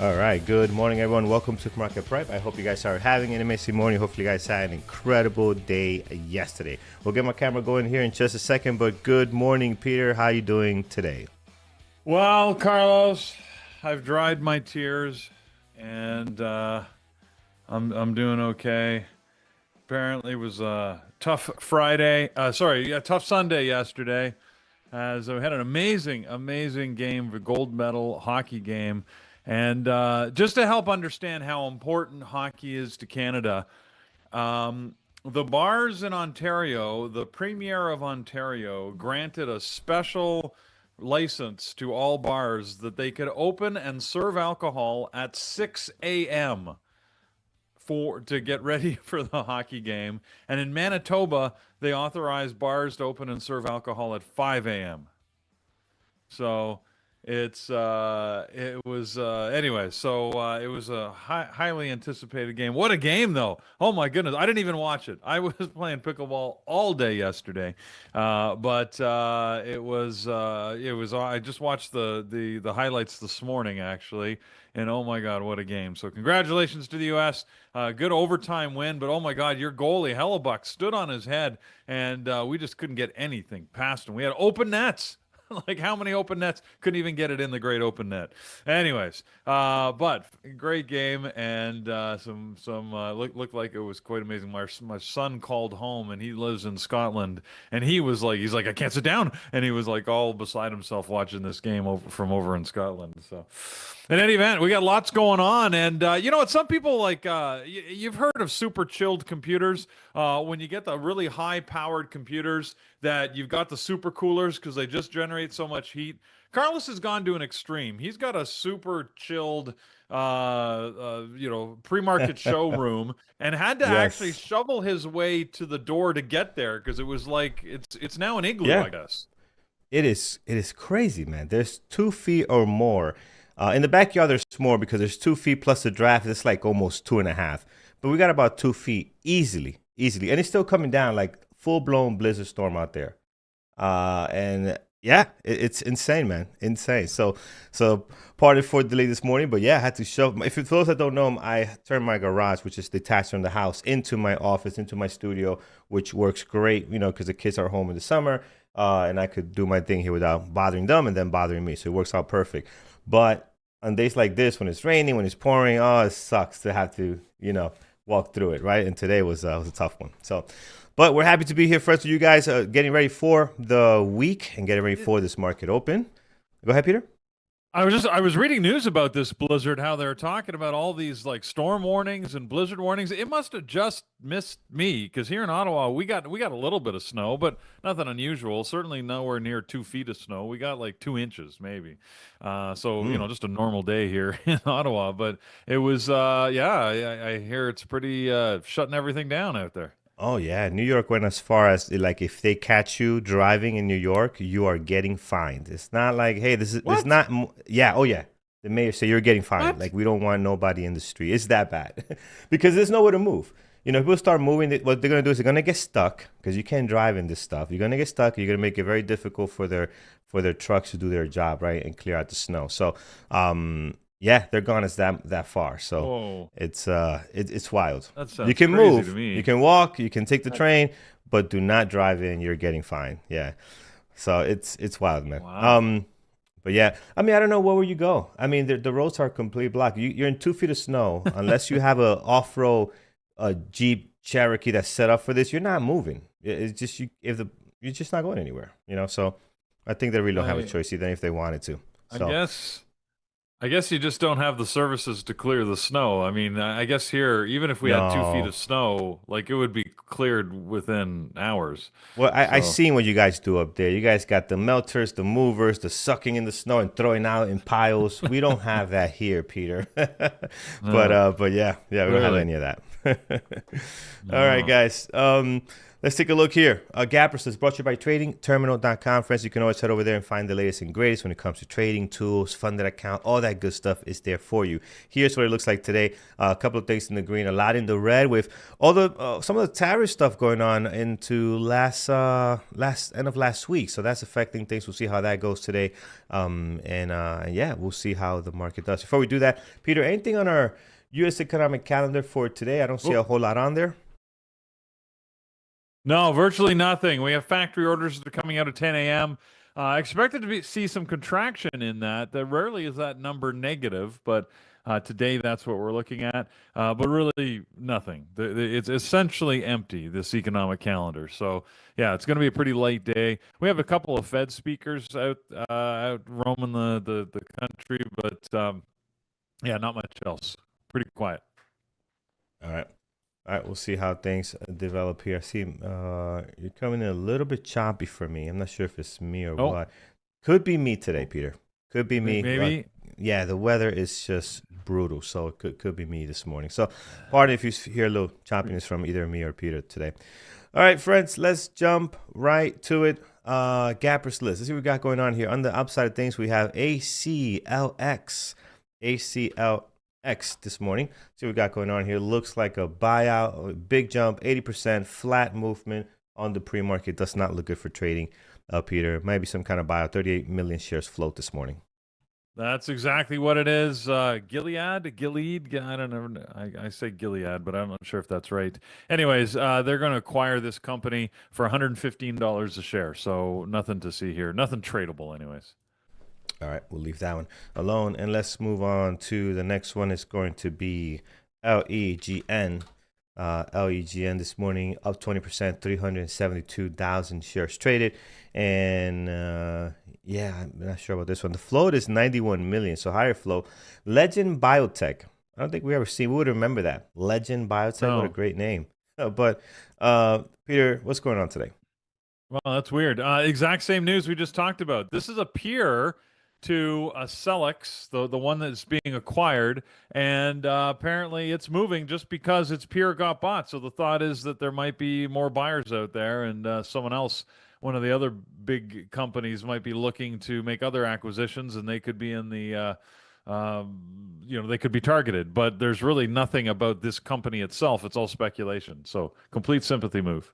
All right, good morning, everyone. Welcome to Market Prep. I hope you guys are having an amazing morning. Hopefully, you guys had an incredible day yesterday. We'll get my camera going here in just a second, but good morning, Peter. How you doing today? Well, Carlos, I've dried my tears, and I'm doing okay. Apparently, it was a tough tough Sunday yesterday, as we had an amazing game, a gold medal hockey game. And just to help understand how important hockey is to Canada, the bars in Ontario, the Premier of Ontario, granted a special license to all bars that they could open and serve alcohol at 6 a.m. to get ready for the hockey game. And in Manitoba, they authorized bars to open and serve alcohol at 5 a.m. So it was anyway. So it was a highly anticipated game. What a game, though! Oh my goodness, I didn't even watch it. I was playing pickleball all day yesterday, but it was. I just watched the highlights this morning actually, and oh my God, what a game! So congratulations to the U.S. Good overtime win, but oh my God, your goalie Hellebuck stood on his head, and we just couldn't get anything past him. We had open nets. Like, how many open nets? Couldn't even get it in the great open net. Anyways, but great game, and looked like it was quite amazing. My son called home, and he lives in Scotland, and he's like, I can't sit down, and he was like all beside himself watching this game over in Scotland. So, in any event, we got lots going on, and you know what? Some people like you've heard of super chilled computers. When you get the really high powered computers that you've got the super coolers because they just generate so much heat. Carlos has gone to an extreme. He's got a super chilled, pre-market showroom, and had to actually Yes. shovel his way to the door to get there because it was like it's now an igloo, Yeah, I guess. it is. It is crazy, man. There's 2 feet or more. In the backyard, there's more because there's 2 feet plus the draft. It's like almost 2.5. But we got about 2 feet easily, and it's still coming down like full blown blizzard storm out there. And yeah, it's insane, man, insane. So parted for delay this morning, but yeah, I had to shove. If for those that don't know, I turned my garage, which is detached from the house, into my office, into my studio, which works great, because the kids are home in the summer, and I could do my thing here without bothering them and then bothering me. So it works out perfect. But on days like this, when it's raining, when it's pouring, oh, it sucks to have to, walk through it, right? And today was a tough one. So, but we're happy to be here first with you guys, getting ready for the week and getting ready for this market open. Go ahead, Peter. I was reading news about this blizzard, how they're talking about all these like storm warnings and blizzard warnings. It must have just missed me because here in Ottawa we got a little bit of snow, but nothing unusual. Certainly nowhere near 2 feet of snow. We got like 2 inches maybe. So Mm. just a normal day here in Ottawa. But it was I hear it's pretty shutting everything down out there. Oh yeah, New York went as far as like if they catch you driving in New York, you are getting fined. It's not like, hey, this is it's What? not. Yeah, oh yeah. The mayor said you're getting fined. What? Like we don't want nobody in the street. It's that bad because there's nowhere to move. People start moving. What they're gonna do is they're gonna get stuck because you can't drive in this stuff. You're gonna get stuck. You're gonna make it very difficult for their trucks to do their job, right, and clear out the snow. So, yeah, they're gone as that far. So Whoa, it's wild. that You sounds can crazy to move, you me. can walk, you can take the train, but do not drive in. You're getting fined. Yeah. So it's wild, man. Wow. But yeah, I mean, I don't know where you go. I mean, the roads are completely blocked. You're in 2 feet of snow unless you have a off-road Jeep Cherokee that's set up for this. You're not moving. It's just you're just not going anywhere. So I think they really don't have a I choice even if they wanted to. I So guess. I guess you just don't have the services to clear the snow. I mean, I guess here, even if we had 2 feet no. of snow, like it would be cleared within hours. Well, I So, seen what you guys do up there. You guys got the melters, the movers, the sucking in the snow and throwing out in piles. We don't have that here, Peter. uh, But yeah, we don't have clearly. any of that. All right, No. guys. Let's take a look here. Gappers is brought to you by tradingterminal.com. Friends, you can always head over there and find the latest and greatest when it comes to trading tools, funded account, all that good stuff is there for you. Here's what it looks like today. A couple of things in the green, a lot in the red, with all the some of the tariff stuff going on into last end of last week. So that's affecting things. We'll see how that goes today. Yeah, we'll see how the market does. Before we do that, Peter, anything on our U.S. economic calendar for today? I don't see a whole lot on there. No, virtually nothing. We have factory orders that are coming out at 10 a.m. Expected to see some contraction in that. That rarely is that number negative, but today that's what we're looking at. But really nothing. It's essentially empty, this economic calendar. So yeah, it's going to be a pretty light day. We have a couple of Fed speakers out roaming the country, but yeah, not much else. Pretty quiet. All right. All right, we'll see how things develop here. I see you're coming in a little bit choppy for me. I'm not sure if it's me or Oh, what. Could be me today, Peter. Could be me. maybe. Yeah, the weather is just brutal, so it could be me this morning. So, pardon if you hear a little choppiness from either me or Peter today. All right, friends, let's jump right to it. Gappers list. Let's see what we got going on here. On the upside of things, we have ACLX. ACLX this morning. See what we got going on here. Looks like a buyout, a big jump, 80% flat movement on the pre-market. Does not look good for trading, Peter. Might be some kind of buyout. 38 million shares float this morning. That's exactly what it is. Gilead. I don't know. I say Gilead, but I'm not sure if that's right. Anyways, they're going to acquire this company for $115 a share. So nothing to see here. Nothing tradable, anyways. All right, we'll leave that one alone. And let's move on to the next one. It's going to be LEGN. LEGN this morning up 20%, 372,000 shares traded. And yeah, I'm not sure about this one. The float is 91 million, so higher float. Legend Biotech. I don't think we ever seen. We would remember that. Legend Biotech. No. What a great name. But Peter, what's going on today? Well, that's weird. Exact same news we just talked about. This is a peer to Celix, the one that's being acquired, and apparently it's moving just because its peer got bought. So the thought is that there might be more buyers out there, and someone else, one of the other big companies, might be looking to make other acquisitions, and they could be in the they could be targeted. But there's really nothing about this company itself. It's all speculation. So complete sympathy move.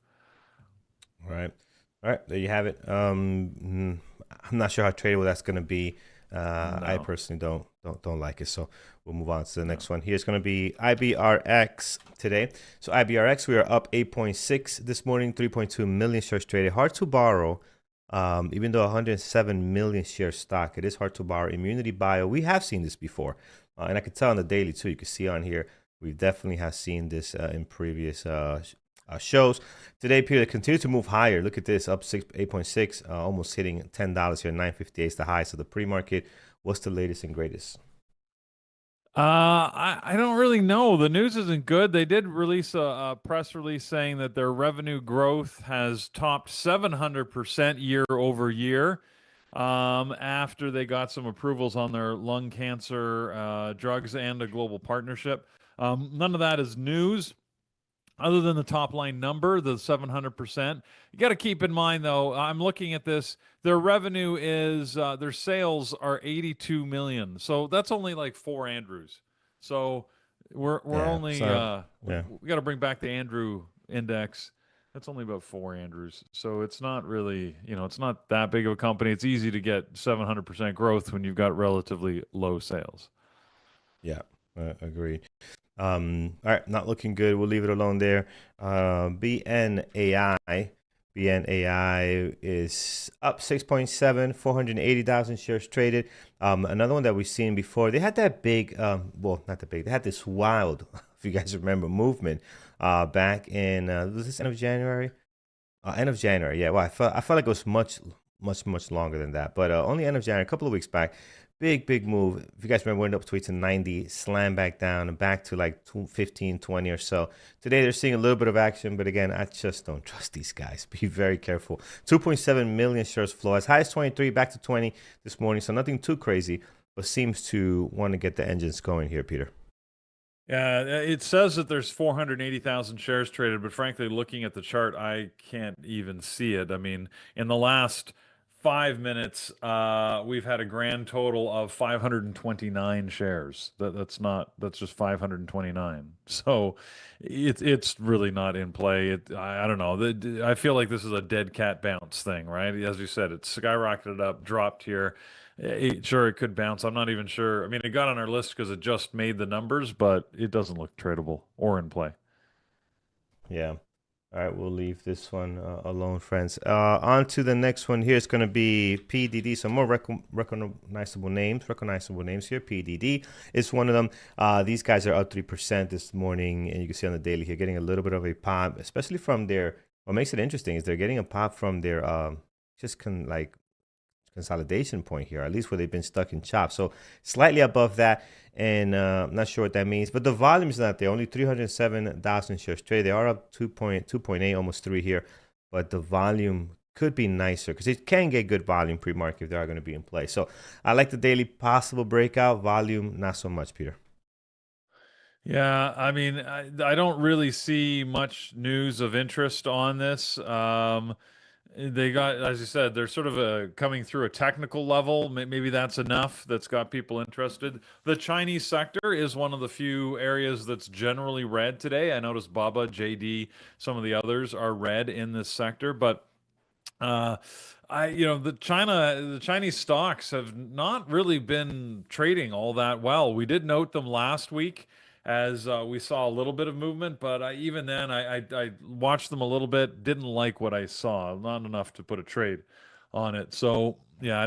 All right. All right, there you have it. I'm not sure how tradable that's going to be. I No. personally don't like it. So we'll move on to the next one. Here's going to be IBRX today. So IBRX, we are up 8.6 this morning, 3.2 million shares traded. Hard to borrow, even though 107 million share stock. It is hard to borrow. Immunity Bio, we have seen this before, and I can tell on the daily too. You can see on here we definitely have seen this in previous shows. Today, Peter, continue to move higher. Look at this, up 8.6, almost hitting $10 here. 958 is the high. So the pre-market, what's the latest and greatest? I don't really know. The news isn't good. They did release a press release saying that their revenue growth has topped 700% year over year, after they got some approvals on their lung cancer drugs and a global partnership. None of that is news. Other than the top line number, the 700%, you got to keep in mind though. I'm looking at this. Their revenue is their sales are 82 million, so that's only like 4 Andrews. So we're Yeah, only so yeah, we got to bring back the Andrew index. That's only about 4 Andrews, so it's not really, it's not that big of a company. It's easy to get 700% growth when you've got relatively low sales. yeah, agreed. All right, not looking good. We'll leave it alone there. BNAI. BNAI is up 6.7, 480,000 shares traded. Another one that we've seen before. They had that big, well, not that big. They had this wild, if you guys remember, movement back in, was this end of January? End of January, yeah. Well, I felt like it was much longer than that, but only end of January, a couple of weeks back. Big move. If you guys remember, went up to 90, slam back down and back to like 15, 20 or so. Today they're seeing a little bit of action, but again, I just don't trust these guys. Be very careful. 2.7 million shares flow, as high as 23, back to 20 this morning. So nothing too crazy, but seems to want to get the engines going here, Peter. Yeah, it says that there's 480,000 shares traded, but frankly, looking at the chart, I can't even see it. I mean, in the last 5 minutes, we've had a grand total of 529 shares. That's just 529. So it's really not in play. I don't know. I feel like this is a dead cat bounce thing, right? As you said, it skyrocketed up, dropped here. Sure, it could bounce. I'm not even sure. I mean, it got on our list because it just made the numbers, but it doesn't look tradable or in play. Yeah. All right, we'll leave this one alone, friends. On to the next one here. It's going to be PDD. Some more recognizable names. Recognizable names here. PDD is one of them. These guys are up 3% this morning, and you can see on the daily here, getting a little bit of a pop, especially from their. What makes it interesting is they're getting a pop from their like consolidation point here, at least where they've been stuck in chop. So slightly above that, and I'm not sure what that means. But the volume is not there. Only 307,000 shares traded. They are up 2.8, almost 3 here. But the volume could be nicer because it can get good volume pre-market if they are going to be in play. So I like the daily possible breakout. Volume, not so much, Peter. Yeah, I mean, I don't really see much news of interest on this. They got, as you said, they're sort of coming through a technical level. Maybe that's enough that's got people interested. The Chinese sector is one of the few areas that's generally red today. I noticed Baba, JD, some of the others are red in this sector, but uh, the Chinese stocks have not really been trading all that well. We did note them last week as we saw a little bit of movement, but even then, I watched them a little bit, didn't like what I saw, not enough to put a trade on it. So yeah, I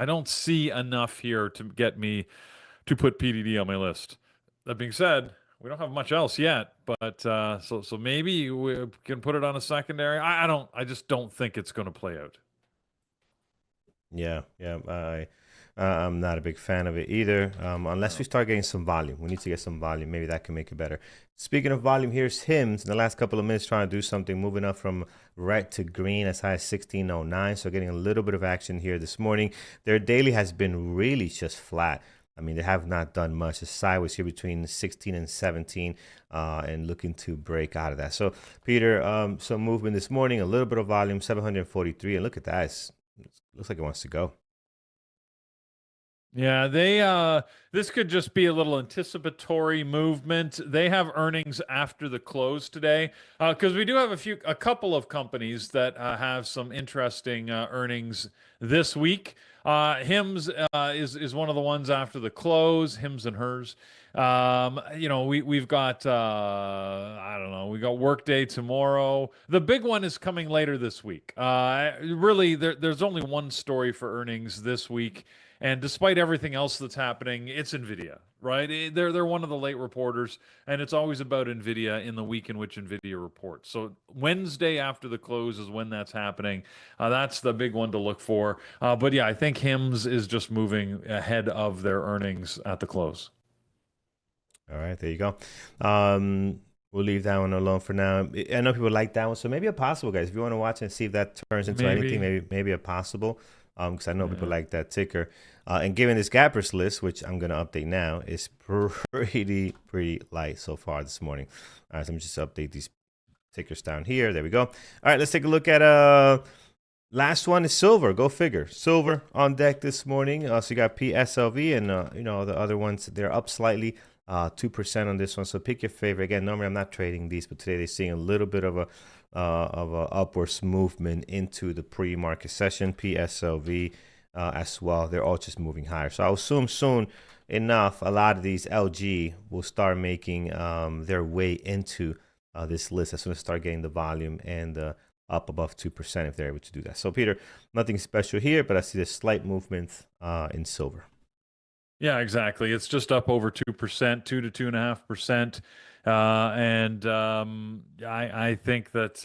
don't see enough here to get me to put PDD on my list. That being said, we don't have much else yet, but so maybe we can put it on a secondary. I just don't think it's going to play out. Yeah, yeah. I'm not a big fan of it either. Unless we No. start getting some volume, we need to get some volume. Maybe that can make it better. Speaking of volume, here's Hims in the last couple of minutes trying to do something, moving up from red to green as high as 1609. So getting a little bit of action here this morning. Their daily has been really just flat. I mean, they have not done much. It's sideways here between 16 and 17, and looking to break out of that. So, Peter, some movement this morning, a little bit of volume, 743, and look at that. It looks like it wants to go. Yeah, they this could just be a little anticipatory movement. They have earnings after the close today, because we do have a couple of companies that have some interesting earnings this week. Hims is one of the ones after the close. Hims and hers. We've got I don't know. We got Workday tomorrow. The big one is coming later this week. Really, there's only one story for earnings this week. And despite everything else that's happening, it's Nvidia, right? They're one of the late reporters, and it's always about Nvidia in the week in which Nvidia reports. So Wednesday after the close is when that's happening. That's the big one to look for. But yeah, I think Hims is just moving ahead of their earnings at the close. All right, there you go. We'll leave that one alone for now. I know people like that one, so maybe a possible, guys. If you want to watch and see if that turns into anything, Maybe. maybe a possible. Because I know people Yeah. like that ticker. And given this gappers list, which I'm gonna update now, is pretty light so far this morning. All right, so let me just update these tickers down here. There we go. All right, let's take a look at last one is silver. Go figure. Silver on deck this morning. So you got PSLV and the other ones. They're up slightly. 2% on this one. So pick your favorite. Again, normally I'm not trading these, but today they're seeing a little bit of a upwards movement into the pre-market session. PSLV as well. They're all just moving higher. So I'll assume soon enough, a lot of these LG will start making their way into this list as soon as start getting the volume and up above 2% if they're able to do that. So Peter, nothing special here, but I see this slight movement in silver. Yeah, exactly. It's just up over 2%, 2 to 2.5%. And I think that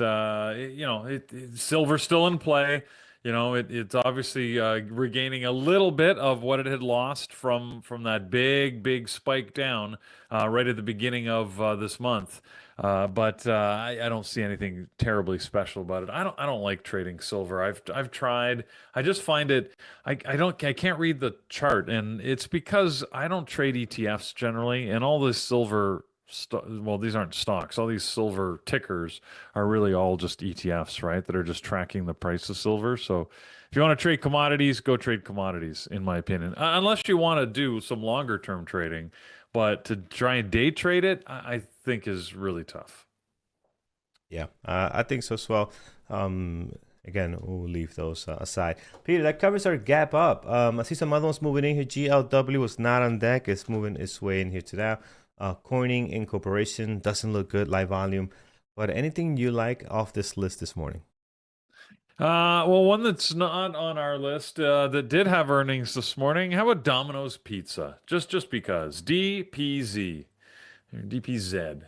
silver's still in play. It's obviously regaining a little bit of what it had lost from that big spike down right at the beginning of this month. But I don't see anything terribly special about it. I don't like trading silver. I've tried. I just find it. I can't read the chart, and it's because I don't trade ETFs generally, and all this silver. Well, these aren't stocks. All these silver tickers are really all just ETFs, right? That are just tracking the price of silver. So if you want to trade commodities, go trade commodities, in my opinion. Unless you want to do some longer term trading, but to try and day trade it, I think is really tough. Yeah, I think so as well. Again, we'll leave those aside. Peter, that covers our gap up. I see some other ones moving in here. GLW was not on deck. It's moving its way in here to now. Corning Incorporation doesn't look good, live volume. But anything you like off this list this morning? Well, one that's not on our list that did have earnings this morning. How about Domino's Pizza? Just because DPZ, DPZ.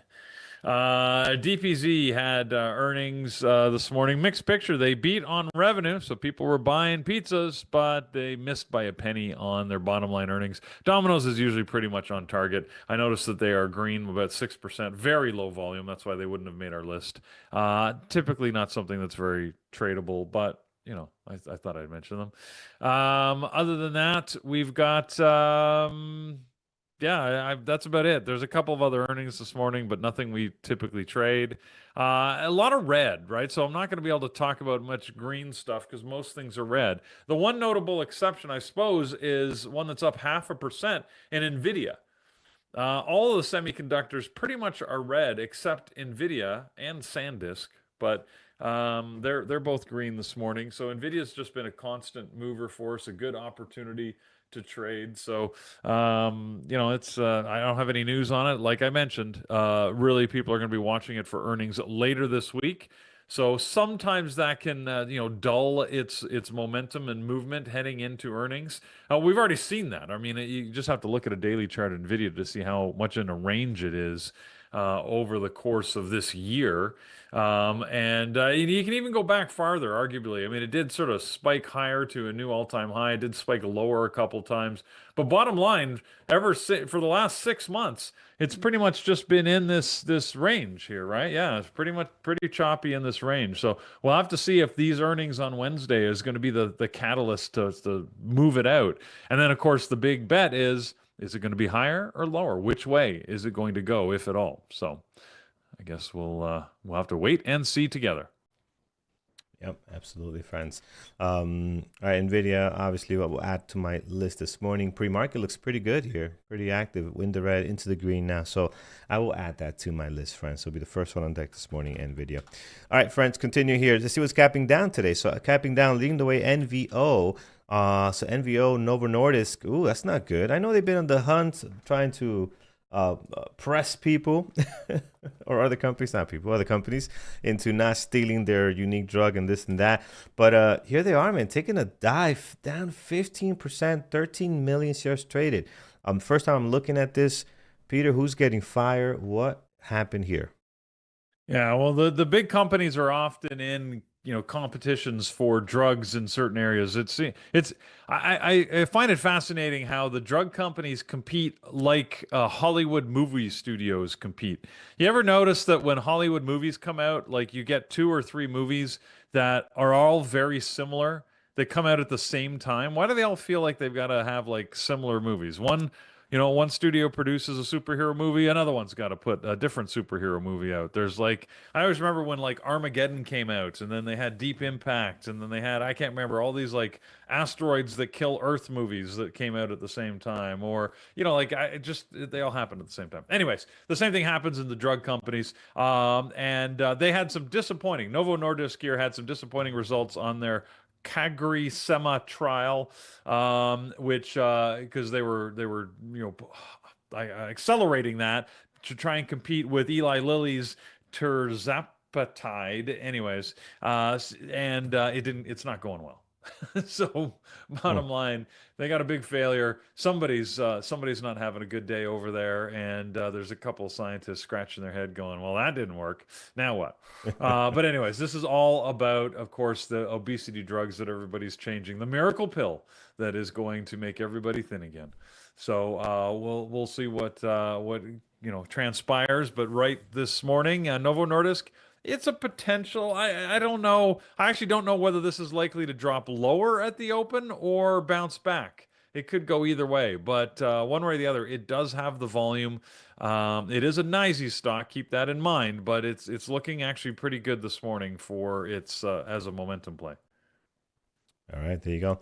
DPZ had earnings this morning. Mixed picture. They beat on revenue, so people were buying pizzas, but they missed by a penny on their bottom line earnings. Domino's is usually pretty much on target. I noticed that they are green, about 6%, very low volume. That's why they wouldn't have made our list. Typically not something that's very tradable, but I thought I'd mention them. Other than that, we've got yeah, that's about it. There's a couple of other earnings this morning, but nothing we typically trade. A lot of red, right? So I'm not going to be able to talk about much green stuff because most things are red. The one notable exception, I suppose, is one that's up 0.5% in NVIDIA. All of the semiconductors pretty much are red except NVIDIA and SanDisk, but they're both green this morning. So NVIDIA's just been a constant mover for us, a good opportunity to trade. So it's I don't have any news on it. Like I mentioned, really people are going to be watching it for earnings later this week. So sometimes that can dull its momentum and movement heading into earnings. We've already seen that. I mean, you just have to look at a daily chart in NVIDIA to see how much in a range it is over the course of this year. And you can even go back farther, arguably. I mean, it did sort of spike higher to a new all-time high. It did spike lower a couple times. But bottom line, for the last 6 months, it's pretty much just been in this range here, right? Yeah, it's pretty choppy in this range. So we'll have to see if these earnings on Wednesday is going to be the catalyst to move it out. And then, of course, the big bet is it going to be higher or lower? Which way is it going to go, if at all? So I guess we'll have to wait and see together. Yep, absolutely, friends. All right, NVIDIA, obviously, what we'll add to my list this morning. Pre-market looks pretty good here, pretty active, in the red, into the green now. So I will add that to my list, friends. So it'll be the first one on deck this morning, NVIDIA. All right, friends, continue here. Let's see what's capping down today. So capping down, leading the way, NVO. So NVO, Novo Nordisk. Ooh, that's not good. I know they've been on the hunt trying to press people or other companies, not people, other companies into not stealing their unique drug and this and that. But here they are, man, taking a dive down 15%, 13 million shares traded. First time I'm looking at this. Peter, who's getting fired? What happened here? Yeah, well, the big companies are often in competitions for drugs in certain areas. I find it fascinating how the drug companies compete like Hollywood movie studios compete. You ever notice that when Hollywood movies come out, like you get 2 or 3 movies that are all very similar, that come out at the same time? Why do they all feel like they've got to have like similar movies? One studio produces a superhero movie, another one's got to put a different superhero movie out. There's like, I always remember when like Armageddon came out, and then they had Deep Impact, and then they had, I can't remember, all these like asteroids that kill Earth movies that came out at the same time. Or, they all happened at the same time. Anyways, the same thing happens in the drug companies. And they had some disappointing, Novo Nordisk here had some disappointing results on their CagriSema trial, which because they were accelerating that to try and compete with Eli Lilly's tirzepatide. Anyways, and it didn't. It's not going well. So Hmm. bottom line, they got a big failure. Somebody's not having a good day over there, and there's a couple of scientists scratching their head going, well, that didn't work. Now what? But anyways, this is all about, of course, the obesity drugs that everybody's changing, the miracle pill that is going to make everybody thin again. So we'll see what transpires. But right this morning, Novo Nordisk, it's a potential. I don't know. I actually don't know whether this is likely to drop lower at the open or bounce back. It could go either way, but one way or the other, it does have the volume. It is a NYSE stock, keep that in mind, but it's looking actually pretty good this morning for its as a momentum play. All right, there you go.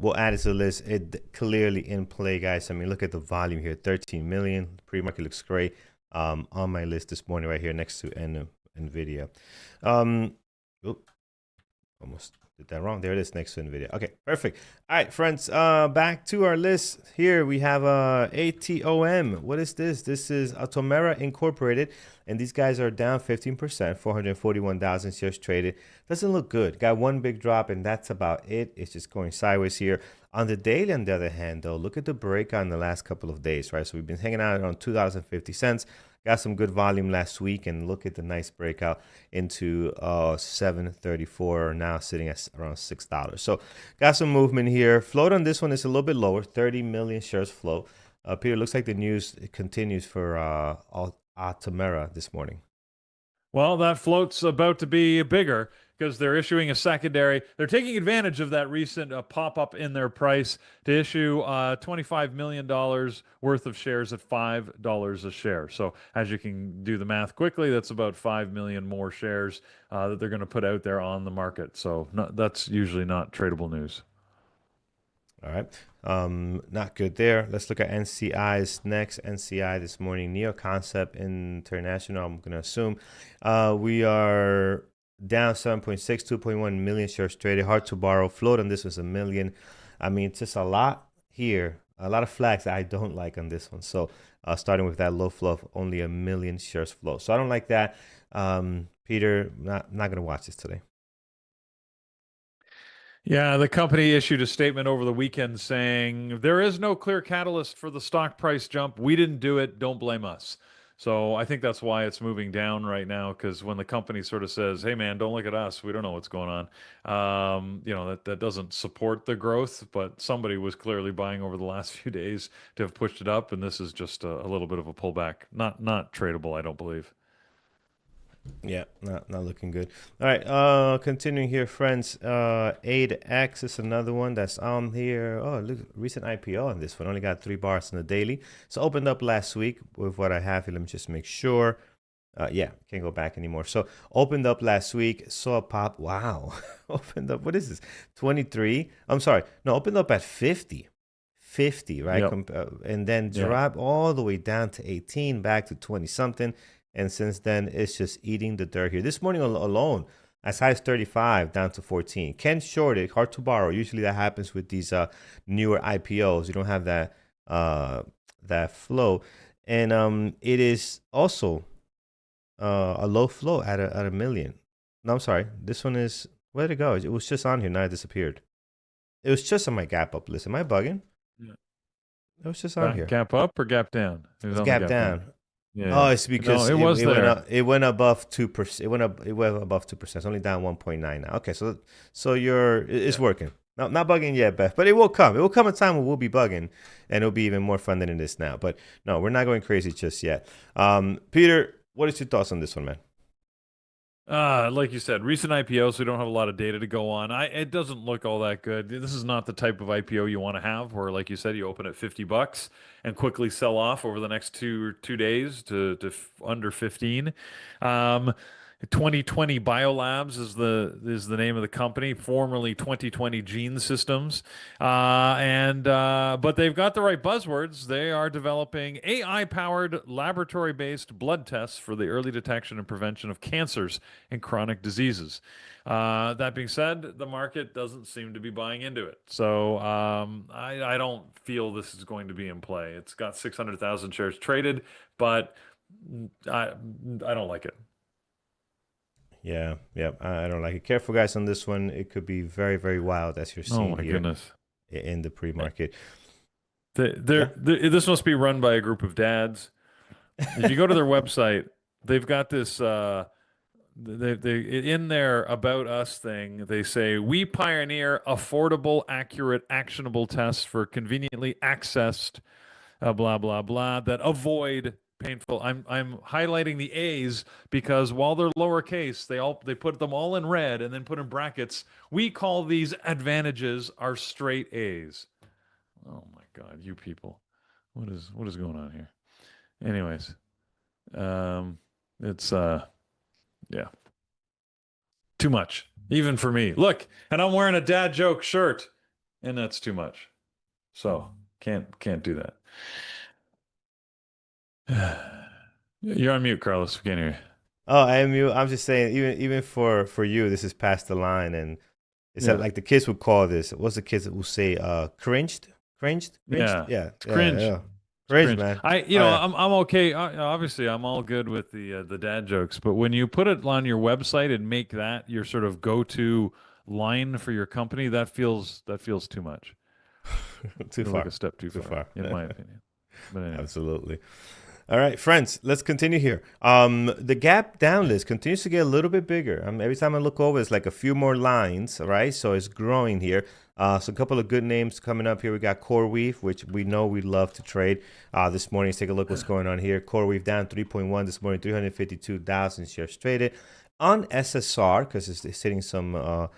We'll add it to the list. It clearly in play, guys. I mean, look at the volume here, 13 million. Pre-market looks great. On my list this morning, right here next to NVDA. Oop, almost did that wrong. There it is next to NVIDIA. Okay, perfect. All right, friends, back to our list. Here we have ATOM. What is this? This is Atomera Incorporated, and these guys are down 15%, 441,000 shares traded. Doesn't look good. Got one big drop, and that's about it. It's just going sideways here. On the daily, on the other hand, though, look at the breakout in the last couple of days, right? So we've been hanging out around 2,050 cents. Got some good volume last week, and look at the nice breakout into 734, now sitting at around $6. So got some movement here. Float on this one is a little bit lower, 30 million shares float. Peter, looks like the news continues for Atomera this morning. Well, that float's about to be bigger because they're issuing a secondary. They're taking advantage of that recent pop-up in their price to issue $25 million worth of shares at $5 a share. So as you can do the math quickly, that's about 5 million more shares that they're going to put out there on the market. So that's usually not tradable news. All right. Not good there. Let's look at NCI's next. NCI this morning, Neo Concept International, I'm going to assume. We are down 7.6, 2.1 million shares traded. Hard to borrow. Float on this was a million. I mean, it's just a lot here. A lot of flags that I don't like on this one. So starting with that low flow of only a million shares flow. So I don't like that. Peter, not going to watch this today. Yeah, the company issued a statement over the weekend saying there is no clear catalyst for the stock price jump. We didn't do it. Don't blame us. So I think that's why it's moving down right now, because when the company sort of says, "Hey, man, don't look at us. We don't know what's going on," that doesn't support the growth. But somebody was clearly buying over the last few days to have pushed it up, and this is just a little bit of a pullback. Not tradable, I don't believe. Yeah, not looking good. All right, continuing here, friends. A-X is another one that's on here. Oh, look, recent IPO on this one. Only got 3 bars in the daily. So opened up last week with what I have here. Let me just make sure. Yeah, can't go back anymore. So opened up last week, saw a pop. Wow. Opened up, what is this? 23. I'm sorry. No, opened up at 50. 50, right? Yep. And then dropped all the way down to 18, back to 20 something. And since then, it's just eating the dirt here. This morning alone, as high as 35, down to 14. Can short it, hard to borrow. Usually that happens with these newer IPOs. You don't have that flow. And it is also a low flow at a million. No, I'm sorry. This one is, where'd it go? It was just on here. Now it disappeared. It was just on my gap up list. Am I bugging? Yeah. It was just on here. Gap up or gap down? It was gap down. Yeah. Oh, it's because it went above 2%. It went above 2%. It's only down 1.9 now. Okay, so it's working. Not bugging yet, Beth, but it will come. It will come a time where we'll be bugging, and it'll be even more fun than it is now. But no, we're not going crazy just yet. Peter, what is your thoughts on this one, man? Like you said, recent IPO, so we don't have a lot of data to go on. It doesn't look all that good. This is not the type of IPO you want to have, where, like you said, you open at $50 and quickly sell off over the next two days to under 15. 2020 Biolabs is the name of the company, formerly 2020 Gene Systems, but they've got the right buzzwords. They are developing AI-powered laboratory-based blood tests for the early detection and prevention of cancers and chronic diseases. That being said, the market doesn't seem to be buying into it, so I don't feel this is going to be in play. It's got 600,000 shares traded, but I don't like it. Yeah, I don't like it. Careful, guys, on this one. It could be very, very wild, as you're seeing here goodness. In the pre-market. This must be run by a group of dads. If you go to their website, they've got this they in their about us thing, they say we pioneer affordable, accurate, actionable tests for conveniently accessed blah blah blah that avoid painful. I'm highlighting the A's because while they're lowercase, they put them all in red and then put in brackets. We call these advantages our straight A's. Oh my God, you people. What is going on here? Anyways, it's yeah, too much even for me. Look, and I'm wearing a dad joke shirt, and that's too much. So can't do that. You're on mute, Carlos. We can't hear you. Oh, I am you. I'm just saying, even for you, this is past the line, and it's Yeah, like the kids would call this. What's the kids who say? Cringed, cringed. yeah. Yeah, It's yeah, cringe. yeah. It's Cringe, cringe. man. I, Oh yeah. I'm okay. Obviously, I'm all good with the dad jokes, but when you put it on your website and make that your sort of go-to line for your company, that feels too much. Too Feels like a far. step too Too far, far. in my opinion. But anyways, Absolutely. All right, friends, let's continue here. The gap down list continues to get a little bit bigger. Every time I look over, it's like a few more lines, all right? So it's growing here. So a couple of good names coming up here. We got CoreWeave, which we know we love to trade. This morning, let's take a look what's going on here. CoreWeave down 3.1 this morning, 352,000 shares traded. On SSR, because it's hitting some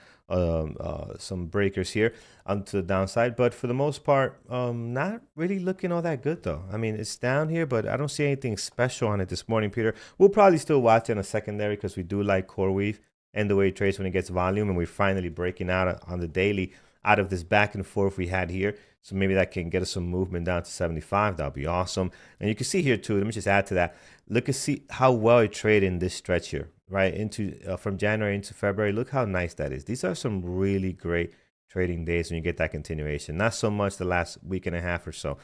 breakers here onto the downside, but for the most part, not really looking all that good though. I mean, it's down here, but I don't see anything special on it this morning, Peter. We'll probably still watch it on a secondary because we do like CoreWeave and the way it trades when it gets volume, and we're finally breaking out on the daily out of this back and forth we had here. So maybe that can get us some movement down to 75. That'll be awesome. And you can see here too. Let me just add to that. Look and see how well it traded in this stretch here, right? Into from January into February. Look how nice that is. These are some really great trading days when you get that continuation. Not so much the last week and a half or so.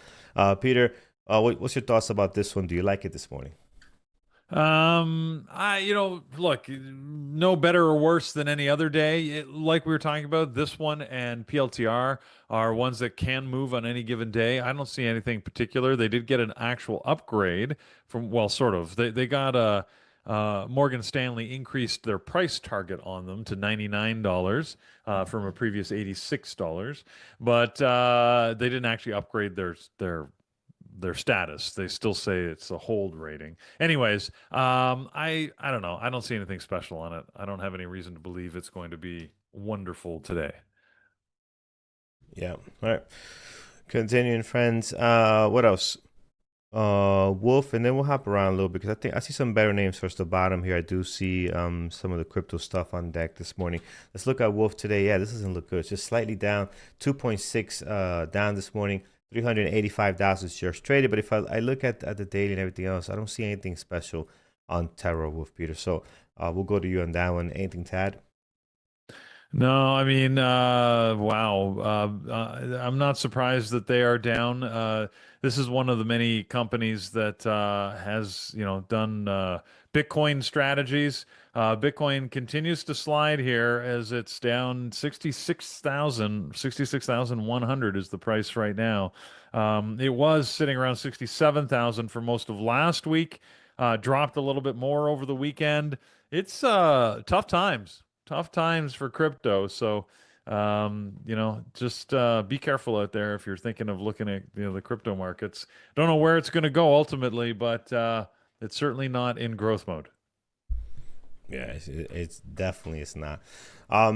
Peter, what's your thoughts about this one? Do you like it this morning? look, no better or worse than any other day. Like we were talking about, this one and PLTR are ones that can move on any given day. I don't see anything particular. They did get an actual upgrade from, well, sort of. They got a Morgan Stanley increased their price target on them to $99 from a previous $86, but they didn't actually upgrade their status. They still say it's a hold rating. Anyways, I don't know. I don't see anything special on it. I don't have any reason to believe it's going to be wonderful today. Yeah. All right. Continuing, friends. What else? Wolf, and then we'll hop around a little bit because I think I see some better names towards the bottom here. I do see some of the crypto stuff on deck this morning. Let's look at Wolf today. Yeah, this doesn't look good. It's just slightly down, 2.6 down this morning, 385,000 shares traded. But if I look at the daily and everything else, I don't see anything special on Terra, Wolf, Peter. So we'll go to you on that one. Anything to add? No, I mean, wow. I'm not surprised that they are down. This is one of the many companies that has, done Bitcoin strategies. Bitcoin continues to slide here as it's down 66,100 is the price right now. It was sitting around 67,000 for most of last week. Dropped a little bit more over the weekend. It's tough times for crypto. So, just be careful out there if you're thinking of looking at the crypto markets. Don't know where it's going to go ultimately, but it's certainly not in growth mode. Yeah, it's definitely it's not. All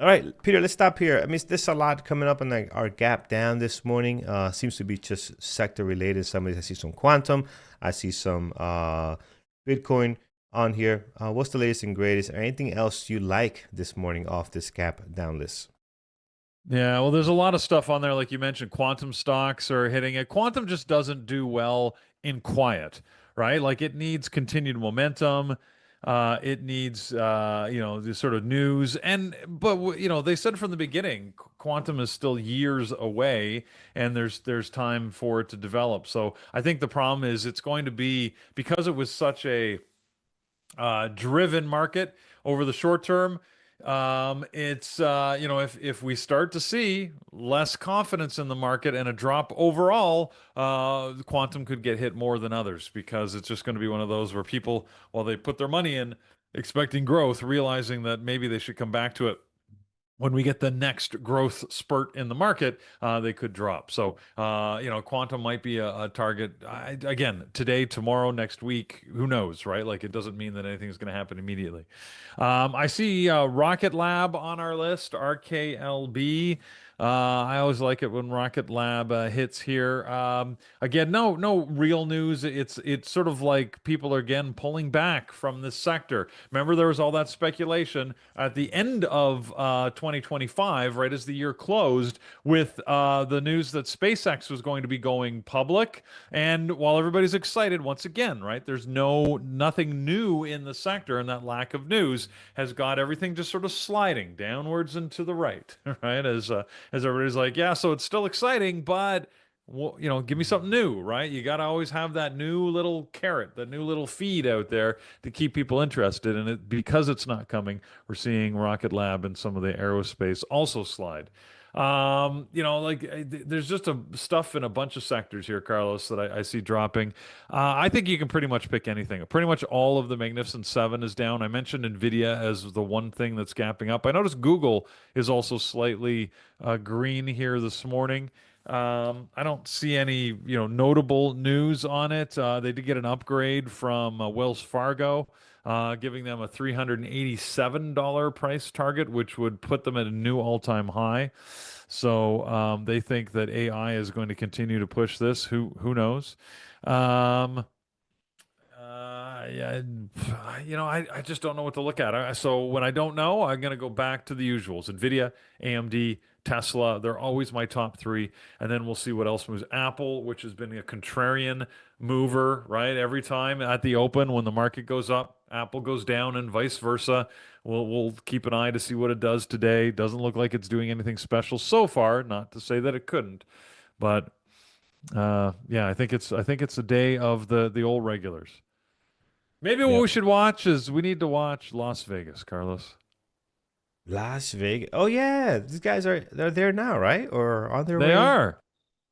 right, Peter, let's stop here. I mean, there's a lot coming up on our gap down this morning. Seems to be just sector related. I see some quantum. I see some Bitcoin on here. What's the latest and greatest? Or anything else you like this morning off this gap down list? Yeah, well, there's a lot of stuff on there. Like you mentioned, quantum stocks are hitting it. Quantum just doesn't do well in quiet, right? Like it needs continued momentum. It needs, this sort of news. But they said from the beginning, quantum is still years away, and there's time for it to develop. So I think the problem is it's going to be because it was such a driven market over the short term. It's if we start to see less confidence in the market and a drop overall, the quantum could get hit more than others because it's just going to be one of those where people, while they put their money in, expecting growth, realizing that maybe they should come back to it when we get the next growth spurt in the market, they could drop. So, quantum might be a target. Again, today, tomorrow, next week, who knows, right? Like, it doesn't mean that anything's going to happen immediately. I see Rocket Lab on our list, RKLB. I always like it when Rocket Lab hits here. Again, no real news. It's sort of like people are again pulling back from this sector. Remember, there was all that speculation at the end of 2025, right as the year closed, with the news that SpaceX was going to be going public. And while everybody's excited, once again, right, there's nothing new in the sector, and that lack of news has got everything just sort of sliding downwards and to the right, right? As everybody's like, yeah, so it's still exciting, but well, give me something new, right? You got to always have that new little carrot, that new little feed out there to keep people interested. And because it's not coming, we're seeing Rocket Lab and some of the aerospace also slide. There's just stuff in a bunch of sectors here, Carlos, that I see dropping. I think you can pretty much pick anything. Pretty much all of the Magnificent Seven is down. I mentioned NVIDIA as the one thing that's gapping up. I noticed Google is also slightly green here this morning. I don't see any, notable news on it. They did get an upgrade from Wells Fargo, giving them a $387 price target, which would put them at a new all-time high. So they think that AI is going to continue to push this. Who knows? Um, yeah, I just don't know what to look at. So when I don't know, I'm going to go back to the usuals: NVIDIA, AMD, Tesla. They're always my top three, and then we'll see what else moves. Apple, which has been a contrarian mover, right? Every time at the open when the market goes up, Apple goes down, and vice versa. We'll keep an eye to see what it does today. Doesn't look like it's doing anything special so far. Not to say that it couldn't, but yeah, I think it's a day of the old regulars. Maybe what we Yep. should watch is we need to watch Las Vegas, Carlos. Las Vegas. Oh yeah, these guys they're there now, right? Or on their They way? are.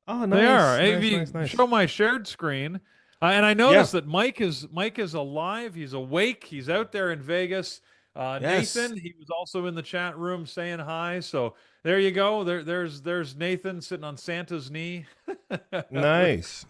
Oh, They are. nice, If nice, you nice, nice. show my shared screen, and I Yeah. noticed that Mike is alive. He's awake. He's out there in Vegas. Yes. Nathan, he was also in the chat room saying hi. So there you go. There's Nathan sitting on Santa's knee with Nice.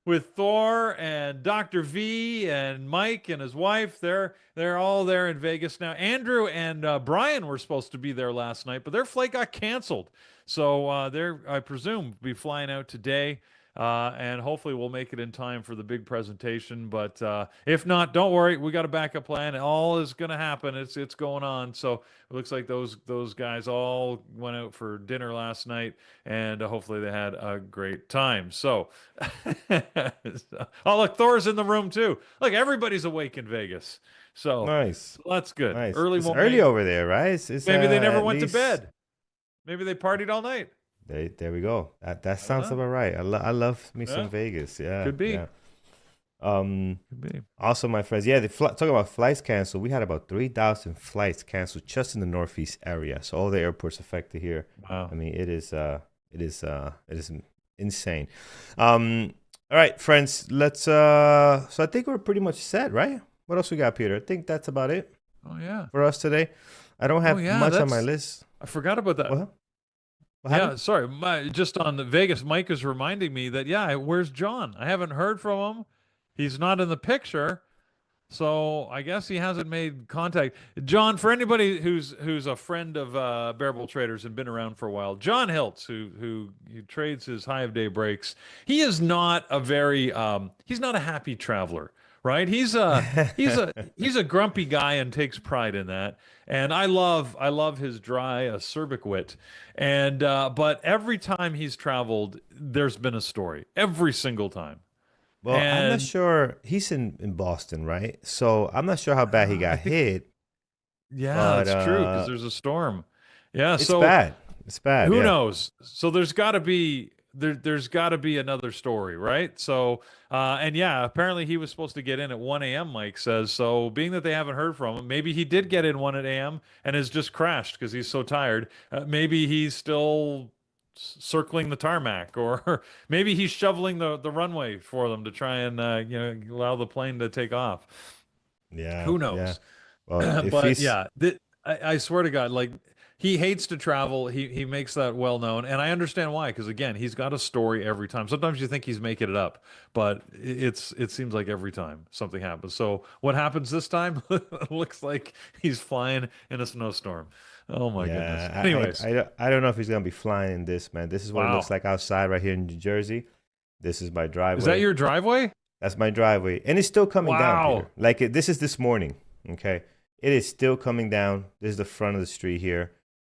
with Thor and Dr. V and Mike and his wife. They're all there in Vegas now. Andrew and Brian were supposed to be there last night, but their flight got canceled. So they're, I presume, be flying out today. And hopefully we'll make it in time for the big presentation. But if not, don't worry. We got a backup plan. All is going to happen. It's going on. So it looks like those guys all went out for dinner last night, and hopefully they had a great time. So, oh look, Thor's in the room too. Look, everybody's awake in Vegas. So, Nice. that's good. Nice. Early It's early morning. over there, right? It's Maybe they never at went to least bed. Maybe they partied all night. there we go. That I don't sounds know. about right. I love me some Yeah, Vegas. Yeah, could be. yeah. Um Could be. Also, my friends, yeah, talking about flights canceled. We had about 3,000 flights canceled just in the Northeast area. So all the airports affected here. Wow. I mean, it is insane. All right, friends, let's so I think we're pretty much set, right? What else we got, Peter? I think that's about it Oh yeah. for us today. I don't Oh have yeah. much on my That's list. I forgot about that. What? What happened? Yeah, sorry. Just on the Vegas, Mike is reminding me that yeah, where's John? I haven't heard from him. He's not in the picture. So I guess he hasn't made contact. John, for anybody who's a friend of Bearable Traders and been around for a while, John Hiltz, who trades his high of day breaks, he is not a very he's not a happy traveler, right? He's a grumpy guy and takes pride in that. And I love his dry acerbic wit. And but every time he's traveled, there's been a story every single time. Well, I'm not And sure. He's in Boston, right? So I'm not sure how bad he I got think hit, yeah, but that's true because there's a storm. Yeah, it's so bad. It's bad. who Yeah. knows? So there's got to be another story, right? So and yeah, apparently he was supposed to get in at 1 a.m. Mike says. So being that they haven't heard from him, maybe he did get in 1 at a.m. and has just crashed because he's so tired. Maybe he's still circling the tarmac, or maybe he's shoveling the runway for them to try and allow the plane to take off. Yeah. Who Yeah. knows? Well, if But he's yeah, I swear to God, like he hates to travel. He makes that well known, and I understand why. Because again, he's got a story every time. Sometimes you think he's making it up, but it seems like every time something happens. So what happens this time? Looks like he's flying in a snowstorm. Oh my goodness. yeah, Anyways, I don't know if he's gonna be flying in this, man. This is what it looks wow, like outside right here in New Jersey. This is my is that driveway. your driveway? That's my driveway, and it's still coming down, Peter. Wow, Like this is this morning. Okay, it is still coming down. This is the front of the street here.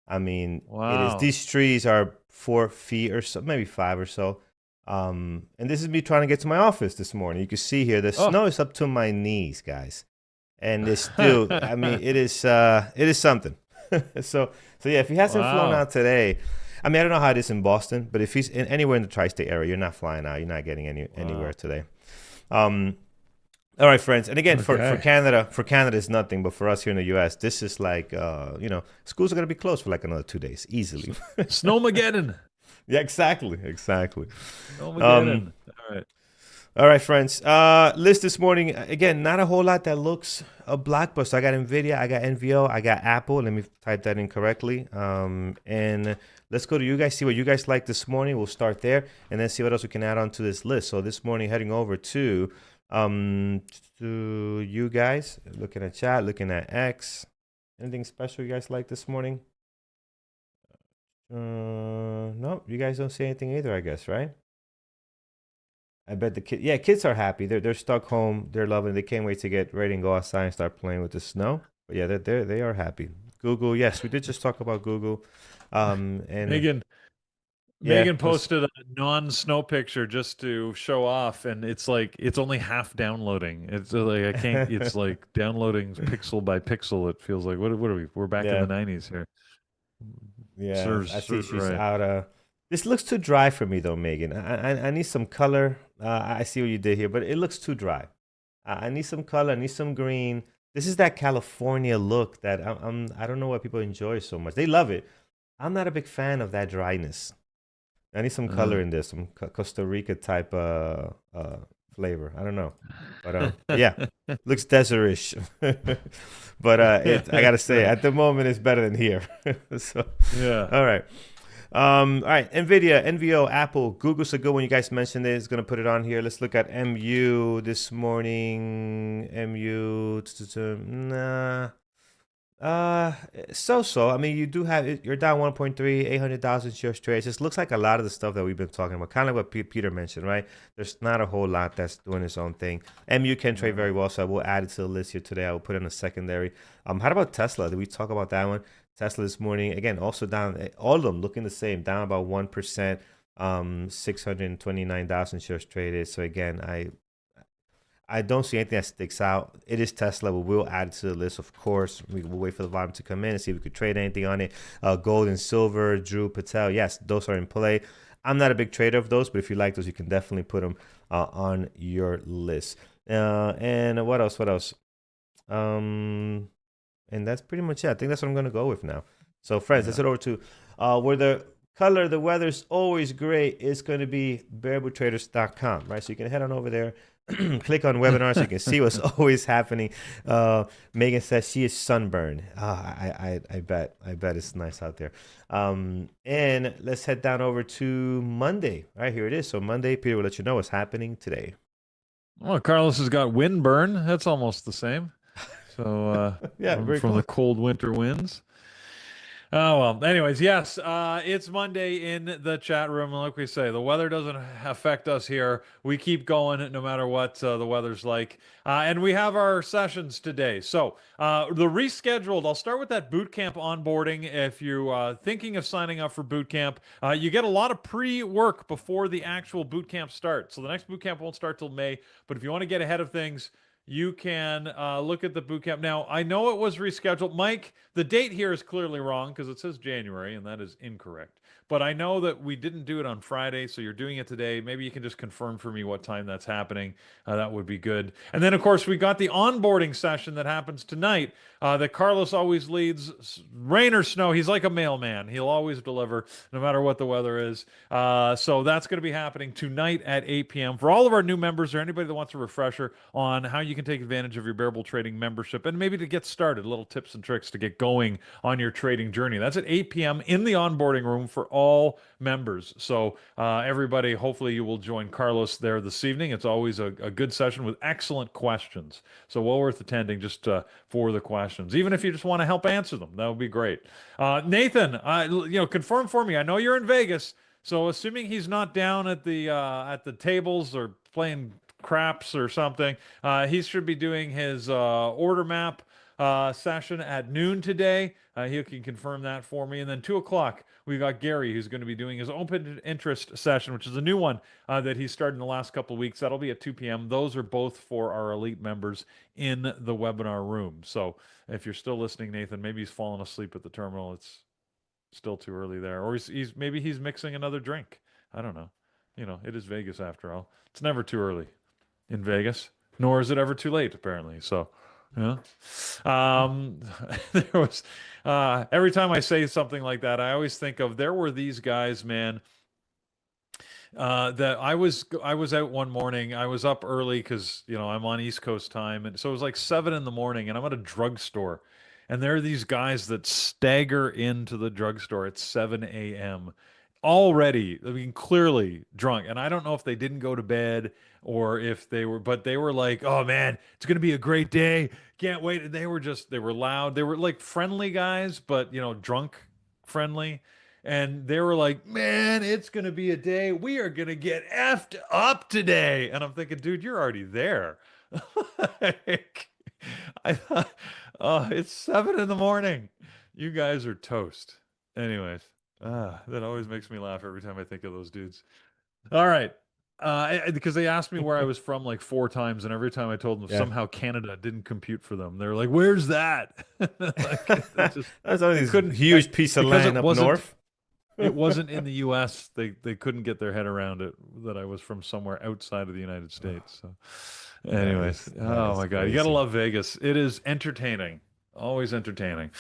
I mean, it is. wow. These trees are 4 feet or so, maybe five or so. And this is me trying to get to my office this morning. You can see here the Oh. snow is up to my knees, guys, and it's still. I mean, it is something. so so yeah, if he hasn't flown Wow. out today, I mean, I don't know how it is in Boston, but if he's in anywhere in the tri-state area, you're not flying out. You're not getting anywhere Wow. today. Um, all right, friends, and again Okay. For Canada it's nothing, but for us here in the U.S., this is like schools are gonna be closed for like another 2 days easily. Snowmageddon. Yeah, exactly. Um, Snowmageddon. All right. all right, friends. List this morning again. Not a whole lot that looks a blockbuster. I got NVIDIA, I got NVO, I got Apple. Let me type that in correctly. And let's go to you guys. See what you guys like this morning. We'll start there, and then see what else we can add on to this list. So this morning, heading over um to you guys, looking at chat, looking at X. Anything special you guys like this morning? No, you guys don't see anything either, I guess, right? I bet the kids are happy. They're stuck home. They're loving it. They can't wait to get ready and go outside and start playing with the snow. But yeah, they are happy. Google, yes, we did just talk about Google. And Megan, yeah, Megan posted a non-snow picture just to show off, and it's like it's only half downloading. It's like I can't. It's like downloading pixel by pixel. It feels like what are we? We're back in the yeah, '90s here. yeah. I see Serves she's right. out. This looks too dry for me though, Megan. I need some color. I see what you did here, but it looks too dry. I need some color. I need some green. This is that California look that I don't know why people enjoy so much. They love it. I'm not a big fan of that dryness. I need some color in this, some Costa Rica type flavor. I don't know, but yeah, looks desertish. But I gotta say, at the moment, it's better than here. So, Yeah. all right. All right, NVIDIA, NVO, Apple, Google's a good one. You guys mentioned it. It's going to put it on here. Let's look at MU this morning. MU, nah. So. I mean, you do have it. You're down 1.3, 800,000 shares trades. Just looks like a lot of the stuff that we've been talking about, kind of what Peter mentioned, right? There's not a whole lot that's doing its own thing. MU can trade very well, so I will add it to the list here today. I will put it in a secondary. How about Tesla? Did we talk about that one? Tesla this morning, again, also down. All of them looking the same, down about 1%. 629,000 shares traded. So again, I don't see anything that sticks out. It is Tesla. We will add it to the list, of course. We will wait for the volume to come in and see if we could trade anything on it. Gold and silver, Drew Patel. Yes, those are in play. I'm not a big trader of those, but if you like those, you can definitely put them on your list. And what else? What else? And that's pretty much it. I think that's what I'm going to go with now. So, friends, let's head over to where the color, the weather's always great. It's going to be bearbootraders.com, right? So you can head on over there. Click on webinars so you can see what's always happening. Megan says she is sunburned. I bet it's nice out there. And let's head down over to Monday. Right, here it is. So Monday, Peter will let you know what's happening today. Well, Carlos has got windburn. That's almost the same. So Yeah, very from the close. cold winter winds. Oh, well, anyways, yes, it's Monday in the chat room. And like we say, the weather doesn't affect us here. We keep going no matter what the weather's like. And we have our sessions today. So the rescheduled, I'll start with that boot camp onboarding. If you're thinking of signing up for boot camp, you get a lot of pre-work before the actual boot camp starts. So the next boot camp won't start till May. But if you want to get ahead of things, you can look at the boot camp. Now, I know it was rescheduled. Mike, the date here is clearly wrong because it says January, and that is incorrect. But I know that we didn't do it on Friday, so you're doing it today. Maybe you can just confirm for me what time that's happening. That would be good. And then, of course, we got the onboarding session that happens tonight that Carlos always leads. Rain or snow, he's like a mailman. He'll always deliver no matter what the weather is. So that's going to be happening tonight at 8 p.m. For all of our new members or anybody that wants a refresher on how you can take advantage of your Bearable Trading membership and maybe to get started, little tips and tricks to get going on your trading journey. That's at 8 p.m. in the onboarding room for all members. So everybody, hopefully you will join Carlos there this evening. It's always a good session with excellent questions. So well worth attending just for the questions. Even if you just want to help answer them, that would be great. Nathan, confirm for me. I know you're in Vegas. So assuming he's not down at the tables or playing craps or something, he should be doing his order map session at noon today. He can confirm that for me. And then 2 o'clock, we've got Gary, who's going to be doing his open interest session, which is a new one that he started in the last couple of weeks. That'll be at 2 p.m. Those are both for our elite members in the webinar room. So if you're still listening, Nathan, maybe he's fallen asleep at the terminal. It's still too early there, or maybe he's mixing another drink. I don't know. It is Vegas after all. It's never too early in Vegas, nor is it ever too late, apparently. So, yeah. There was every time I say something like that, I always think of there were these guys, man. That I was out one morning. I was up early because I'm on East Coast time, and so it was like 7 in the morning, and I'm at a drugstore, and there are these guys that stagger into the drugstore at 7 a.m. already. I mean, clearly drunk, and I don't know if they didn't go to bed or if they were, but they were like, "Oh man, it's gonna be a great day. Can't wait." And they were loud. They were like friendly guys, but drunk friendly. And they were like, "Man, it's going to be a day. We are going to get effed up today." And I'm thinking, dude, you're already there. Like, I thought, oh, it's 7 in the morning. You guys are toast. Anyways, that always makes me laugh every time I think of those dudes. All right. Because they asked me where I was from like 4 times, and every time I told them Yeah. somehow Canada didn't compute for them. They were like, "Where's that?" Like, That's only this couldn't huge piece of because land it up wasn't north. it wasn't in the U.S. They couldn't get their head around it that I was from somewhere outside of the United States. So, anyways, That oh is my God, you gotta crazy. love Vegas. It is entertaining, always entertaining.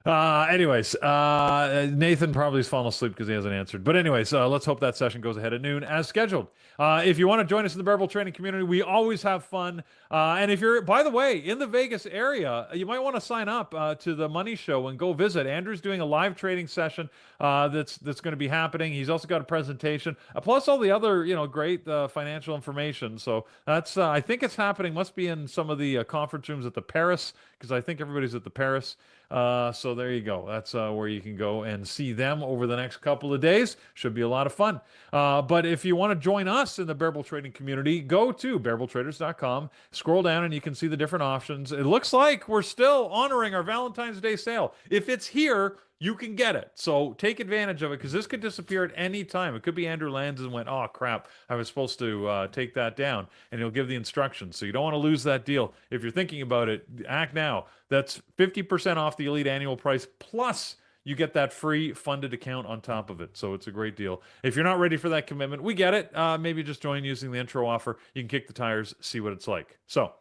Anyways, Nathan probably has fallen asleep because he hasn't answered. But anyways, let's hope that session goes ahead at noon as scheduled. If you want to join us in the Bearable Training community, we always have fun. And if you're, by the way, in the Vegas area, you might want to sign up to the Money Show and go visit. Andrew's doing a live trading session that's going to be happening. He's also got a presentation, plus all the other great financial information. So that's I think it's happening. Must be in some of the conference rooms at the Paris because I think everybody's at the Paris. So there you go. That's where you can go and see them over the next couple of days. Should be a lot of fun. But if you want to join us in the Bearable Trading community, go to bearabletraders.com, scroll down, and you can see the different options. It looks like we're still honoring our Valentine's Day sale. If it's here, you can get it. So take advantage of it because this could disappear at any time. It could be Andrew lands and went, "Oh, crap, I was supposed to take that down." And he'll give the instructions. So you don't want to lose that deal. If you're thinking about it, act now. That's 50% off the Elite annual price, plus you get that free funded account on top of it. So it's a great deal. If you're not ready for that commitment, we get it. Maybe just join using the intro offer. You can kick the tires, see what it's like. So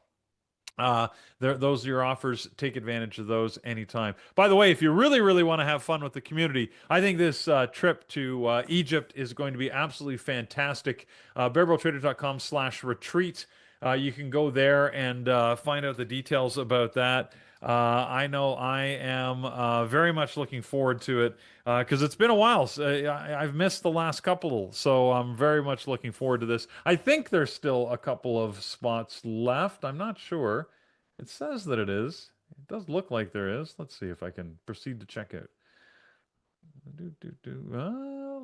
those are your offers. Take advantage of those anytime. By the way, if you really, really want to have fun with the community, I think this trip to Egypt is going to be absolutely fantastic. Bearabletraders.com/retreat. You can go there and find out the details about that. I know I am very much looking forward to it because it's been a while. I've missed the last couple, so I'm very much looking forward to this. I think there's still a couple of spots left. I'm not sure. It says that it is. It does look like there is. Let's see if I can proceed to check it.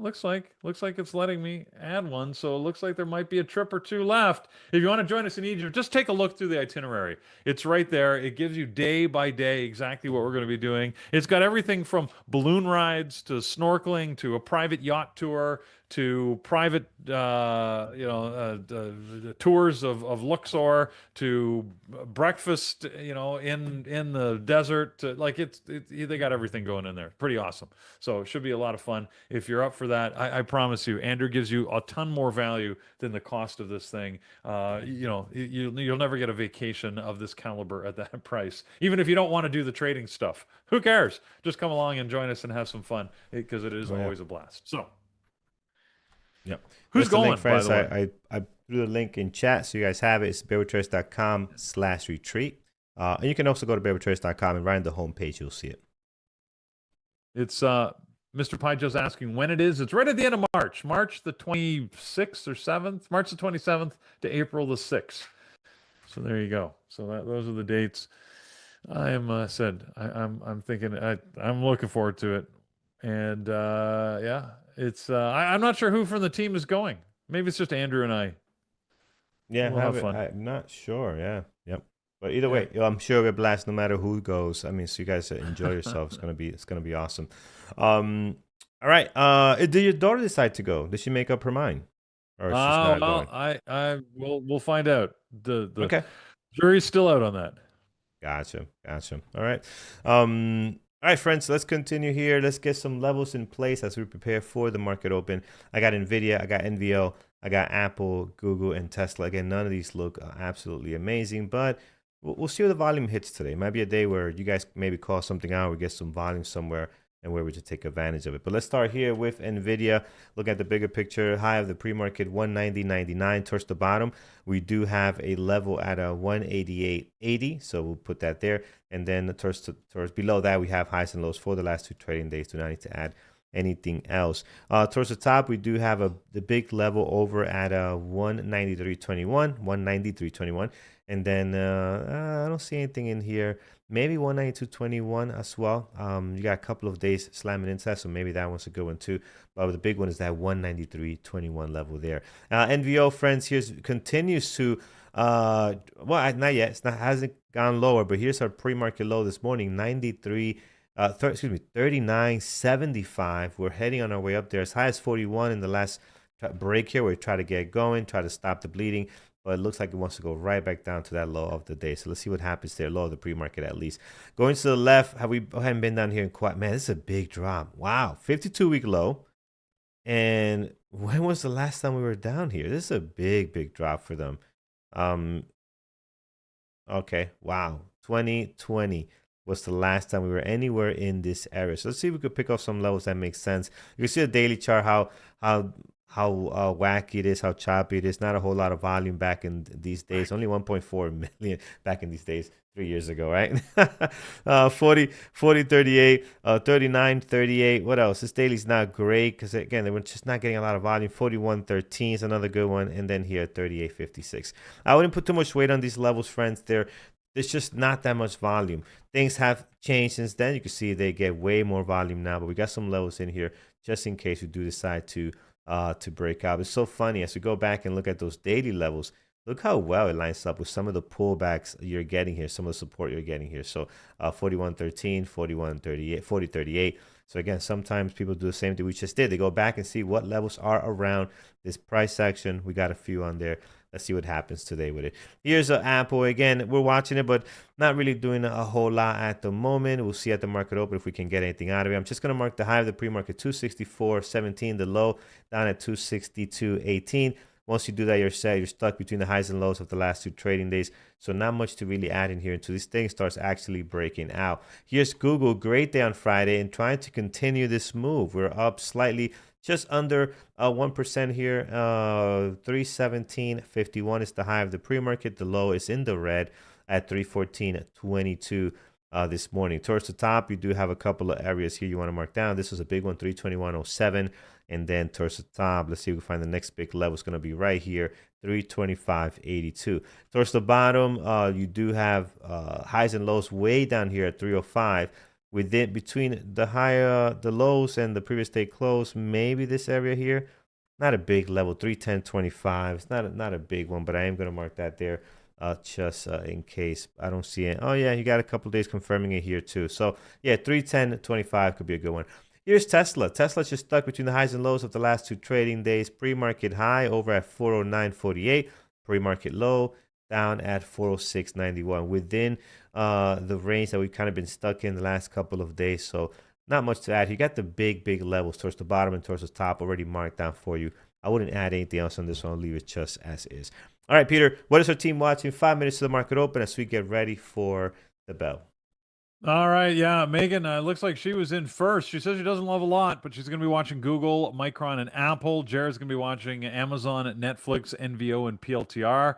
Looks like it's letting me add one, so it looks like there might be a trip or two left. If you want to join us in Egypt, just take a look through the itinerary. It's right there. It gives you day by day exactly what we're going to be doing. It's got everything from balloon rides to snorkeling to a private yacht tour to private tours of Luxor to breakfast in the desert they got everything going in there. Pretty awesome. So it should be a lot of fun. If you're up for that, I promise you, Andrew gives you a ton more value than the cost of this thing. You'll never get a vacation of this caliber at that price. Even if you don't want to do the trading stuff, who cares? Just come along and join us and have some fun because it is Oh, yeah. always a blast. So Yep. Who's There's the link, going, by friends. the way? I threw the link in chat so you guys have it. It's bearwithtraders.com/retreat. And you can also go to bearwithtraders.com and right on the homepage, you'll see it. It's Mr. Pie just asking when it is. It's right at the end of March, March the 26th or 7th, March the 27th to April the 6th. So there you go. So those are the dates. I am I'm thinking I'm looking forward to it, and yeah, it's I'm not sure who from the team is going. Maybe it's just Andrew and I. Yeah, We'll have have it. fun. I'm not sure. Yeah. Yep. But either Yeah. way, I'm sure it'll be a blast no matter who goes. I mean, so you guys enjoy yourselves. It's gonna be awesome. All right. Did your daughter decide to go? Did she make up her mind? Or she's not Well, going? we'll find out. The Okay. jury's still out on that. Gotcha. All right. All right, friends, let's continue here. Let's get some levels in place as we prepare for the market open. I got NVIDIA, I got NVO, I got Apple, Google, and Tesla. Again, none of these look absolutely amazing, but we'll see where the volume hits today. It might be a day where you guys maybe call something out, we get some volume somewhere, and where we just take advantage of it. But let's start here with NVIDIA. Look at the bigger picture. High of the pre-market, 190.99 towards the bottom. We do have a level at a 188.80, so we'll put that there. And then towards below that, we have highs and lows for the last 2 trading days. Do not need to add anything else. Towards the top, we do have the big level over at 193.21, 193.21. And then I don't see anything in here. Maybe 192.21 as well. You got a couple of days slamming into that, so maybe that one's a good one too. But the big one is that 193.21 level there. NVO, friends, continues to well, not yet. Hasn't gone lower, but here's our pre-market low this morning, 39.75. We're heading on our way up there as high as 41 in the last break here. We try to get going, try to stop the bleeding. But it looks like it wants to go right back down to that low of the day. So let's see what happens there. Low of the pre-market at least. Going to the left, haven't been down here in quite, man, this is a big drop. Wow, 52-week low. And when was the last time we were down here? This is a big drop for them. Okay, wow. 2020 was the last time we were anywhere in this area. So let's see if we could pick up some levels that make sense. You can see the daily chart, how wacky it is, how choppy it is. Not a whole lot of volume back in these days. Only 1.4 million back in these days, 3 years ago, right? 40, 38, 39, 38. What else? This daily's not great because, again, they were just not getting a lot of volume. 41.13 is another good one. And then here, 38.56. I wouldn't put too much weight on these levels, friends. There's just not that much volume. Things have changed since then. You can see they get way more volume now, but we got some levels in here just in case we do decide to break out. It's so funny as we go back and look at those daily levels. Look how well it lines up with some of the pullbacks you're getting here, some of the support you're getting here. So 41.13, 41.38, 40.38. So again, sometimes people do the same thing we just did. They go back and see what levels are around this price action. We got a few on there. Let's see what happens today with it. Here's Apple. Again, we're watching it, but not really doing a whole lot at the moment. We'll see at the market open if we can get anything out of it. I'm just going to mark the high of the pre-market, 264.17. The low down at 262.18. Once you do that, you're set. You're stuck between the highs and lows of the last 2 trading days. So not much to really add in here until this thing starts actually breaking out. Here's Google. Great day on Friday and trying to continue this move. We're up slightly, just under 1% here. 317.51 is the high of the pre-market. The low is in the red at 314.22 this morning. Towards the top, you do have a couple of areas here you want to mark down. This was a big one, 321.07. And then towards the top, let's see if we find the next big level. It's going to be right here, 325.82. Towards the bottom, you do have highs and lows way down here at 305. Between the lows and the previous day close, maybe this area here, not a big level, 310.25. It's not a big one, but I am going to mark that there just in case I don't see it. Oh yeah, you got a couple of days confirming it here too. So yeah, 310.25 could be a good one. Here's Tesla. Tesla's just stuck between the highs and lows of the last 2 trading days. Pre-market high over at 409.48. Pre-market low down at 406.91. Within the range that we've kind of been stuck in the last couple of days. So not much to add. You got the big levels towards the bottom and towards the top already marked down for you. I wouldn't add anything else on this one. I'll leave it just as is. All right, Peter, what is our team watching? 5 minutes to the market open as we get ready for the bell. All right, yeah, Megan. Looks like she was in first. She says she doesn't love a lot, but she's going to be watching Google, Micron, and Apple. Jared's going to be watching Amazon, Netflix, NVO, and PLTR.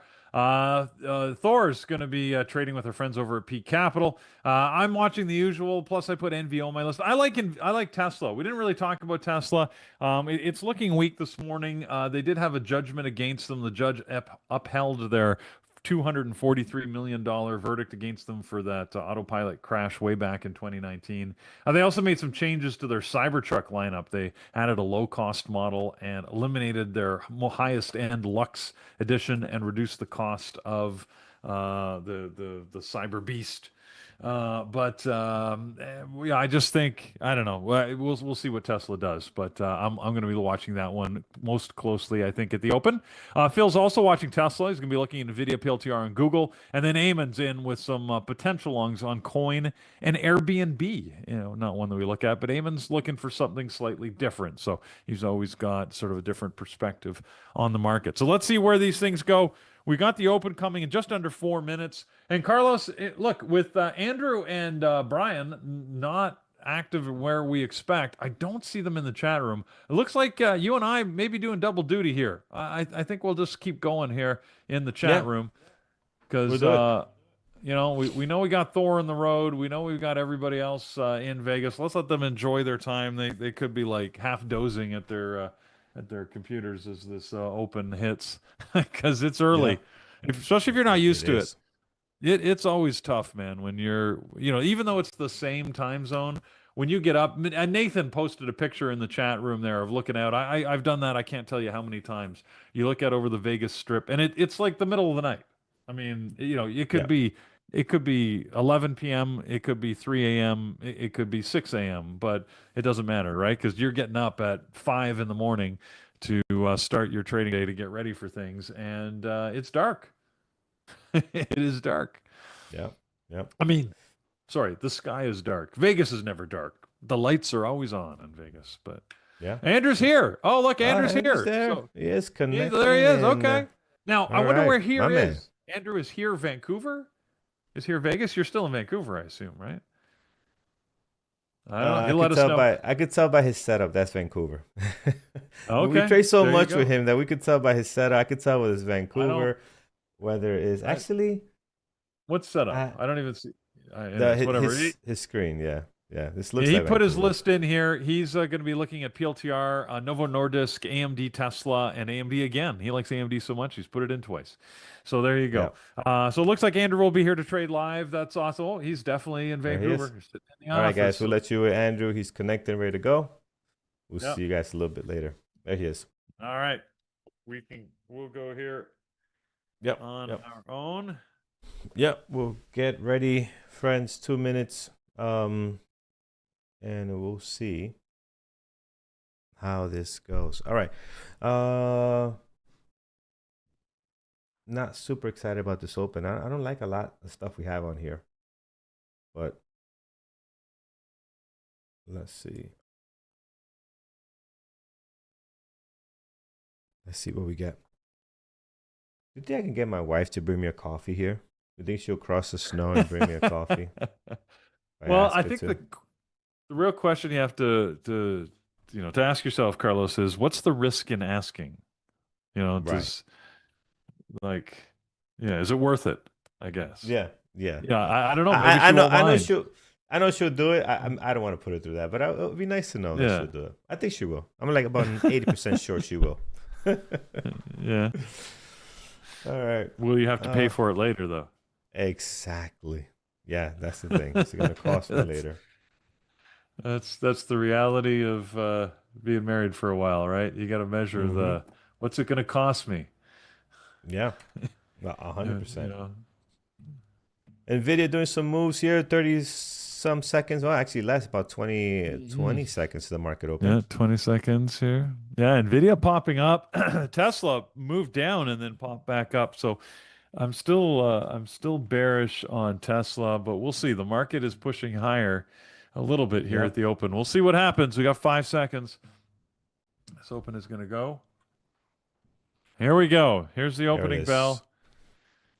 Thor's going to be trading with her friends over at Peak Capital. I'm watching the usual. Plus, I put NVO on my list. I like Tesla. We didn't really talk about Tesla. It's looking weak this morning. They did have a judgment against them. The judge upheld their $243 million verdict against them for that autopilot crash way back in 2019. They also made some changes to their Cybertruck lineup. They added a low cost model and eliminated their highest end Lux edition and reduced the cost of the Cyber Beast. Yeah, I just think I don't know. We'll see what Tesla does, but I'm going to be watching that one most closely. I think at the open. Phil's also watching Tesla. He's going to be looking at NVIDIA, PLTR, and Google, and then Eamon's in with some potential longs on Coin and Airbnb. Not one that we look at, but Eamon's looking for something slightly different. So he's always got sort of a different perspective on the market. So let's see where these things go. We got the open coming in just under 4 minutes. And Carlos, look, with Andrew and Brian not active where we expect, I don't see them in the chat room. It looks like you and I may be doing double duty here. I think we'll just keep going here in the chat Yeah, room we'll because, do it. we know we got Thor on the road. We know we've got everybody else in Vegas. Let's let them enjoy their time. They could be like half dozing at their computers as this open hits because it's Yeah, early, especially if you're not it used to it. is. It's always tough, man, when even though it's the same time zone, when you get up, and Nathan posted a picture in the chat room there of looking out. I've done that. I can't tell you how many times. You look out over the Vegas Strip, and it's like the middle of the night. I mean, Yeah, it could be 11 p.m., it could be 3 a.m., it could be 6 a.m., but it doesn't matter, right? Because you're getting up at 5 in the morning to start your trading day to get ready for things, and it's dark. It is dark. yeah, yeah, I mean, sorry, the sky is dark. Vegas is never dark. The lights are always on in Vegas. But yeah. Andrew's here. Oh, look, Andrew's Andrew's here. there. So He is there he connecting, is. and Okay. Now I all wonder right, where my here man. is. Andrew is here, Vancouver. Is here Vegas? You're still in Vancouver, I assume, right? I don't know. He'll let us know. I could tell by his setup that's Vancouver. We Okay, trade so there you much with go. him that we could tell by his setup. I could tell with his I don't. Vancouver whether is I, actually what's set up? uh, I don't even see. the Anyways, whatever. his screen. Yeah, yeah. This looks He like put his Vancouver. list in here. He's going to be looking at PLTR, Novo Nordisk, AMD, Tesla, and AMD again. He likes AMD so much, he's put it in twice. So there you Yeah, go. So it looks like Andrew will be here to trade live. That's awesome. Oh, he's definitely in there he Vancouver. is. He's sitting in the All right, office. guys. We'll So, let you with Andrew. He's connecting, ready to go. We'll yeah. see you guys a little bit later. There he is. All right. We'll go here Yep. on Yep. our own. Yep. We'll get ready, friends. 2 minutes. And we'll see how this goes. All right. Not super excited about this open. I don't like a lot of stuff we have on here, but let's see. Let's see what we get. You think I can get my wife to bring me a coffee here? You think she'll cross the snow and bring me a coffee? If I Well, ask I her think to. the real question you have to ask yourself, Carlos, is what's the risk in asking? Right. Does like, yeah, is it worth it? I guess. Yeah. Yeah. Yeah, I don't know. Maybe I she know won't mind. I know she'll do it. I don't want to put her through that, but it would be nice to know that Yeah, she'll do it. I think she will. I'm like about 80% sure she will. All yeah. right. Will you have to pay Uh, for it later, though? exactly. Yeah, that's the thing. It's gonna cost me That's later. that's the reality of being married for a while, right? You got to measure Mm-hmm. the what's it going to cost me? Yeah, well, You 100%. know, NVIDIA doing some moves here, 30 some seconds. Well, actually less, about 20, Mm. 20 seconds to the market open. Yeah, 20 seconds here. Yeah, Nvidia popping up. Tesla moved down and then popped back up. So I'm still bearish on Tesla, but we'll see. The market is pushing higher a little bit here at Yep. the open. We'll see what happens. We got 5 seconds. This open is going to go. Here we go. Here's the There it opening is. bell.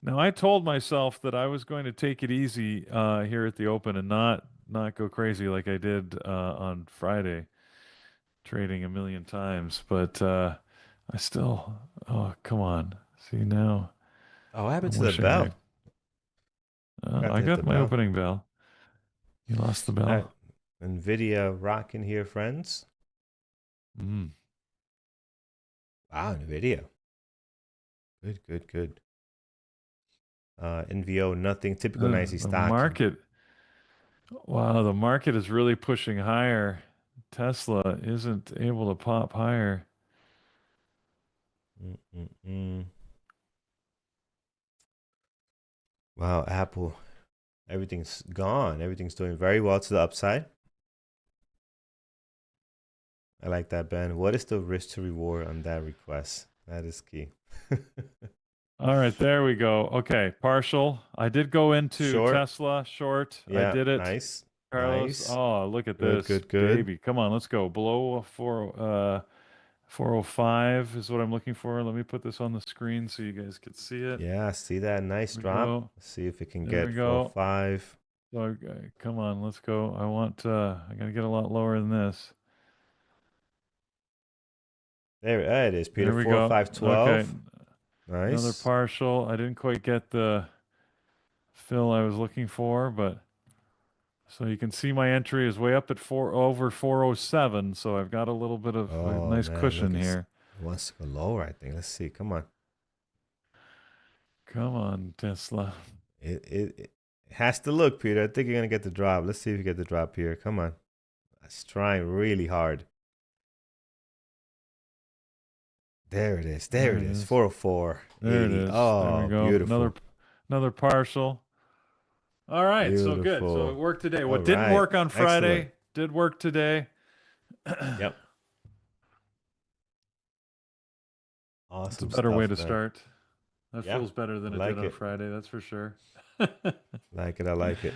Now, I told myself that I was going to take it easy here at the Open and not go crazy like I did on Friday, trading a million times. But I still, oh, come on. See now, Oh, what happened I'm to the wishing bell? Forgot I to hit the got my bell. opening bell. You lost the All right. bell. NVIDIA rocking here, friends. Mm. Wow, NVIDIA. Good, good, good. NVO, nothing. Typical nicey The stock. market, wow, the market is really pushing higher. Tesla isn't able to pop higher. Mm-mm-mm. Wow, Apple. Everything's gone. Everything's doing very well to the upside. I like that, Ben. What is the risk to reward on that request? That is key. All right, there we go. Okay, partial. I did go into Short. Tesla short. I Yeah, did it. nice. Carlos. Nice. Oh, look at Good, this good, good. baby. Come on, let's go. Below 405 is what I'm looking for. Let me put this on the screen so you guys can see it. Yeah, see that nice There we drop. go. Let's see if it can There get we four or go. five. So come on, let's go. I gotta get a lot lower than this. There it is, Peter. There we Four, go. five, Okay, 12. another Nice. partial. I didn't quite get the fill I was looking for, but so you can see my entry is way up at over 407. So I've got a little bit of a Oh nice man, look, cushion here. it wants to go lower, I think. Let's see. Come on. Come on, Tesla. It has to look, Peter. I think you're gonna get the drop. Let's see if you get the drop here. Come on. It's trying really hard. There it is. There There it it is. is. 404.80. There it is. There we Oh, go. beautiful. Another partial. All right, so good. So it Beautiful. worked today. All What didn't right. work on Excellent. Friday did work today. Yep. It's a Awesome better way stuff, to man. start. That Yeah. feels better I than it did like on it. Friday, that's for sure. Like it. I like it.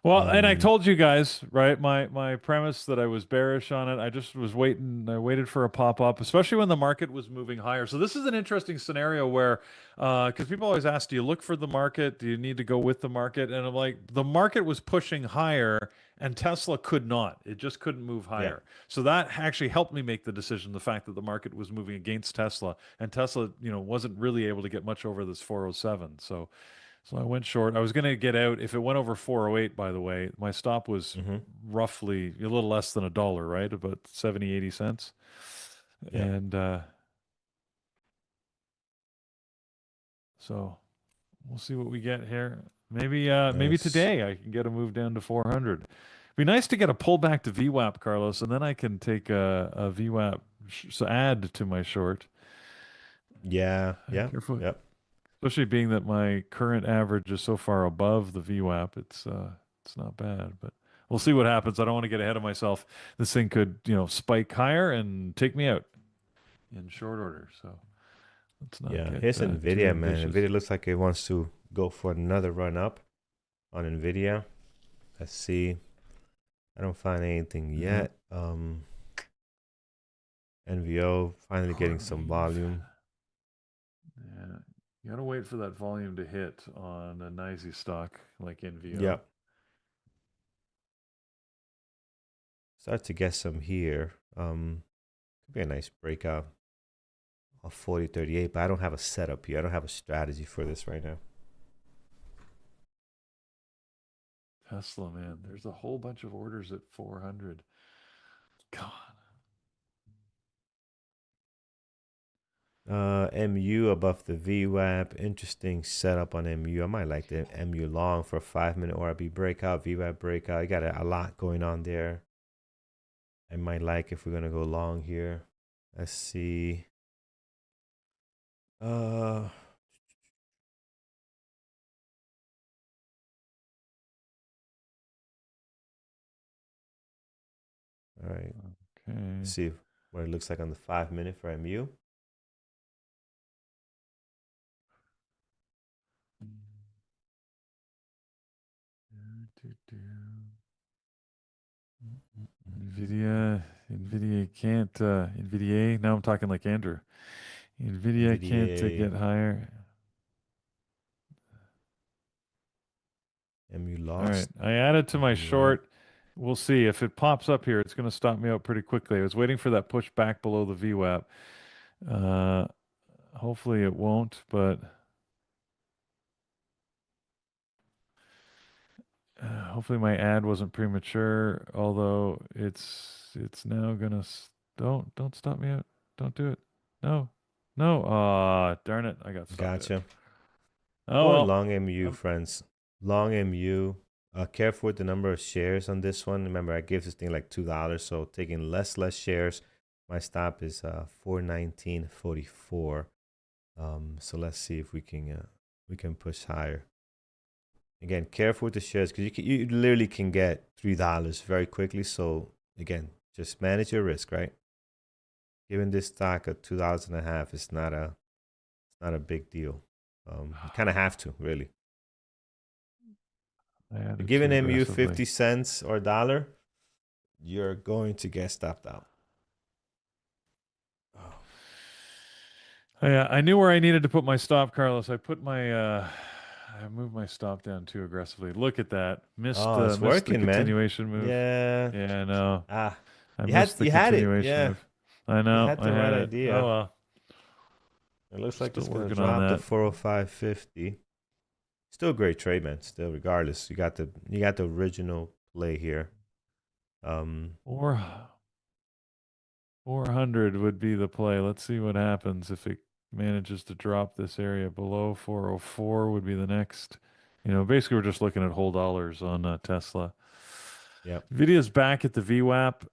Well, and I Um, told you guys, right? My premise that I was bearish on it. I just was waiting. I waited for a pop up, especially when the market was moving higher. So this is an interesting scenario where, because people always ask, do you look for the market? Do you need to go with the market? And I'm like, the market was pushing higher, and Tesla could not. It just couldn't move yeah. higher. So that actually helped me make the decision. The fact that the market was moving against Tesla, and Tesla, wasn't really able to get much over this 407. So I went short. I was going to get out if it went over 408, by the way. My stop was Mm-hmm. roughly a little less than a dollar, right? About 70, 80 cents. Yeah. And so we'll see what we get here. Maybe Nice. today I can get a move down to 400. Be nice to get a pullback to VWAP, Carlos, and then I can take a VWAP so add to my short. Yeah. Yeah. Careful, Yep. especially being that my current average is so far above the VWAP. It's not bad, but we'll see what happens. I don't want to get ahead of myself. This thing could, spike higher and take me out in short order. So let's not Yeah. get Here's too NVIDIA, man. ambitious. NVIDIA looks like it wants to go for another run up on NVIDIA. Let's see. I don't find anything Yeah. yet. NVO finally getting some Carve. volume. Yeah. You gotta wait for that volume to hit on a NYSE stock like NVO. Yep. Start to get some here. Could be a nice breakout of 40.38, but I don't have a setup here. I don't have a strategy for this right now. Tesla, man, there's a whole bunch of orders at 400. God. MU above the VWAP. Interesting setup on MU. I might like the MU long for a 5-minute ORB breakout, VWAP breakout. You got a lot going on there. I might like if we're gonna go long here. Let's see. Uh, all right. Okay. Let's see what it looks like on the 5-minute for MU. NVIDIA can't, NVDA, now I'm talking like Andrew. NVIDIA can't NVDA. get higher. MU All right. lost. I added to my MU won. short. We'll see if it pops up here. It's going to stop me out pretty quickly. I was waiting for that push back below the VWAP. Uh, hopefully it won't, but hopefully my ad wasn't premature. Although it's now gonna don't stop me out. Don't do it. No, no. Ah, darn it! I got stopped out. Gotcha. Oh Going well. long MU, Um, friends. Long MU. Careful with the number of shares on this one. Remember, I gave this thing like $2, so taking less shares. My stop is 419.44. So let's see if we can push higher. Again, careful with the shares because you literally can get $3 very quickly. So again, just manage your risk, right? Given this stock at $2.50, it's not a big deal. You kind of have to really. I You're added giving too MU aggressively. 50 cents or a dollar, you're going to get stopped out. Oh, Oh, yeah, I knew where I needed to put my stop, Carlos. I moved my stop down too aggressively. Look at that. oh, it's Missed the working, man. continuation move. Yeah. Yeah, I know. Ah, I you had missed the you had it. continuation Yeah, move. I you know. had I the right had it. Oh idea. well. It looks like Still it's gonna working on drop to that. 405.50. Still a great trade, man. Still, regardless, you got the original play here. Four 400 would be the play. Let's see what happens if it manages to drop this area below 404 would be the next. Basically we're just looking at whole dollars on Tesla. Yep. Nvidia's back at the VWAP.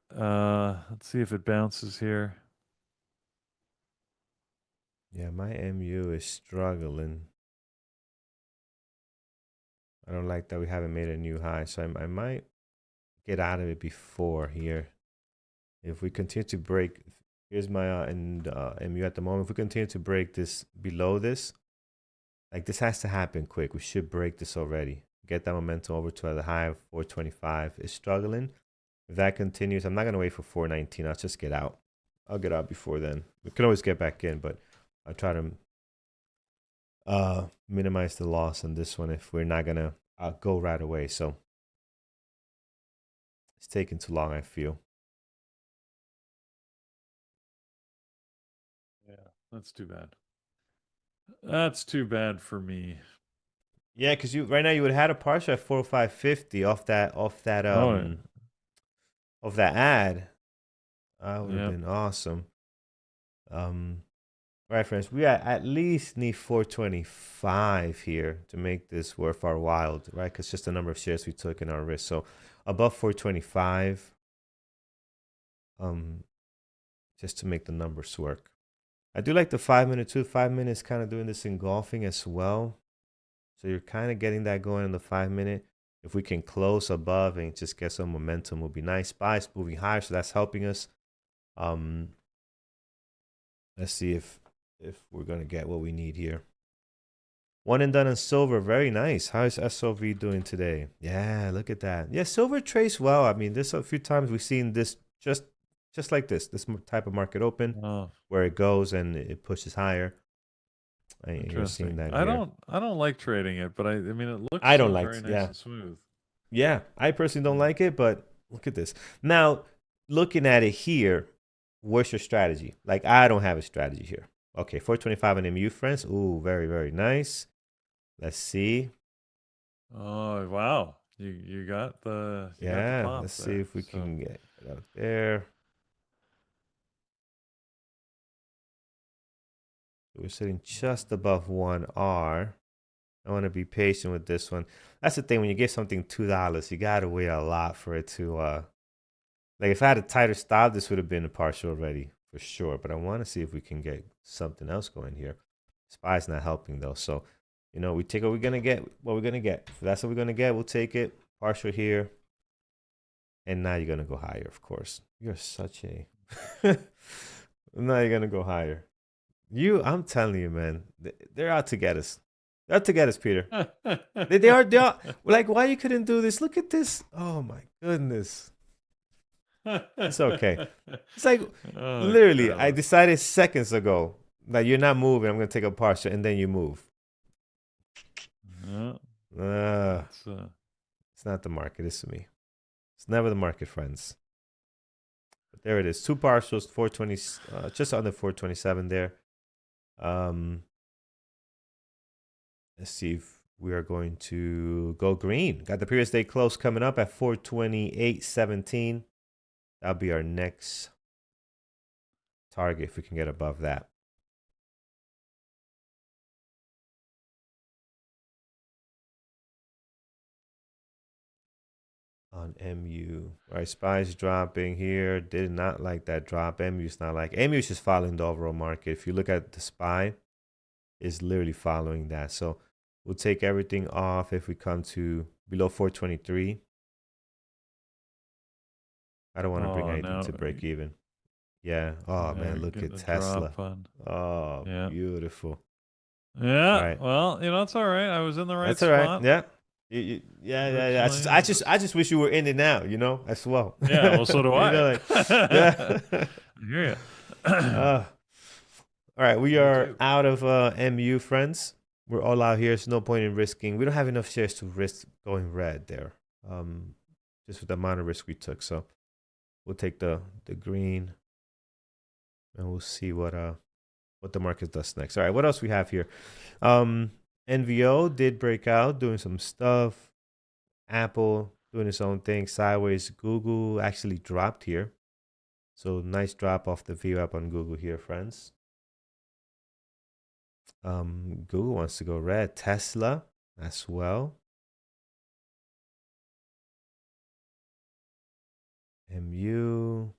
Let's see if it bounces here. Yeah, my MU is struggling. I don't like that we haven't made a new high, so I might get out of it before here. If we continue to break, here's my MU at the moment. If we continue to break this below this, like this has to happen quick. We should break this already. Get that momentum over to the high of 425. It's struggling. If that continues, I'm not gonna wait for 419. I'll just get out. I'll get out before then. We can always get back in, but I'll try to minimize the loss on this one if we're not gonna go right away. So it's taking too long, I feel. Yeah, that's too bad. That's too bad for me. Yeah, because you right now you would have had a partial at 405.50 Oh, yeah. of that ad. That would have Yep. been awesome. Right, friends, we at least need 425 here to make this worth our while, right? Because just the number of shares we took in our risk. So above 425, just to make the numbers work. I do like the 5 minute too. 5 minutes kind of doing this engulfing as well. So you're kind of getting that going in the 5 minute. If we can close above and just get some momentum, will be nice. SPY's moving higher, so that's helping us. Let's see if we're gonna get what we need here. One and done in silver, very nice. How is SOV doing today? Yeah, look at that. Yeah, silver trades well. I mean, there's a few times we've seen this just like this type of market open Oh, where it goes and it pushes higher. You're seeing interesting. that I here. don't I don't like trading it, but I mean it looks I don't like, very nice yeah, and smooth. yeah. I personally don't Yeah. like it, but look at this. Now, looking at it here, what's your strategy? Like, I don't have a strategy here. Okay, 425 on MU, friends. Ooh, very, very nice. Let's see. Oh, wow. You got the Yeah, let's pop see there. if we So, can get it out there. We're sitting just above 1R. I want to be patient with this one. That's the thing. When you give something $2, you got to wait a lot for it to, like if I had a tighter stop, this would have been a partial already for sure. But I want to see if we can get something else going here. SPY's not helping though. So, we take what we're going to get, what we're going to get. If that's what we're going to get, we'll take it. Partial here. And now you're going to go higher, of course. You're such a... Now you're going to go higher. I'm telling you, man, they're out to get us. They're out to get us, Peter. They are. Like, why you couldn't do this? Look at this. Oh, my goodness. It's okay. It's like, Oh, literally, I Carlos. decided seconds ago that you're not moving. I'm going to take a partial, and then you move. Yeah, Uh, that's not the market. It's me. It's never the market, friends. But there it is. Two partials, 420, just under 427 there. Let's see if we are going to go green. Got the previous day close coming up at 428.17. That'll be our next target if we can get above that. On MU. All right, SPY's dropping here. Did not like that drop. MU's not like. MU's just following the overall market. If you look at the SPY, it's literally following that. So we'll take everything off if we come to below 423. I don't want to bring anything to break even. Yeah. Oh, man, look at Tesla. Oh, yeah. Beautiful. Yeah. Right. Well, it's all right. I was in the right spot. That's all right. Yeah. Yeah. I just wish you were in it now, as well. Yeah, well, so do I. Yeah. I hear you. All right, we are out of MU, friends. We're all out here. There's no point in risking. We don't have enough shares to risk going red there, just with the amount of risk we took. So we'll take the green, and we'll see what the market does next. All right, what else we have here? NVO did break out, doing some stuff. Apple doing its own thing sideways. Google actually dropped here. So nice drop off the VWAP on Google here, friends. Google wants to go red. Tesla as well. MU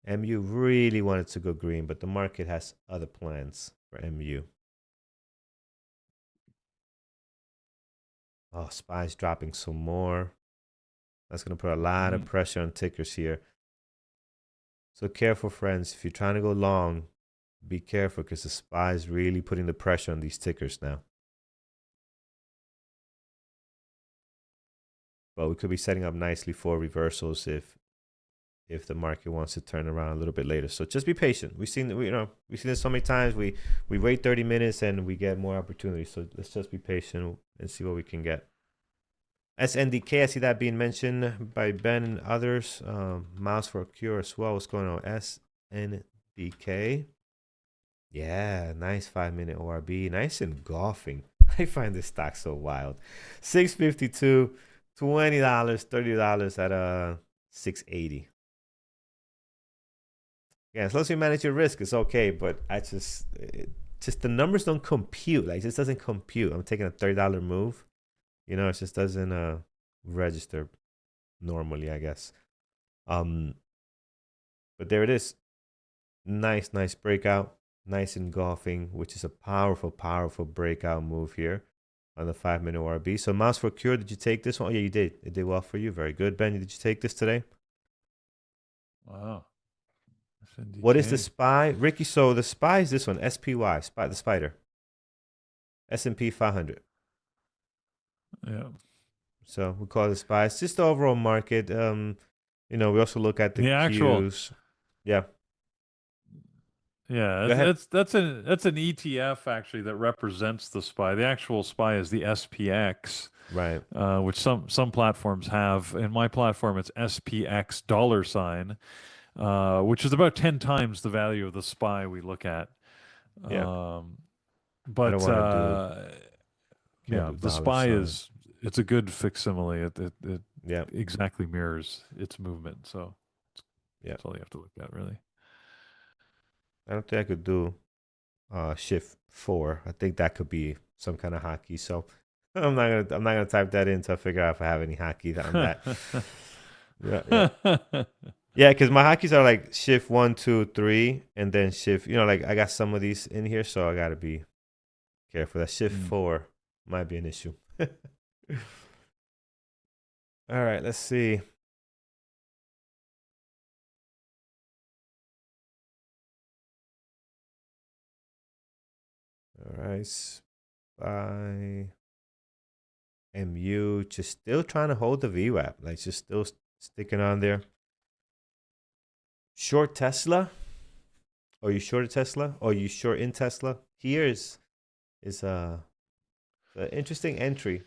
really wanted to go green, but the market has other plans for MU. Oh, SPY's dropping some more. That's going to put a lot of pressure on tickers here. So careful, friends. If you're trying to go long, be careful because the SPY is really putting the pressure on these tickers now. But we could be setting up nicely for reversals if the market wants to turn around a little bit later. So just be patient. We've seen this so many times. We wait 30 minutes and we get more opportunities. So let's just be patient and see what we can get. SNDK, I see that being mentioned by Ben and others. Miles for a cure as well. What's going on? SNDK. Yeah, nice 5-minute ORB. Nice engulfing. I find this stock so wild. $6.52, $20, $30 at $6.80. Yeah, as long as you manage your risk, it's okay. But just the numbers don't compute. Like, it just doesn't compute. I'm taking a $30 move. It just doesn't register normally, I guess. But there it is. Nice breakout. Nice engulfing, which is a powerful breakout move here on the 5-minute ORB. So Mouse for Cure, did you take this one? Oh, yeah, you did. It did well for you. Very good. Ben, did you take this today? Wow. What is the SPY? Ricky, so the SPY is this one, SPY, the spider. S&P 500. Yeah. So we call it the SPY. It's just the overall market. We also look at the Qs. Actual. Yeah. Yeah, that's an ETF actually that represents the SPY. The actual SPY is the SPX, right? Which some platforms have. In my platform, it's SPX $, which is about 10 times the value of the SPY we look at. Yeah, but I don't want to do the SPY it's a good facsimile. It exactly mirrors its movement. So that's all you have to look at, really. I don't think I could do shift 4. I think that could be some kind of hockey. So I'm not gonna type that in to figure out if I have any hockey on that. Yeah, because my hockeys are like shift 1, 2, 3, and then shift. Like I got some of these in here, so I gotta be careful. That shift 4 might be an issue. All right, let's see. All right, SPY, MU, just still trying to hold the VWAP, like just still sticking on there. Short Tesla? Are you short Tesla? Or are you short in Tesla? Here is an interesting entry.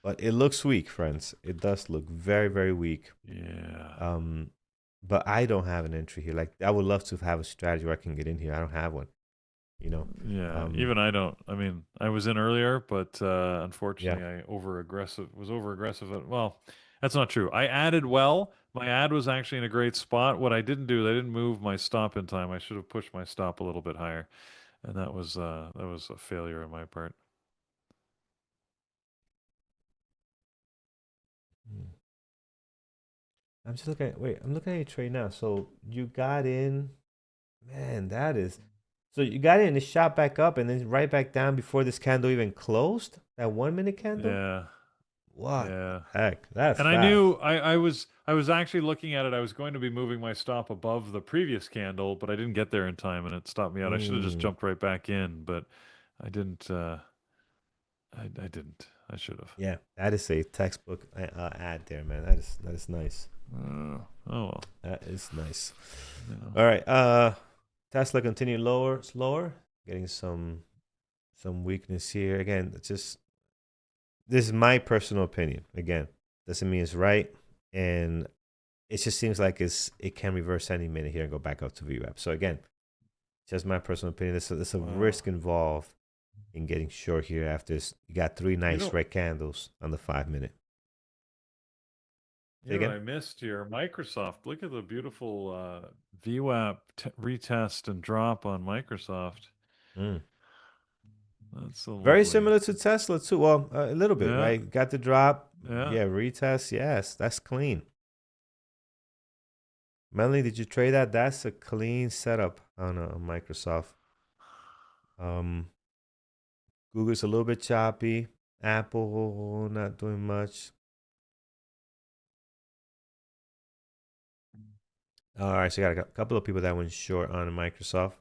but it looks weak, friends. It does look very, very weak. Yeah. Um, but I don't have an entry here. Like I would love to have a strategy where I can get in here. I don't have one. You know. Yeah, Um, even I don't. I mean, I was in earlier, but yeah. unfortunately, I over aggressive. Well, that's not true. I added well. My ad was actually in a great spot. What I didn't do, I didn't move my stop in time. I should have pushed my stop a little bit higher, and that was a failure on my part. Hmm. I'm just looking at. Wait, I'm looking at your trade now. So you got in. Man, that is. So you got in and it shot back up and then right back down before this candle even closed. That 1 minute candle. Yeah, What yeah. the heck? That's And I fast. knew I was actually looking at it. I was going to be moving my stop above the previous candle, but I didn't get there in time, and it stopped me out. I should have just Mm. jumped right back in, but I didn't. I didn't. I should have. Yeah, that is a textbook ad there, man. That is nice. Oh well. That is nice. You know. All right. Tesla continued lower, slower, getting some weakness here. Again, it's just this is my personal opinion. Again, doesn't mean it's right, and it just seems like it can reverse any minute here and go back up to VWAP. So again, just my personal opinion. There's a Wow. risk involved in getting short here after this. You got three You nice know. red candles on the 5 minute. Say You know what again. I missed here? Microsoft. Look at the beautiful VWAP retest and drop on Microsoft. Mm. That's so Very lovely. similar to Tesla too. Well, a little bit, Yeah. right? Got the drop. Yeah. Yeah, retest. Yes, that's clean. Melanie, did you trade that? That's a clean setup on Microsoft. Um, Google's a little bit choppy. Apple not doing much. All right, so you got a couple of people that went short on Microsoft.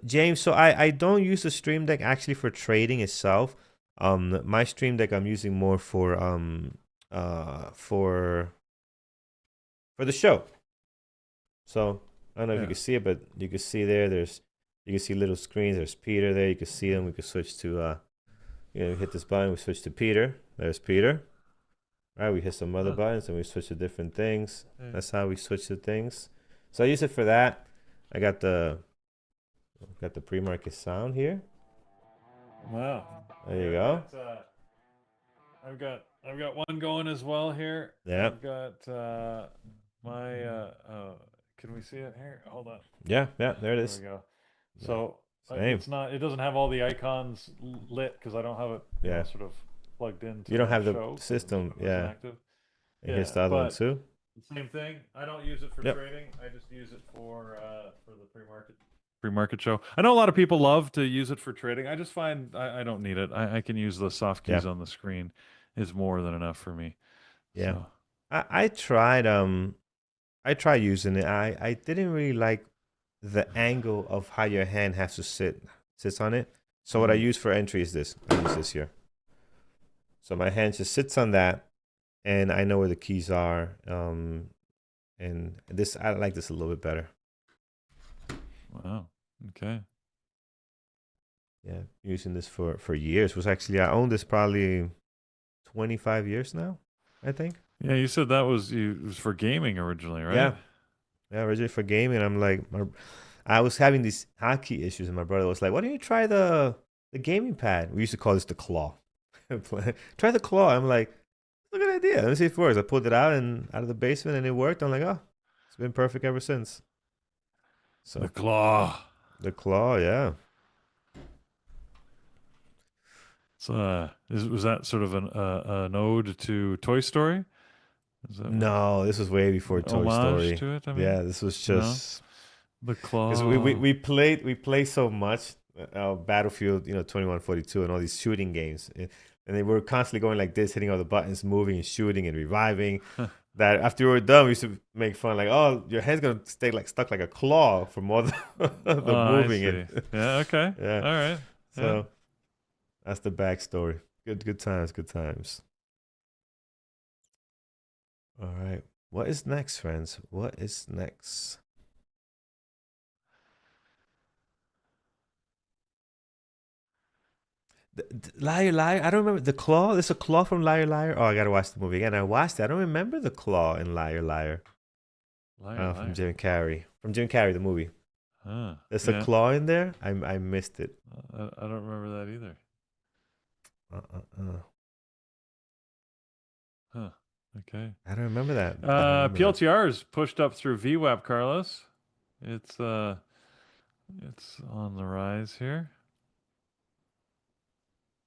James, so I don't use the Stream Deck actually for trading itself. My Stream Deck I'm using more uh for for the show. So I don't know if you Yeah. can see it, but you can see there. You can see little screens. There's Peter there. You can see him. We can switch to hit this button. We switch to Peter. There's Peter. All right, we hit some other Huh. buttons and we switch to different things. Yeah. That's how we switch to things. So I use it for that. I got the pre-market sound here. Wow. There you Yeah, go. I've got one going as well here. Yeah, I've got my can we see it here? Hold on. yeah. There it There we is. go. Yeah. So Same. it doesn't have all the icons lit because I don't have it, Yeah. sort of plugged into You don't the have the show because it system. sort of isn't Yeah. active. And here's Yeah, the other one but too. same thing. I don't use it for Yep. trading. I just use it for the pre-market show. I know a lot of people love to use it for trading. I just find I don't need it. I can use the soft Yeah. keys on the screen is more than enough for me. Yeah. So I tried using it. I didn't really like the angle of how your hand has to sits on it. So what I use for entry is this. I use this here. So my hand just sits on that, and I know where the keys are. And this I like this a little bit better. wow. Okay. Yeah, using this for years. Was actually I owned this probably 25 years now, I think. Yeah, you said it was for gaming originally, right? Yeah, yeah, originally for gaming. I'm like, I was having these hotkey issues, and my brother was like, "Why don't you try the gaming pad?" We used to call this the claw. Try the claw. I'm like, "Look at idea. Let me see if it works." I pulled it out of the basement, and it worked. I'm like, "Oh, it's been perfect ever since." The So claw. the claw, yeah. So, was that sort of an ode to Toy Story? Is that what No, this was way before Toy homage Story. to it? I mean, Yeah, this was no, just the because claw. we play so much Battlefield, 2142 and all these shooting games, and they were constantly going like this, hitting all the buttons, moving and shooting and reviving. That after we were done, we used to make fun like, "Oh, your hand's gonna stay like stuck like a claw from all the Oh, I moving." see. And Yeah. Okay. yeah, All right. Yeah. so that's the backstory. Good times, good times. All right, what is next, friends? What is next? Liar, liar. I don't remember the claw. There's a claw from Liar, liar. Oh, I gotta watch the movie again. I watched it. I don't remember the claw in Liar, liar. Liar, From liar. Jim Carrey. From Jim Carrey, the movie. Huh. There's a Yeah. claw in there. I missed it. I don't remember that either. Uh. Huh. Okay. I don't remember that. I don't remember that. PLTR is pushed up through VWAP, Carlos. It's it's on the rise here.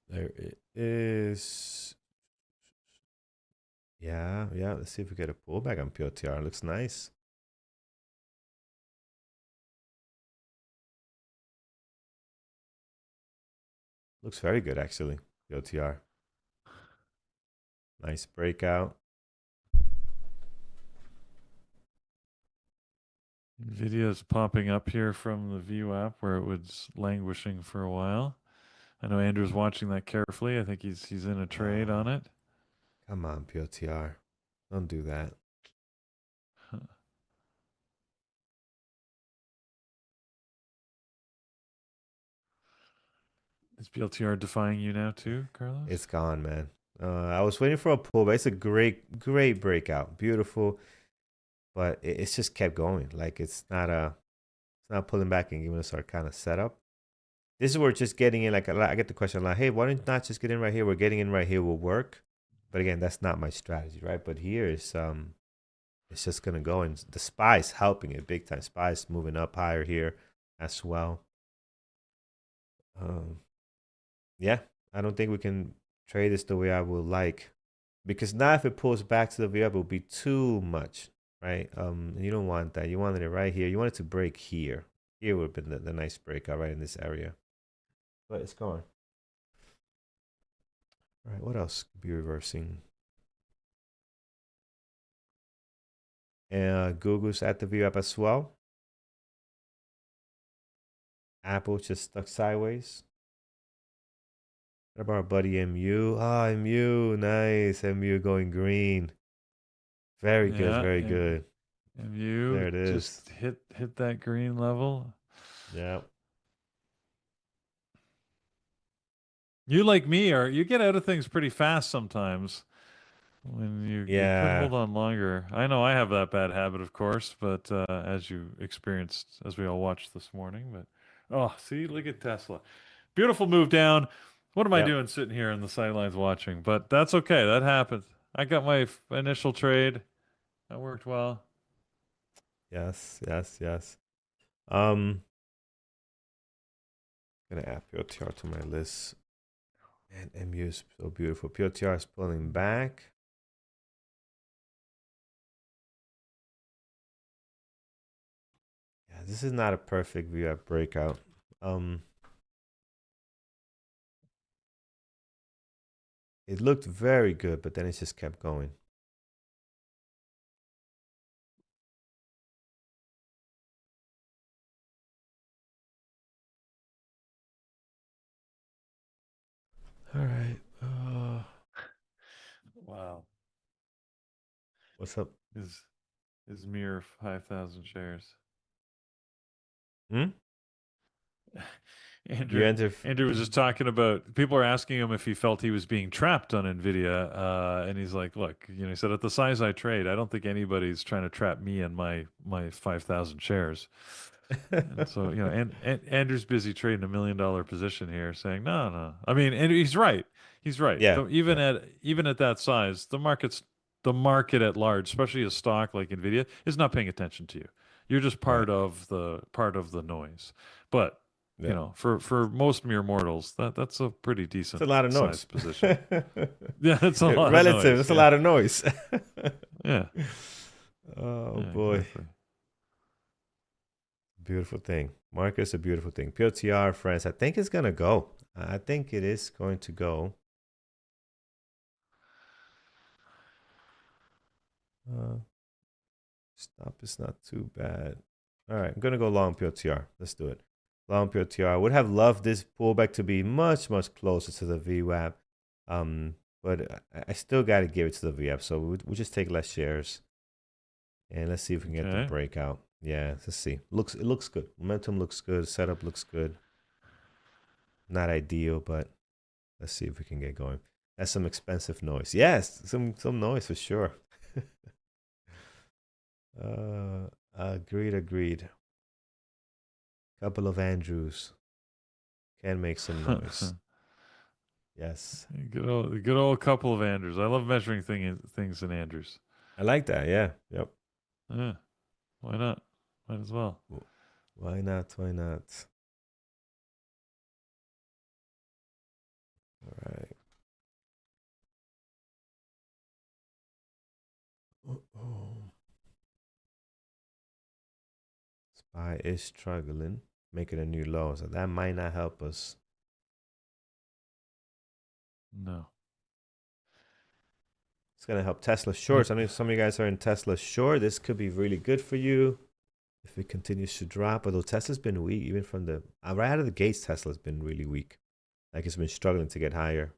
There it is. Yeah, yeah. Let's see if we get a pullback on PLTR. Looks nice. Looks very good, actually. PLTR. Nice breakout. NVIDIA is popping up here from the VWAP where it was languishing for a while. I know Andrew's watching that carefully. I think he's in a trade on it. Come on, PLTR. Don't do that. Is PLTR defying you now too, Carlos? It's gone, man. I was waiting for a pull, but it's a great, great breakout. Beautiful. But it's just kept going. Like it's not pulling back and giving us our kind of setup. This is where we're just getting in. Like I get the question like, hey, why don't you not just get in right here? We're getting in right here will work. But again, that's not my strategy, right? But here is it's just gonna go, and the SPY's helping it big time. SPY's moving up higher here as well. Yeah, I don't think we can trade this the way I would like, because now if it pulls back to the VWAP, it will be too much, right? You don't want that. You wanted it right here. You want it to break here. Here would have been the nice breakout right in this area, but it's gone. All right, what else could be reversing? And Google's at the VWAP as well. Apple just stuck sideways. What about our buddy MU? Ah, MU, nice. MU going green. Very good, Yeah, very good. and you There it is. just hit that green level. Yeah. You like me are you get out of things pretty fast sometimes when you could Yeah. hold on longer. I know I have that bad habit, of course, but as you experienced as we all watched this morning. But oh, see, look at Tesla. Beautiful move down. What am I Yep. doing sitting here in the sidelines watching? But that's okay. That happens. I got my initial trade. That worked well. Yes, yes, yes. Um, gonna add PLTR to my list. And MU is so beautiful. PLTR is pulling back. Yeah, this is not a perfect view breakout. It looked very good, but then it just kept going. All right. Wow. What's up? His mere 5,000 shares. Hmm? You Andrew enter. Andrew was just talking about people are asking him if he felt he was being trapped on Nvidia, and he's like, "Look, he said at the size I trade, I don't think anybody's trying to trap me and my 5,000 shares." And so and Andrew's busy trading $1 million position here, saying, "No, no." I mean, and he's right. He's right. Yeah. Even Yeah. at that size, the market at large, especially a stock like Nvidia, is not paying attention to you. You're just Right. part of the noise. But Yeah. for most mere mortals, that's a pretty It's a decent lot of noise. sized position. Yeah, it's a lot of Relative. noise. It's a Yeah, lot of noise. yeah, Oh yeah, boy. exactly. Beautiful thing. Market is a beautiful thing. PLTR, friends, I think it's going to go. I think it is going to go. Stop is not too bad. All right, I'm going to go long PLTR. Let's do it. Long PLTR. Would have loved this pullback to be much, much closer to the VWAP. But I still got to give it to the VWAP. So we'll just take less shares. And let's see if we can get the Okay. breakout. Yeah, let's see. It looks good. Momentum looks good. Setup looks good. Not ideal, but Let's see if we can get going. That's some expensive noise. Yes, some noise for sure. Agreed. Couple of Andrews can make some noise. Yes, Good old couple of Andrews. I love measuring things in Andrews. I like that. Yeah, yep. Yeah, why not? Might as well. Why not? Why not? All right. SPY is struggling, making a new low, so that might not help us. No. It's gonna help Tesla shorts. I mean, some of you guys are in Tesla short. This could be really good for you if it continues to drop. Although Tesla's been weak, even from the right out of the gates, Tesla's been really weak. Like it's been struggling to get higher.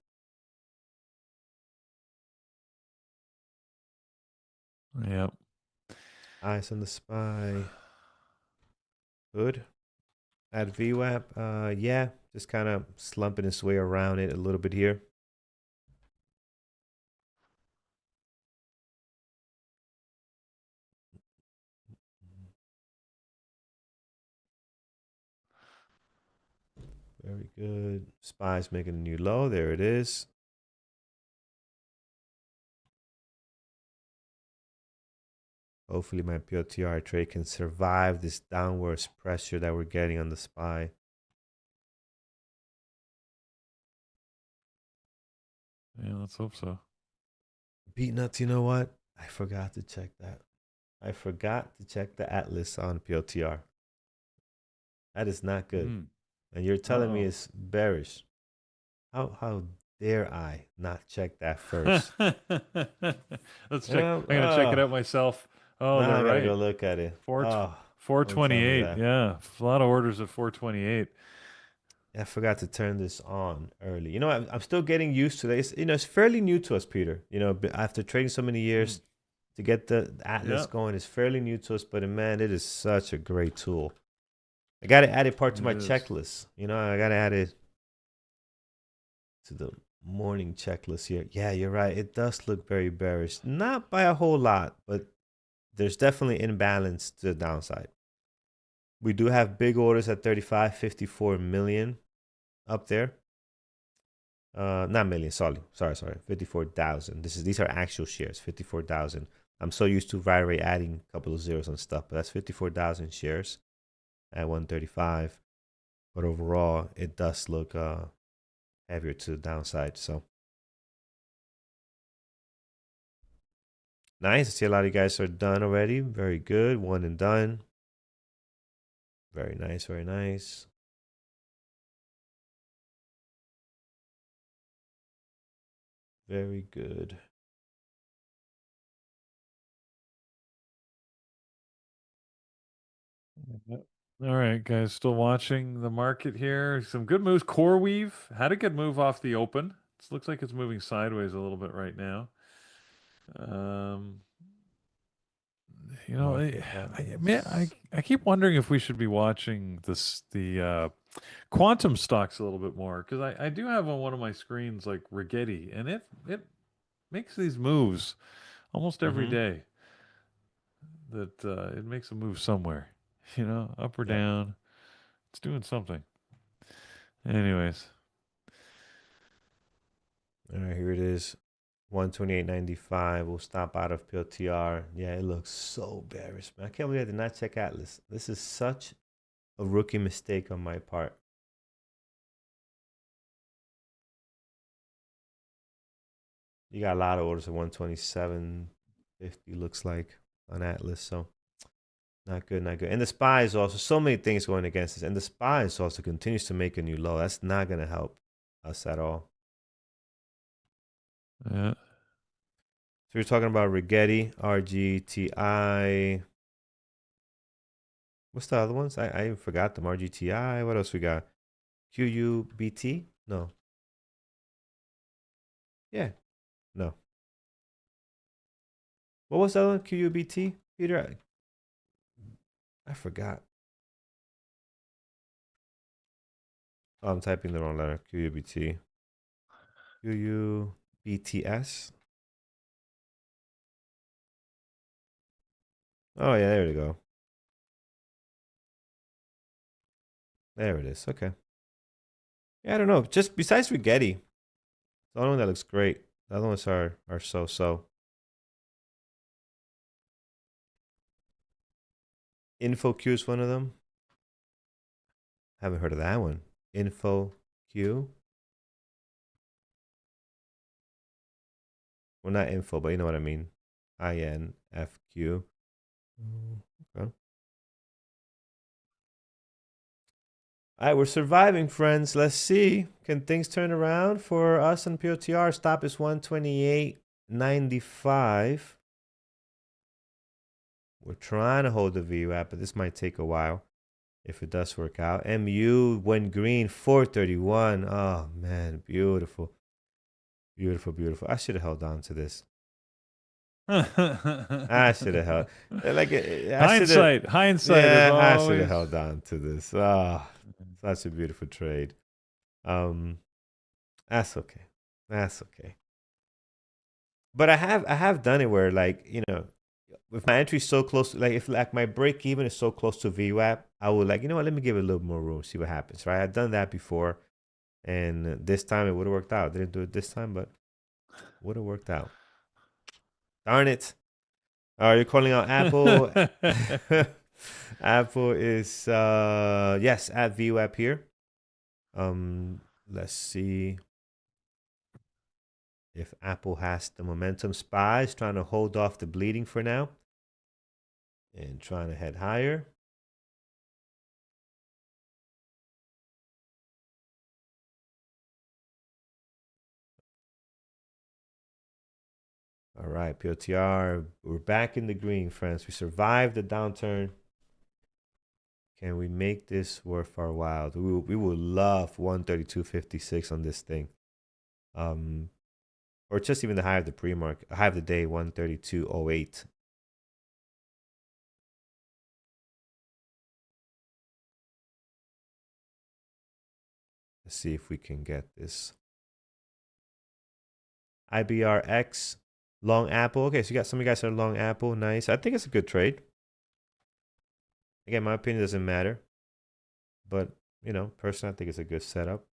Yep. Eyes on the SPY. Good. At VWAP, yeah, just kind of slumping its way around it a little bit here. Very good. SPY's making a new low. There it is. Hopefully my PLTR trade can survive this downwards pressure that we're getting on the SPY. Yeah, let's hope so. Beat nuts, you know what? I forgot to check that. I forgot to check the Atlas on PLTR. That is not good. And you're telling me it's bearish. How dare I not check that first? Let's check. I'm gonna check it out myself. Oh, now they're I gotta right. go look at it. Don't tell me 428. that. Yeah, a lot of orders at 428. I forgot to turn this on early. You know, I'm still getting used to this. You know, it's fairly new to us, Peter. You know, after trading so many years, to get the Atlas going is fairly new to us. But man, it is such a great tool. I got to add it part to my checklist. You know, I got to add it to the morning checklist here. Yeah, you're right. It does look very bearish. Not by a whole lot, but there's definitely imbalance to the downside. We do have big orders at 35, 54 million up there. Not million, sorry, 54,000. These are actual shares, 54,000. I'm so used to Vira adding a couple of zeros and stuff, but that's 54,000 shares at 135. But overall, it does look heavier to the downside. So nice. I see a lot of you guys are done already. Very good. One and done. Very nice. Very nice. Very good. All right, guys, still watching the market here. Some good moves. Core Weave had a good move off the open. It looks like it's moving sideways a little bit right now. You know, I keep wondering if we should be watching the quantum stocks a little bit more, because I do have on one of my screens like Rigetti, and it makes these moves almost every day. That it makes a move somewhere, you know, up or down. It's doing something. Anyways. All right, here it is. 128.95. We'll stop out of PLTR. Yeah, it looks so bearish, man. I can't believe I did not check Atlas. This is such a rookie mistake on my part. You got a lot of orders at 127.50 looks like on Atlas, so not good, not good. And the SPY is also so many things going against us. And the SPY is also continues to make a new low. That's not gonna help us at all. Yeah. So we're talking about Rigetti, RGTI. What's the other ones? I forgot them. RGTI. What else we got? QUBT? No. Yeah. No. What was the other one? QUBT? Peter? I forgot. Oh, I'm typing the wrong letter. QUBT. QUBTS. Oh yeah, there we go. There it is. Okay. Yeah, I don't know. Just besides Rigetti, the only one that looks great. The other ones are so. InfoQ is one of them. Haven't heard of that one. InfoQ. Well, not info, but you know what I mean. INFQ. Okay. All right, we're surviving, friends. Let's see. Can things turn around for us and PLTR? Stop is 128.95. We're trying to hold the VWAP, but this might take a while if it does work out. MU went green, 431. Oh, man. Beautiful. Beautiful, beautiful. I should have held on to this. I should have held. Like I should have. Hindsight is Yeah, I should always. have held on to this. Ah, such a beautiful trade. That's okay. That's okay. But I have done it where, like, you know, if my entry's so close, like if like my break even is so close to VWAP, I would, like, you know what, let me give it a little more room, see what happens. Right? I've done that before, and this time it would have worked out. Didn't do it this time, but would have worked out. Darn it. Are you calling out Apple? Apple is yes, at VWAP here. Let's see if Apple has the momentum. SPY is trying to hold off the bleeding for now and trying to head higher. All right, PLTR, we're back in the green, friends. We survived the downturn. Can we make this worth our while? We would love 132.56 on this thing. Or just even the high of the pre-market, high of the day, 132.08. Let's see if we can get this. IBRX, long Apple. Okay, so you got some of you guys that are long Apple. Nice. I think it's a good trade. Again, my opinion doesn't matter. But, you know, personally, I think it's a good setup.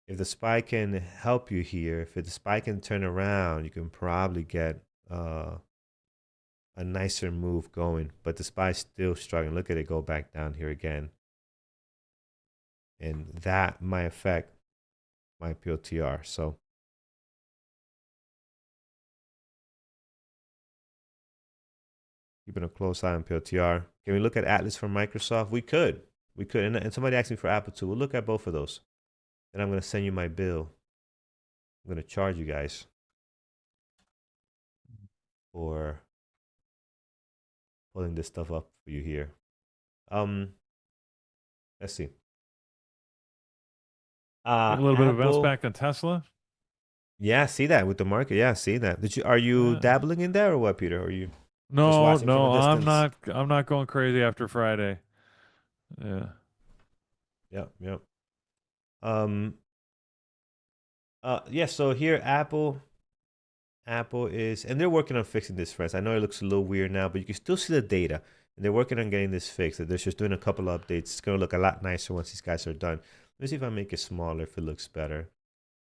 If the SPY can help you here, if the SPY can turn around, you can probably get a nicer move going. But the SPY is still struggling. Look at it go back down here again. And that might affect my PLTR. So keeping a close eye on PLTR. Can we look at Atlas from Microsoft? We could. We could. And somebody asked me for Apple too. We'll look at both of those. Then I'm going to send you my bill. I'm going to charge you guys for pulling this stuff up for you here. Let's see. A little bit of a bounce Apple. back on Tesla. Yeah, see that with the market. Yeah, see that. Are you dabbling in there or what, Peter? Or are you just No, watching from no, a distance? I'm not going crazy after Friday. Yeah. Yep, yep. Yeah, so here Apple is, and they're working on fixing this, friends. I know it looks a little weird now, but you can still see the data. And they're working on getting this fixed. They're just doing a couple of updates. It's going to look a lot nicer once these guys are done. Let me see if I make it smaller, if it looks better.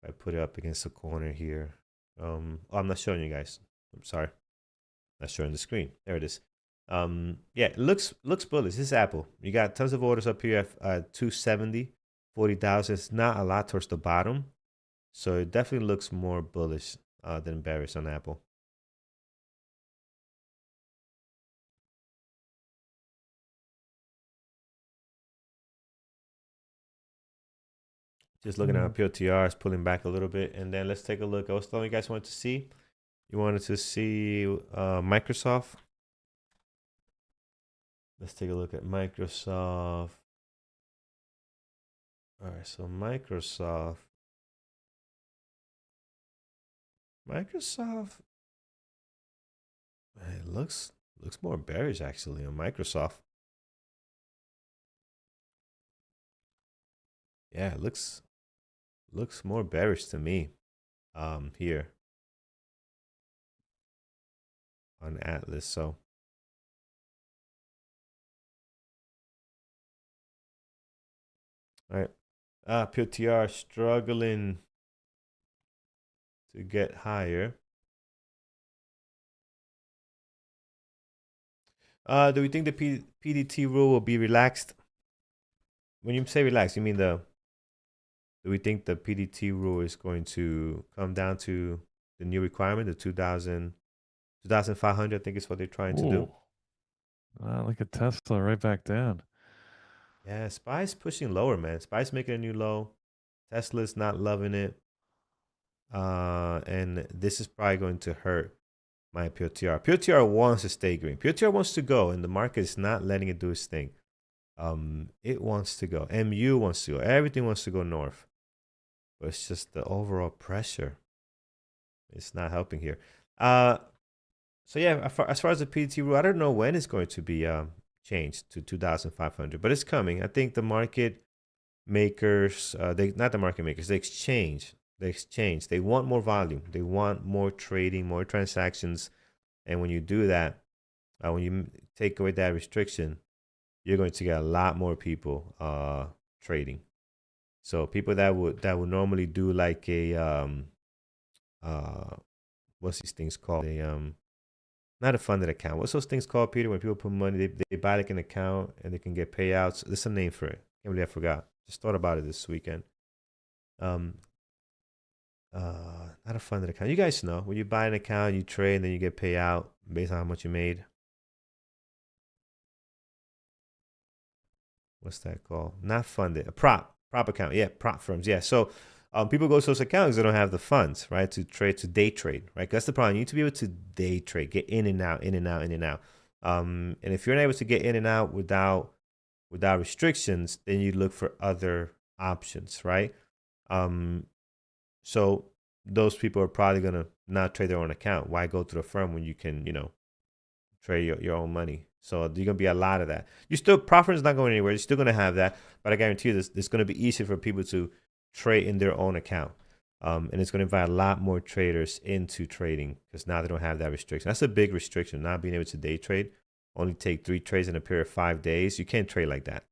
If I put it up against the corner here. Oh, I'm not showing you guys. I'm sorry. Not showing the screen. There it is. Yeah, it looks bullish. This is Apple. You got tons of orders up here at 270, 40,000. It's not a lot towards the bottom. So it definitely looks more bullish than bearish on Apple. Just looking at our PLTRs, pulling back a little bit. And then let's take a look. What's the one you guys wanted to see? You wanted to see Microsoft. Let's take a look at Microsoft. All right, so Microsoft, it looks more bearish actually on Microsoft. Yeah, it looks more bearish to me. Here on Atlas. So, all right. PLTR struggling to get higher. Do we think the PDT rule will be relaxed? When you say relaxed, you mean do we think the PDT rule is going to come down to the new requirement, the 2,500, I think is what they're trying to do? Look at Tesla right back down. Yeah, SPY's pushing lower, man. SPY's making a new low. Tesla's not loving it. And this is probably going to hurt my PLTR. PLTR wants to stay green. PLTR wants to go, and the market is not letting it do its thing. It wants to go. MU wants to go. Everything wants to go north. But it's just the overall pressure. It's not helping here. So yeah, as far as the PDT rule, I don't know when it's going to be changed to 2,500, but it's coming. I think the market makers, not the market makers, the exchange. They want more volume. They want more trading, more transactions. And when you do that, when you take away that restriction, you're going to get a lot more people trading. So people that would normally do like a what's these things called? Not a funded account. What's those things called, Peter? When people put money, they buy like an account and they can get payouts. There's a name for it. Can't believe I forgot. Just thought about it this weekend. Um, not a funded account. You guys know when you buy an account, you trade, and then you get payout based on how much you made. What's that called? Not funded. A prop account. Yeah, prop firms. Yeah. So people go to those accounts, they don't have the funds, right, to day trade, right? That's the problem. You need to be able to day trade, get in and out, in and out, in and out. And if you're not able to get in and out without restrictions, then you look for other options, right? So those people are probably gonna not trade their own account. Why go to the firm when you can, trade your own money? So there's gonna be a lot of that. You still profit is not going anywhere. You're still gonna have that, but I guarantee you, this it's gonna be easier for people to trade in their own account, and it's gonna invite a lot more traders into trading because now they don't have that restriction. That's a big restriction. Not being able to day trade, only take 3 trades in a period of 5 days. You can't trade like that,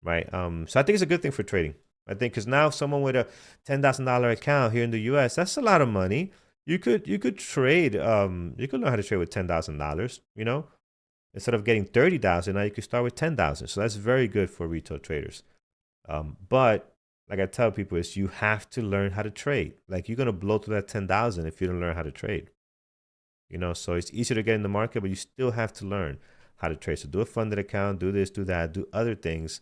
right? So I think it's a good thing for trading. I think because now someone with a $10,000 account here in the U.S., that's a lot of money. You could trade. You could learn how to trade with $10,000. Instead of getting 30,000, now you can start with 10,000. So that's very good for retail traders. But like I tell people, is you have to learn how to trade. Like you're gonna blow through that 10,000 if you don't learn how to trade. So it's easier to get in the market, but you still have to learn how to trade. So do a funded account, do this, do that, do other things,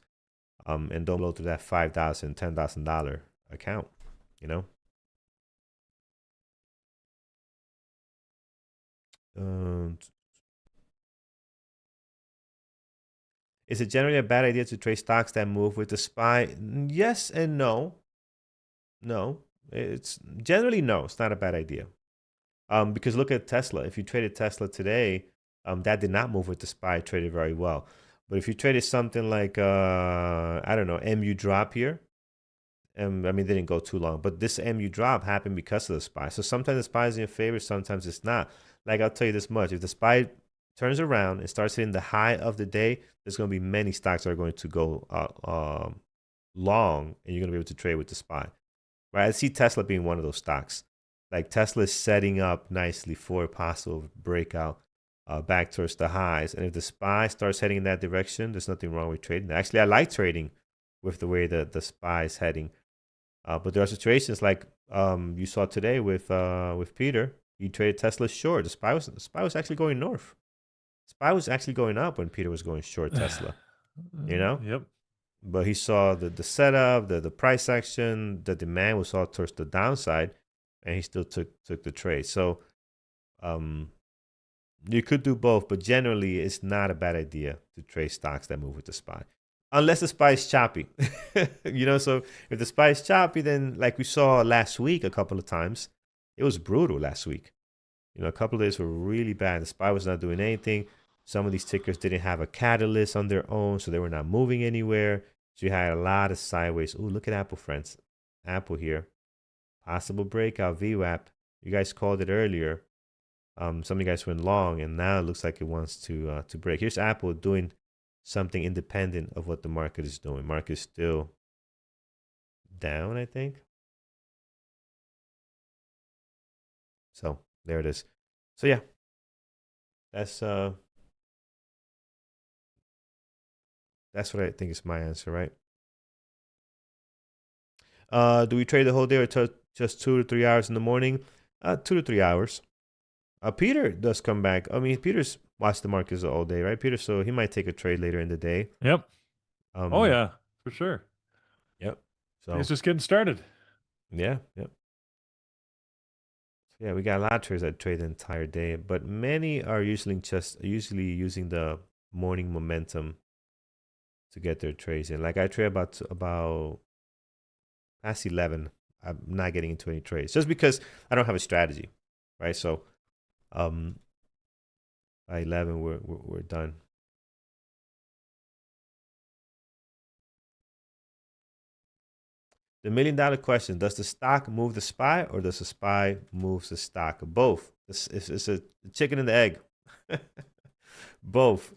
and don't blow through that $5,000, $10,000 account. You know. Is it generally a bad idea to trade stocks that move with the SPY? Yes and no. No, it's generally no. It's not a bad idea. Because look at Tesla. If you traded Tesla today, that did not move with the SPY. It traded very well. But if you traded something like I don't know, MU drop here, I mean, they didn't go too long, but this MU drop happened because of the SPY. So sometimes the SPY is in your favor, sometimes it's not. Like I'll tell you this much: if the SPY turns around and starts hitting the high of the day, there's going to be many stocks that are going to go long, and you're going to be able to trade with the SPY. Right? I see Tesla being one of those stocks. Like Tesla is setting up nicely for a possible breakout back towards the highs. And if the SPY starts heading in that direction, there's nothing wrong with trading. Actually, I like trading with the way the SPY is heading. But there are situations like you saw today with Peter. He traded Tesla short. The SPY was actually going north. SPY was actually going up when Peter was going short Tesla. Yep. But he saw the setup, the price action, the demand was all towards the downside, and he still took the trade. So you could do both, but generally it's not a bad idea to trade stocks that move with the SPY. Unless the SPY is choppy. So if the SPY is choppy, then like we saw last week a couple of times, it was brutal last week. A couple of days were really bad. The SPY was not doing anything. Some of these tickers didn't have a catalyst on their own, so they were not moving anywhere. So you had a lot of sideways. Ooh, look at Apple, friends. Apple here. Possible breakout VWAP. You guys called it earlier. Some of you guys went long, and now it looks like it wants to break. Here's Apple doing something independent of what the market is doing. Market is still down, I think. So there it is. So yeah, that's what I think is my answer, right? Do we trade the whole day or just 2 to 3 hours in the morning? 2 to 3 hours. Peter does come back. I mean, Peter's watched the markets all day, right, Peter? So he might take a trade later in the day. Yep. Oh yeah, for sure. Yep. So It's just getting started. yeah, yep. So yeah, we got a lot of traders that trade the entire day, but many are usually using the morning momentum to get their trades in. Like I trade about past 11. I'm not getting into any trades just because I don't have a strategy, right? So by 11 we're done. The $1,000,000 question: does the stock move the SPY, or does the SPY move the stock? Both. It's a chicken and the egg. Both.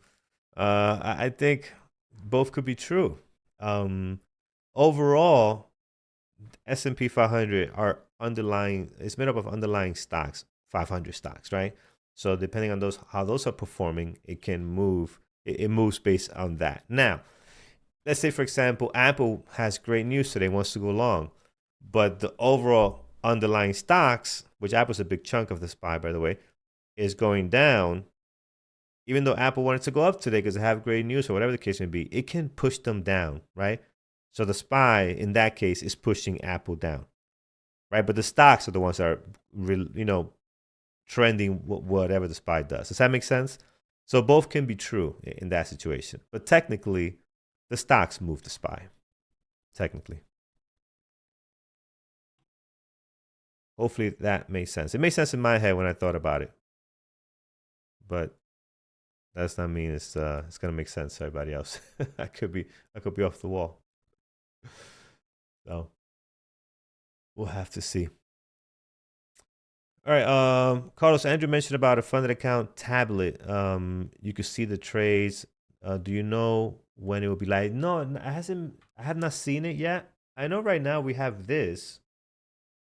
I think both could be true. Overall, S&P 500 are underlying. It's made up of underlying stocks, 500 stocks, right? So depending on how those are performing, it can move. It moves based on that. Now, let's say, for example, Apple has great news today, wants to go long, but the overall underlying stocks, which Apple's a big chunk of the SPY, by the way, is going down. Even though Apple wanted to go up today because they have great news or whatever the case may be, it can push them down, right? So the SPY, in that case, is pushing Apple down, right? But the stocks are the ones that are, trending whatever the SPY does. Does that make sense? So both can be true in that situation. But technically, the stocks move the SPY, technically. Hopefully that makes sense. It made sense in my head when I thought about it, but that does not mean it's gonna make sense to everybody else. I could be off the wall. So we'll have to see. All right, Carlos, Andrew mentioned about a funded account tablet. You could see the trades. Do you know when it will be live? No, I have not seen it yet. I know right now we have this.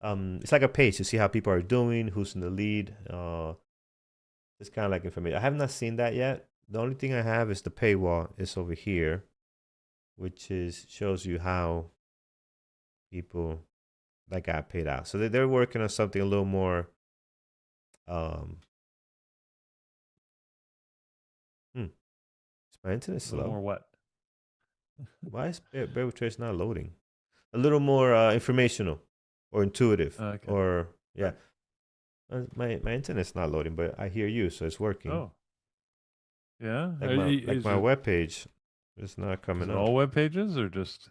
It's like a page to see how people are doing, who's in the lead. It's kind of like information. I have not seen that yet. The only thing I have is the paywall. It's over here, which shows you how people that got paid out. So they're working on something a little more. Is my internet slow? A little more what? Why is Bear with Trace not loading? A little more informational or intuitive, Okay. or yeah. My internet's not loading, but I hear you, so it's working. Oh. Yeah. Like my web page, it's not coming up. All web pages or just?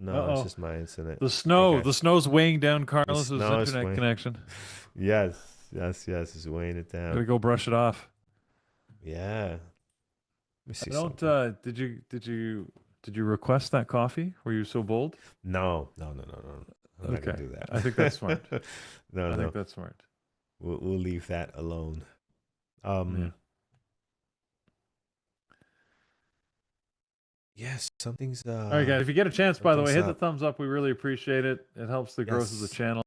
No, it's just my internet. The snow's weighing down Carlos's internet connection. Yes, it's weighing it down. Gotta go brush it off. Yeah. Let me see. Did you request that coffee? Were you so bold? No. I'm not gonna do that. I think that's smart. I think that's smart. We'll leave that alone. Yes, something's. All right, guys. If you get a chance, by the way, hit the thumbs up. We really appreciate it. It helps the growth of the channel.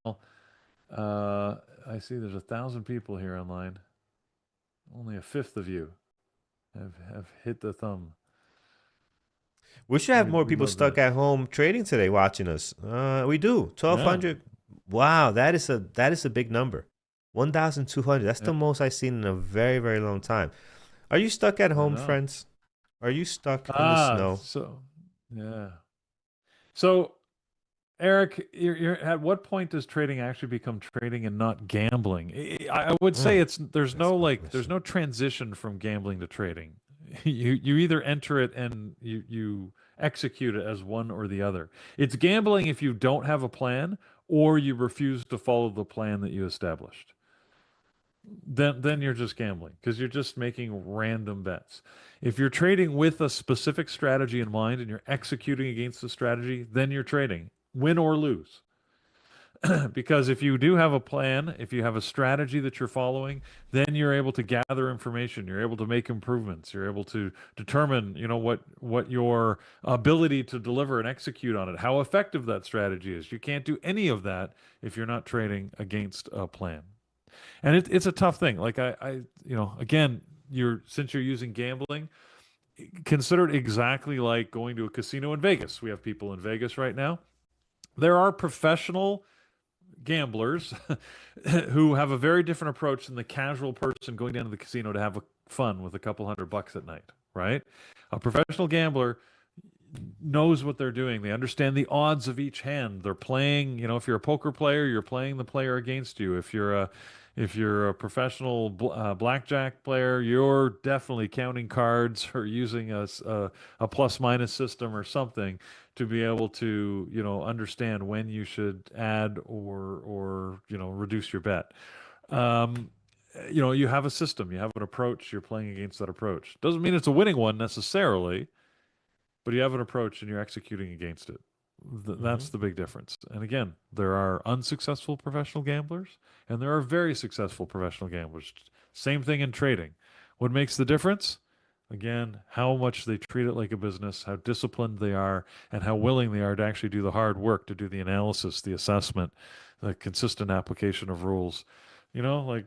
I see there's 1,000 people here online. Only a fifth of you have hit the thumb. We should have more people stuck at home trading today, watching us. We do 1,200. Yeah. Wow, that is a big number. 1,200. That's the most I've seen in a very, very long time. Are you stuck at home, friends? Are you stuck in the snow? So, Eric, you're at what point does trading actually become trading and not gambling? I would say there's no transition from gambling to trading. You either enter it and you execute it as one or the other. It's gambling if you don't have a plan or you refuse to follow the plan that you established. then you're just gambling because you're just making random bets. If you're trading with a specific strategy in mind and you're executing against the strategy, then you're trading, win or lose. Because if you do have a plan, if you have a strategy that you're following, then you're able to gather information, you're able to make improvements, you're able to determine, what your ability to deliver and execute on it, how effective that strategy is. You can't do any of that if you're not trading against a plan. And it's a tough thing. Like again, since you're using gambling, consider it exactly like going to a casino in Vegas. We have people in Vegas right now. There are professional gamblers who have a very different approach than the casual person going down to the casino to have fun with a couple $100 at night, right? A professional gambler knows what they're doing. They understand the odds of each hand. They're playing, if you're a poker player, you're playing the player against you. If you're a professional blackjack player, you're definitely counting cards or using a plus minus system or something to be able to, understand when you should add or reduce your bet. Um, you have a system, you have an approach, you're playing against that approach. Doesn't mean it's a winning one necessarily, but you have an approach and you're executing against it. Hmm. That's the big difference. And again, there are unsuccessful professional gamblers and there are very successful professional gamblers. Same thing in trading. What makes the difference? Again, how much they treat it like a business, how disciplined they are, and how willing they are to actually do the hard work, to do the analysis, the assessment, the consistent application of rules. Like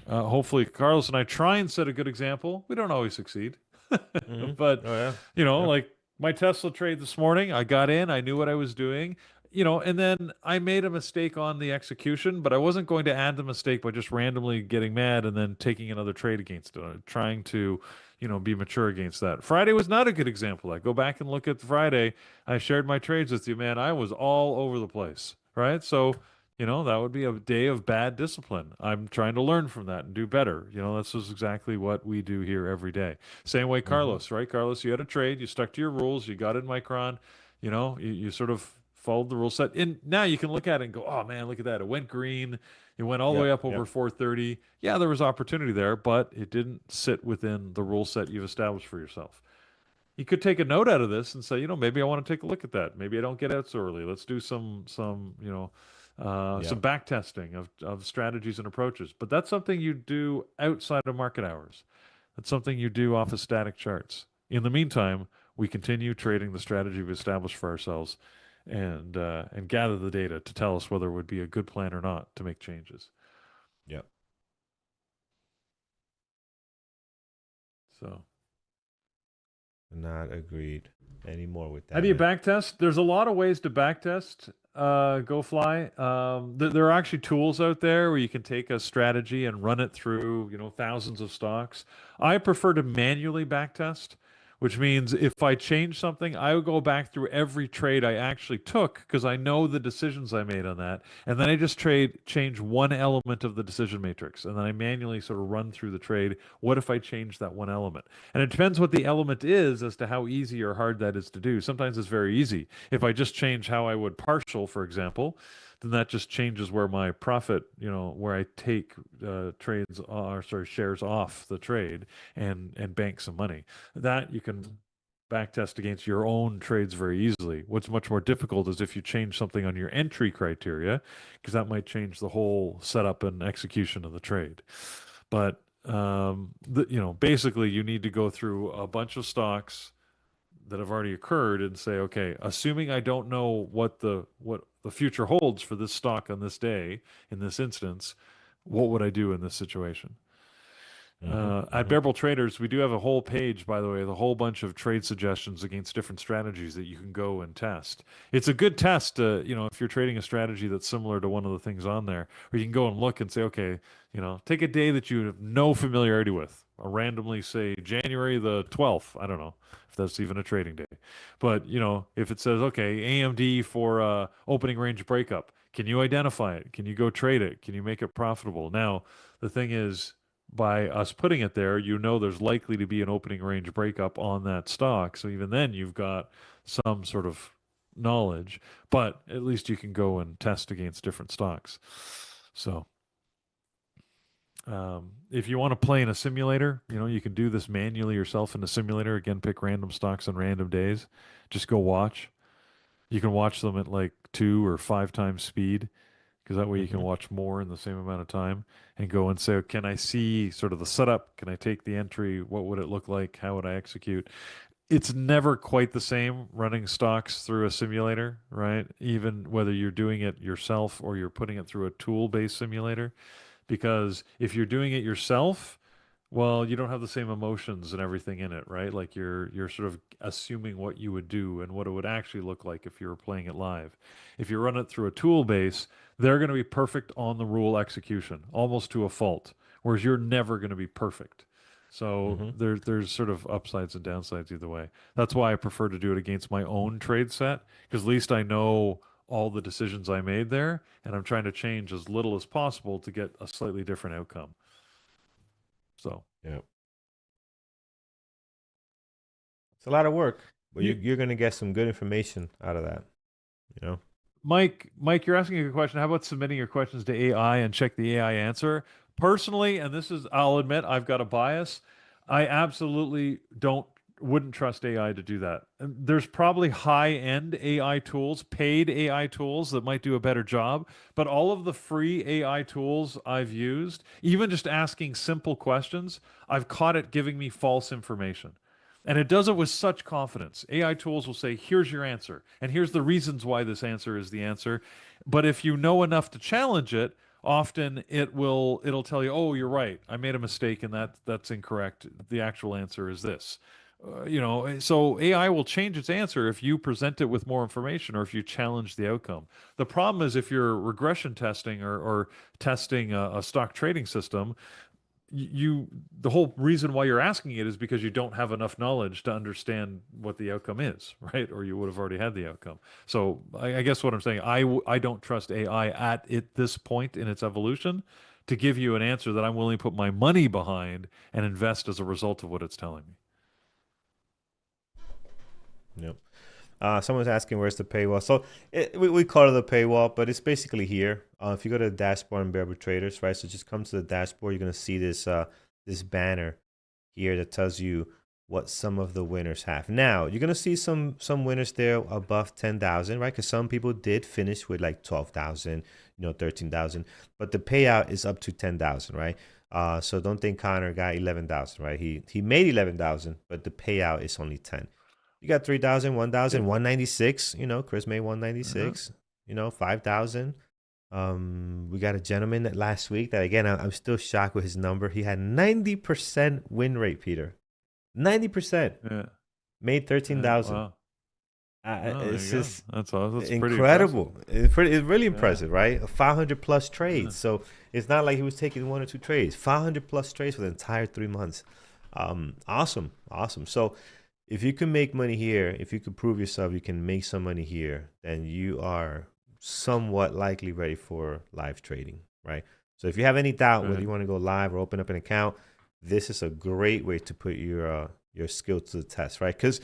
hopefully Carlos and I try and set a good example. We don't always succeed. Hmm. But Oh yeah. Yep. like my Tesla trade this morning, I got in, I knew what I was doing, and then I made a mistake on the execution, but I wasn't going to add the mistake by just randomly getting mad and then taking another trade against it. I'm trying to, be mature against that. Friday was not a good example. I go back and look at Friday. I shared my trades with you, man. I was all over the place, right? So, that would be a day of bad discipline. I'm trying to learn from that and do better. This is exactly what we do here every day. Same way Hmm. Carlos, right? Carlos, you had a trade, you stuck to your rules, you got in Micron, you sort of followed the rule set. And now you can look at it and go, oh man, look at that. It went green. It went all the way Yep. up over Yep. 430. Yeah, there was opportunity there, but it didn't sit within the rule set you've established for yourself. You could take a note out of this and say, maybe I want to take a look at that. Maybe I don't get out so early. Let's do some Yep. back testing of strategies and approaches. But that's something you do outside of market hours. That's something you do off of static charts. In the meantime, we continue trading the strategy we've established for ourselves and gather the data to tell us whether it would be a good plan or not to make changes. Yep. So. Not agreed anymore with How that, do you man. back test? There's a lot of ways to back test GoFly. There are actually tools out there where you can take a strategy and run it through, thousands of stocks. I prefer to manually back test, which means if I change something, I would go back through every trade I actually took because I know the decisions I made on that. And then I just change one element of the decision matrix. And then I manually sort of run through the trade. What if I change that one element? And it depends what the element is as to how easy or hard that is to do. Sometimes it's very easy. If I just change how I would partial, for example, then that just changes where my profit, where I take trades or sorry shares off the trade and bank some money. That you can backtest against your own trades very easily. What's much more difficult is if you change something on your entry criteria, because that might change the whole setup and execution of the trade. But basically, you need to go through a bunch of stocks that have already occurred and say, okay, assuming I don't know what the future holds for this stock on this day in this instance, what would I do in this situation? Hmm. At Hmm. Bearable Traders, we do have a whole page, by the way, the whole bunch of trade suggestions against different strategies that you can go and test. It's a good test, if you're trading a strategy that's similar to one of the things on there, where you can go and look and say, okay, take a day that you have no familiarity with, or randomly say January the 12th. I don't know if that's even a trading day, but if it says, okay, AMD for opening range breakup, can you identify it? Can you go trade it? Can you make it profitable? Now, the thing is, by us putting it there, there's likely to be an opening range breakup on that stock. So even then, you've got some sort of knowledge, but at least you can go and test against different stocks. So, If you want to play in a simulator, you can do this manually yourself in the simulator. Again, pick random stocks on random days. Just go watch. You can watch them at like 2 or 5 times speed because that way you can Hmm. watch more in the same amount of time and go and say, "Oh, can I see sort of the setup? Can I take the entry? What would it look like? How would I execute?" It's never quite the same running stocks through a simulator, right? Even whether you're doing it yourself or you're putting it through a tool-based simulator, because if you're doing it yourself, well, you don't have the same emotions and everything in it, right? Like you're sort of assuming what you would do and what it would actually look like if you were playing it live. If you run it through a tool base, they're going to be perfect on the rule execution, almost to a fault, whereas you're never going to be perfect. So Hmm. there's sort of upsides and downsides either way. That's why I prefer to do it against my own trade set, because at least I know all the decisions I made there, and I'm trying to change as little as possible to get a slightly different outcome. So. Yeah. It's a lot of work, but You, you're going to get some good information out of that, you know? Mike, you're asking a good question. How about submitting your questions to AI and check the AI answer? Personally, and this is, I'll admit, I've got a bias. I absolutely wouldn't trust AI to do that. And there's probably high-end AI tools, paid AI tools that might do a better job, but all of the free AI tools I've used, even just asking simple questions, I've caught it giving me false information. And it does it with such confidence. AI tools will say, here's your answer, and here's the reasons why this answer is the answer. But if you know enough to challenge it, often it'll tell you, oh, you're right. I made a mistake and that's incorrect. The actual answer is this. So AI will change its answer if you present it with more information or if you challenge the outcome. The problem is if you're regression testing or testing a stock trading system, you the whole reason why you're asking it is because you don't have enough knowledge to understand what the outcome is, right? Or you would have already had the outcome. So I guess what I'm saying, I don't trust AI at this point in its evolution to give you an answer that I'm willing to put my money behind and invest as a result of what it's telling me. Yep. Someone's asking where's the paywall. So we call it the paywall, but it's basically here. If you go to the dashboard and Bear Traders, right? So just come to the dashboard. You're gonna see this banner here that tells you what some of the winners have. Now you're gonna see some winners there above 10,000, right? Because some people did finish with like 12,000, 13,000, but the payout is up to 10,000, right? So don't think Connor got 11,000, right? He made 11,000, but the payout is only 10. You got 3,000, Yeah. 1,000, 196. Chris made Uh-huh. 196. 5,000. We got a gentleman that last week that again I'm still shocked with his number. He had 90% win rate, Peter. 90% Yeah. made 13,000. Wow. Oh, there It's you go. just That's all. That's pretty impressive. incredible. It's really Yeah. impressive, right? 500 plus Yeah. trades. So it's not like he was taking 1 or 2 trades. 500 plus trades for the entire 3 months. Awesome, awesome. So if you can make money here, if you can prove yourself, you can make some money here, then you are somewhat likely ready for live trading, right? So if you have any doubt whether Right. you want to go live or open up an account, this is a great way to put your skill to the test, right? Because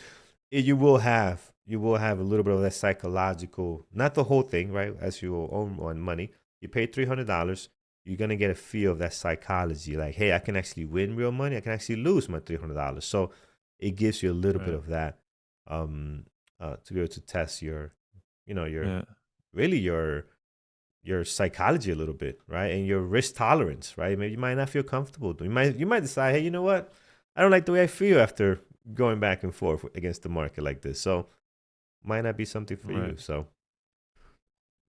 you will have a little bit of that psychological, not the whole thing, right? As you own money, you pay $300. You're gonna get a feel of that psychology, like, hey, I can actually win real money. I can actually lose my $300. So it gives you a little bit Right. of that um, to be able to test your Yeah. really your psychology a little bit, right? And your risk tolerance, right? Maybe you might not feel comfortable. You might decide, hey, you know what? I don't like the way I feel after going back and forth against the market like this. So might not be something for Right. you. So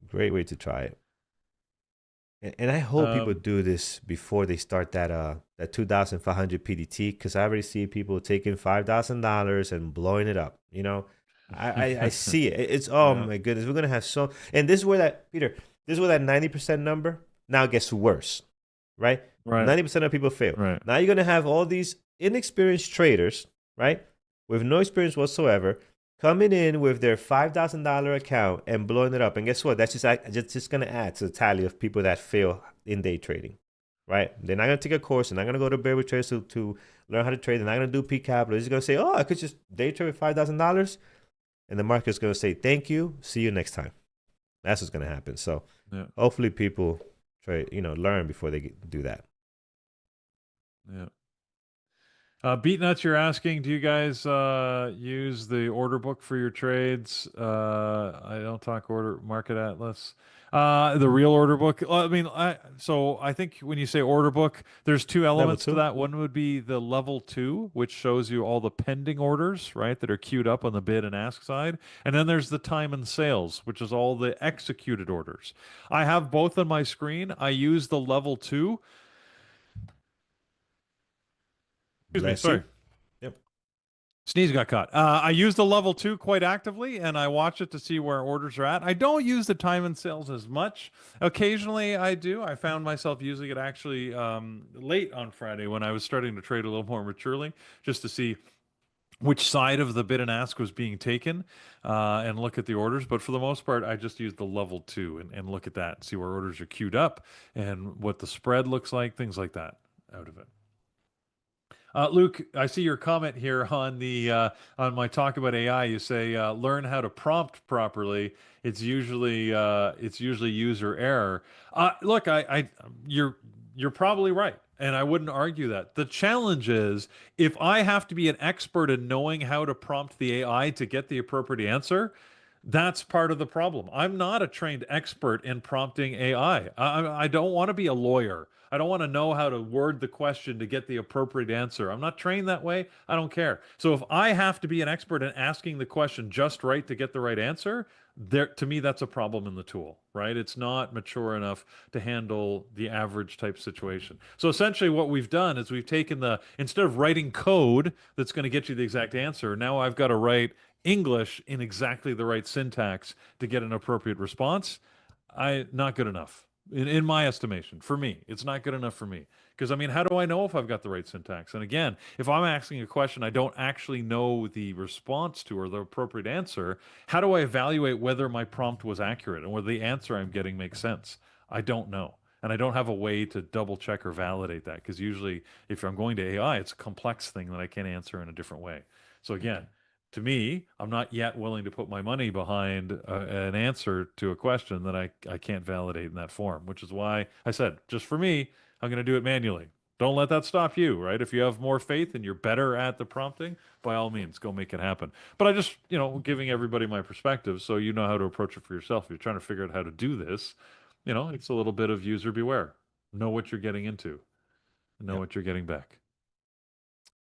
great way to try it. And I hope people Um, do this before they start that 2,500 PDT, because I already see people taking $5,000 and blowing it up. I see it. It's, oh yeah. my goodness, we're gonna have so, and this is where that Peter, this is where that 90% number now gets worse, right? Right. 90% of people fail. Right. Now you're gonna have all these inexperienced traders, right, with no experience whatsoever, coming in with their $5,000 account and blowing it up. And guess what? That's just going to add to the tally of people that fail in day trading, right? They're not going to take a course. They're not going to go to Bear Traders to learn how to trade. They're not going to do P capital. They're just going to say, oh, I could just day trade with $5,000. And the market's going to say, thank you. See you next time. That's what's going to happen. So Yeah. hopefully people learn before they do that. Yeah. Beatnuts, you're asking, do you guys use the order book for your trades? I don't talk order market atlas. The real order book. Well, I mean, so I think when you say order book, there's two Level elements to two. that. One would be the level two, which shows you all the pending orders, right, that are queued up on the bid and ask side. And then there's the time and sales, which is all the executed orders. I have both on my screen. I use the level two. Excuse me, Bless sorry. you. Yep. Sneeze got caught. I use the level two quite actively, and I watch it to see where orders are at. I don't use the time and sales as much. Occasionally, I do. I found myself using it actually late on Friday when I was starting to trade a little more maturely, just to see which side of the bid and ask was being taken and look at the orders. But for the most part, I just use the level two and look at that, see where orders are queued up and what the spread looks like, things like that out of it. Luke, I see your comment here on my talk about AI. You say learn how to prompt properly. It's usually user error. Look, you're probably right, and I wouldn't argue that. The challenge is if I have to be an expert in knowing how to prompt the AI to get the appropriate answer. That's part of the problem. I'm not a trained expert in prompting AI. I don't want to be a lawyer. I don't want to know how to word the question to get the appropriate answer. I'm not trained that way. I don't care. So if I have to be an expert in asking the question just right to get the right answer, there to me that's a problem in the tool, right? It's not mature enough to handle the average type situation. So essentially what we've done is we've taken the instead of writing code that's going to get you the exact answer, now I've got to write English in exactly the right syntax to get an appropriate response. Not good enough in my estimation. For me, it's not good enough for me because I mean, how do I know if I've got the right syntax? And again, if I'm asking a question I don't actually know the response to or the appropriate answer, how do I evaluate whether my prompt was accurate and whether the answer I'm getting makes sense? I don't know. And I don't have a way to double check or validate that because usually, if I'm going to AI, it's a complex thing that I can't answer in a different way. So, again, to me, I'm not yet willing to put my money behind an answer to a question that I can't validate in that form, which is why I said, just for me, I'm going to do it manually. Don't let that stop you, right? If you have more faith and you're better at the prompting, by all means, go make it happen. But I just, giving everybody my perspective so you know how to approach it for yourself. If you're trying to figure out how to do this, it's a little bit of user beware. Know what you're getting into, know Yep. what you're getting back.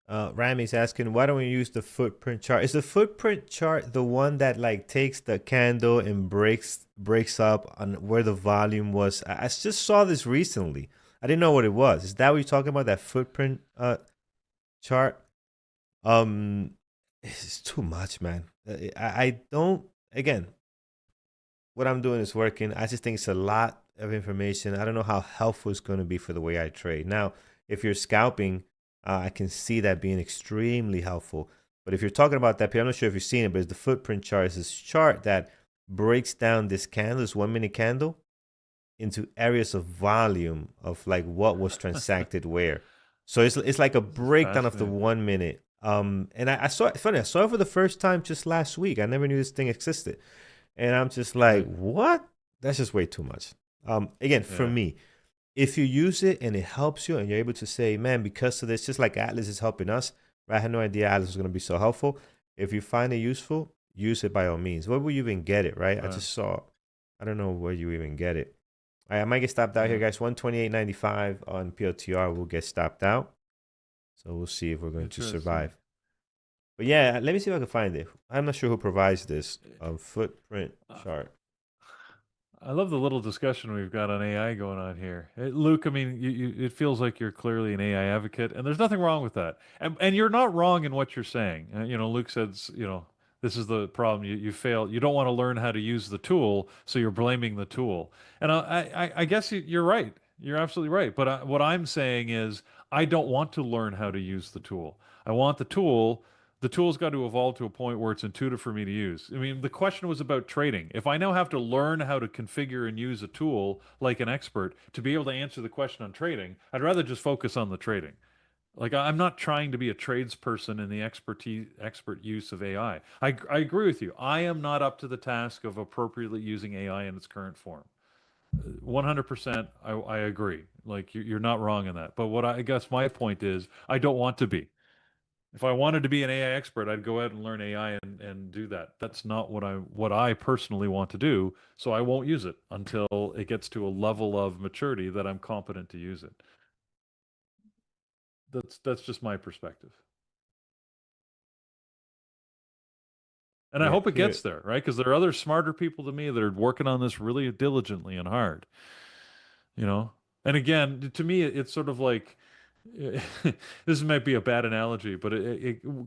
Ramy's asking, why don't we use the footprint chart? Is the footprint chart the one that like takes the candle and breaks up on where the volume was? I just saw this recently. I didn't know what it was. Is that what you're talking about? That footprint chart? Um, it's too much, man. I don't. Again, what I'm doing is working. I just think it's a lot of information. I don't know how helpful it's going to be for the way I trade. Now, if you're scalping, I can see that being extremely helpful. But if you're talking about that, I'm not sure if you've seen it, but it's the footprint chart. It's this chart that breaks down this candle, this 1 minute candle, into areas of volume of like what was transacted where. So it's like a This is breakdown of the fascinating. 1 minute. And I saw it funny. I saw it for the first time just last week. I never knew this thing existed. And I'm just like, Right. what? That's just way too much. Again, for Yeah. me, if you use it and it helps you and you're able to say, man, because of this, just like Atlas is helping us, right? I had no idea Atlas was going to be so helpful. If you find it useful, use it by all means. Where will you even get it, right? I Right. just saw, I don't know where you even get it. All right, I might get stopped out here, Yeah. guys. 128.95 on PLTR will get stopped out. So we'll see if we're going to Interesting. survive. But yeah, let me see if I can find it. I'm not sure who provides this footprint Uh, chart. I love the little discussion we've got on AI going on here. Luke, I mean, it feels like you're clearly an AI advocate, and there's nothing wrong with that. And you're not wrong in what you're saying. Luke says, this is the problem. You fail. You don't want to learn how to use the tool, so you're blaming the tool. And I guess you're right. You're absolutely right. But what I'm saying is, I don't want to learn how to use the tool. I want the tool. The tool's got to evolve to a point where it's intuitive for me to use. I mean, the question was about trading. If I now have to learn how to configure and use a tool like an expert to be able to answer the question on trading, I'd rather just focus on the trading. Like I'm not trying to be a tradesperson in the expert use of AI. I agree with you. I am not up to the task of appropriately using AI in its current form. 100%. I agree. Like you're not wrong in that. But what I guess my point is, I don't want to be. If I wanted to be an AI expert, I'd go out and learn AI and do that. That's not what I personally want to do. So I won't use it until it gets to a level of maturity that I'm competent to use it. That's just my perspective. And I Yeah, hope it here. gets there, right? Because there are other smarter people than me that are working on this really diligently and hard, you know? And again, to me, it's sort of like this might be a bad analogy, but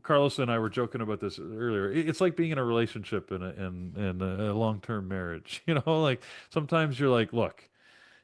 Carlos and I were joking about this earlier. It's like being in a relationship in a long-term marriage. You know, like sometimes you're like, look,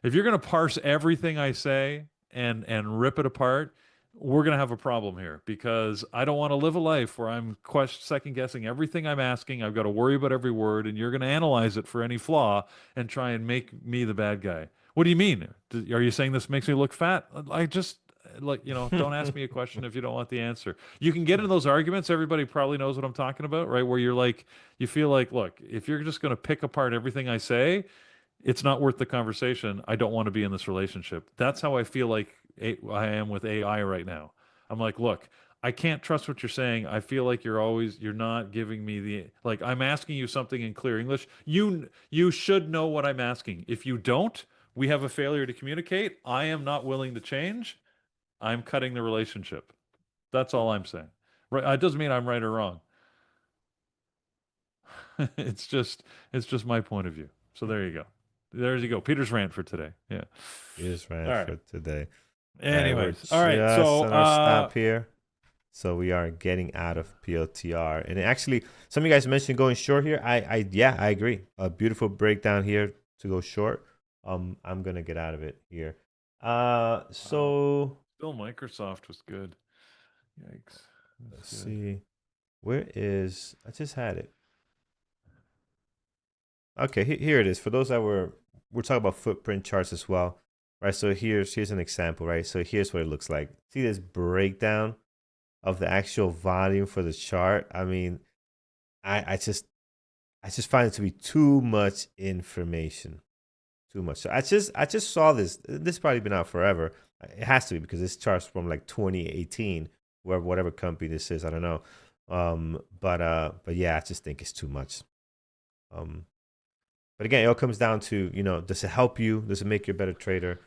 if you're going to parse everything I say and rip it apart, we're going to have a problem here because I don't want to live a life where I'm second guessing everything I'm asking. I've got to worry about every word, and you're going to analyze it for any flaw and try and make me the bad guy. What do you mean? Are you saying this makes me look fat? I just like don't ask me a question if you don't want the answer. You can get into those arguments. Everybody probably knows what I'm talking about, right? Where you're like, you feel like, look, if you're just going to pick apart everything I say, it's not worth the conversation. I don't want to be in this relationship. That's how I feel like I am with AI right now. I'm like, look, I can't trust what you're saying. I feel like you're not giving me the like I'm asking you something in clear English. You should know what I'm asking. If you don't, we have a failure to communicate. I am not willing to change. I'm cutting the relationship. That's all I'm saying. Right? It doesn't mean I'm right or wrong. it's just it's just my point of view. So there you go. There you go. Peter's rant for today. Yeah. Here's All rant right. for today. All right, we're Anyways, all right. just So, on our stop here. So we are getting out of PLTR. And actually, some of you guys mentioned going short here. Yeah, I agree. A beautiful breakdown here to go short. I'm gonna get out of it here. So still Microsoft was good. Yikes. let's That's good. see. Where is I just had it. Okay, here it is. For those that we're talking about footprint charts as well. Right. So here's an example, right? So here's what it looks like. See this breakdown of the actual volume for the chart. I mean, I just find it to be too much information. Too much. So I just saw this. This has probably been out forever. It has to be because this chart's from like 2018, where whatever company this is, I don't know. But yeah, I just think it's too much. Um, but again, it all comes down to, does it help you? Does it make you a better trader?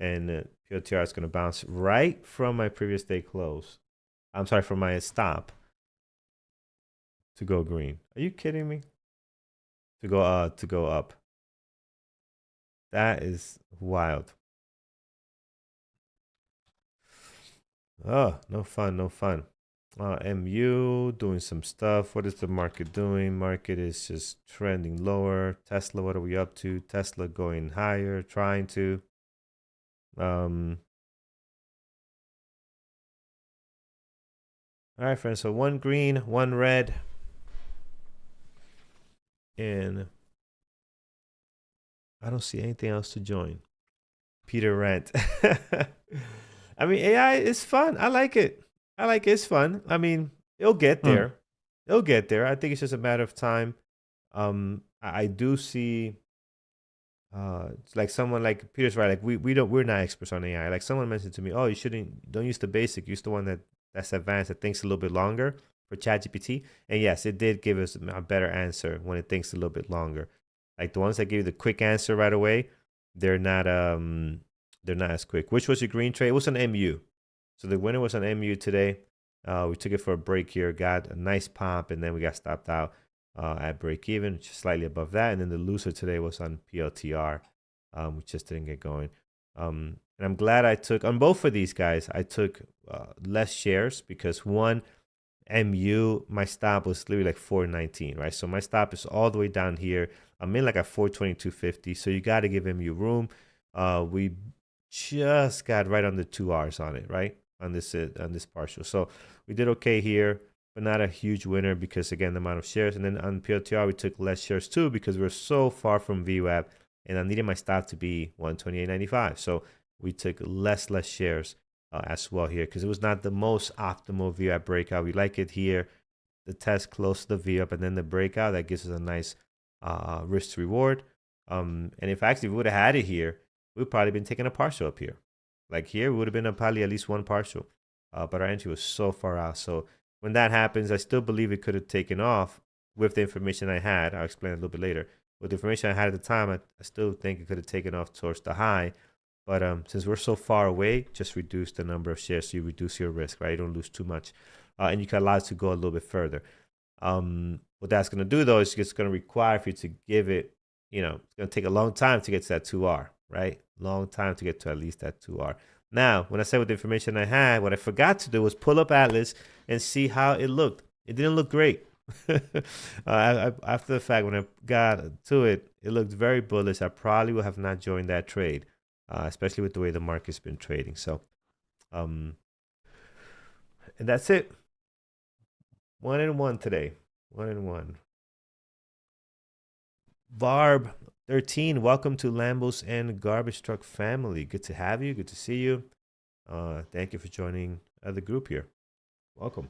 And PLTR is going to bounce right from my previous day close. I'm sorry, from my stop to go green. Are you kidding me? To go up. That is wild. Oh, no fun, no fun. MU doing some stuff. What is the market doing? Market is just trending lower. Tesla, what are we up to? Tesla going higher, trying to. All right, friends. So one green, one red, and I don't see anything else to join. Peter Rant. I mean, AI is fun. I like it. It's fun. I mean, it'll get there. It'll get there. I think it's just a matter of time. I do see like someone like Peter's right. Like we're not experts on AI. Like someone mentioned to me, oh, don't use the basic, use the one that's advanced, that thinks a little bit longer for ChatGPT. And yes, it did give us a better answer when it thinks a little bit longer. Like the ones that give you the quick answer right away, they're not as quick. Which was your green trade? It was an MU. So the winner was an MU today. We took it for a break here, got a nice pump, and then we got stopped out at break even, just slightly above that. And then the loser today was on PLTR, which just didn't get going. And I'm glad I took on both of these guys. I took less shares because one MU, my stop was literally like 419, right? So my stop is all the way down here. I'm in like a 422.50, so you got to give MU room. We just got right under 2 hours on it, right? On this partial. So we did okay here, but not a huge winner because again, the amount of shares. And then on PLTR, we took less shares too because we're so far from VWAP, and I needed my stop to be 128.95. So we took less shares as well here because it was not the most optimal VWAP breakout. We like it here, the test close to the VWAP, and then the breakout that gives us a nice risk to reward. And if actually we would have had it here, we'd probably been taking a partial up here. Like here, we would have been probably at least one partial. But our entry was so far out. So when that happens, I still believe it could have taken off with the information I had. I'll explain a little bit later. With the information I had at the time, I still think it could have taken off towards the high. But since we're so far away, just reduce the number of shares so you reduce your risk, right? You don't lose too much. And you can allow it to go a little bit further. What that's going to do, though, is it's going to require for you to give it, it's going to take a long time to get to that 2R, right? Long time to get to at least that 2R. Now, when I said with the information I had, what I forgot to do was pull up Atlas and see how it looked. It didn't look great. After the fact, when I got to it, it looked very bullish. I probably would have not joined that trade, especially with the way the market's been trading. So, and that's it. 1-1 today. 1-1. Barb 13, welcome to Lambos and Garbage Truck family. Good to have you. Good to see you. Thank you for joining the group here. Welcome.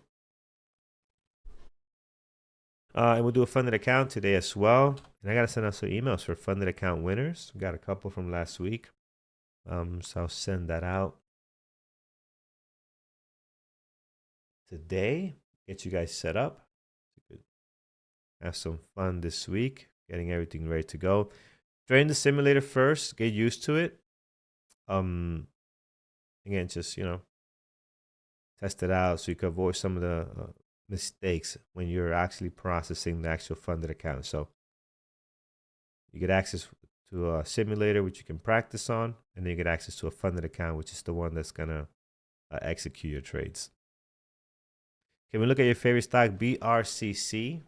And we'll do a funded account today as well. And I got to send out some emails for funded account winners. We got a couple from last week. So I'll send that out today. Get you guys set up. Have some fun this week. Getting everything ready to go. Train the simulator first. Get used to it. Again, just, test it out so you can avoid some of the mistakes when you're actually processing the actual funded account. So you get access to a simulator, which you can practice on, and then you get access to a funded account, which is the one that's going to execute your trades. Can we look at your favorite stock, BRCC?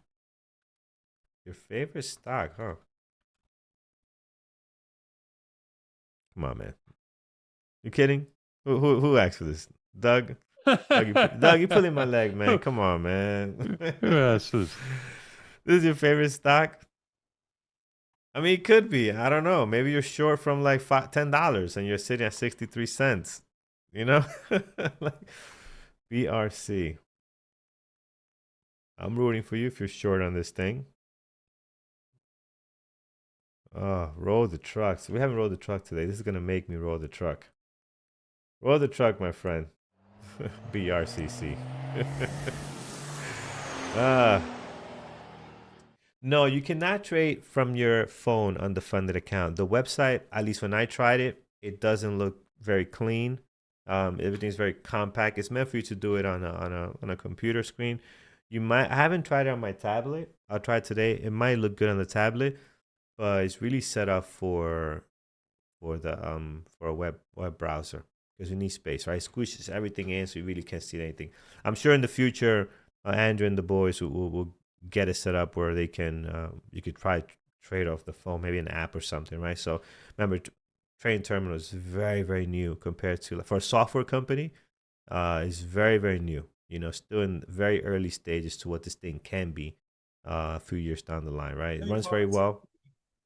Your favorite stock, huh? Come on, man. You kidding? Who asked for this? Doug? Doug, you pulling my leg, man. Come on, man. This is your favorite stock? I mean, it could be. I don't know. Maybe you're short from like $10 and you're sitting at 63 cents. Like BRC. I'm rooting for you if you're short on this thing. Roll the trucks. We haven't rolled the truck today. This is going to make me roll the truck. Roll the truck, my friend. BRCC. No, you cannot trade from your phone on the funded account. The website, at least when I tried it, it doesn't look very clean. Everything's very compact. It's meant for you to do it on a computer screen. I haven't tried it on my tablet. I'll try it today. It might look good on the tablet, but it's really set up for a web browser because you need space, right? It squishes everything in, so you really can't see anything. I'm sure in the future, Andrew and the boys will get it set up where they can you could try trade off the phone, maybe an app or something, right? So remember, trading terminal is very, very new compared to for a software company. It's very, very new. Still in very early stages to what this thing can be a few years down the line, right? It runs very well.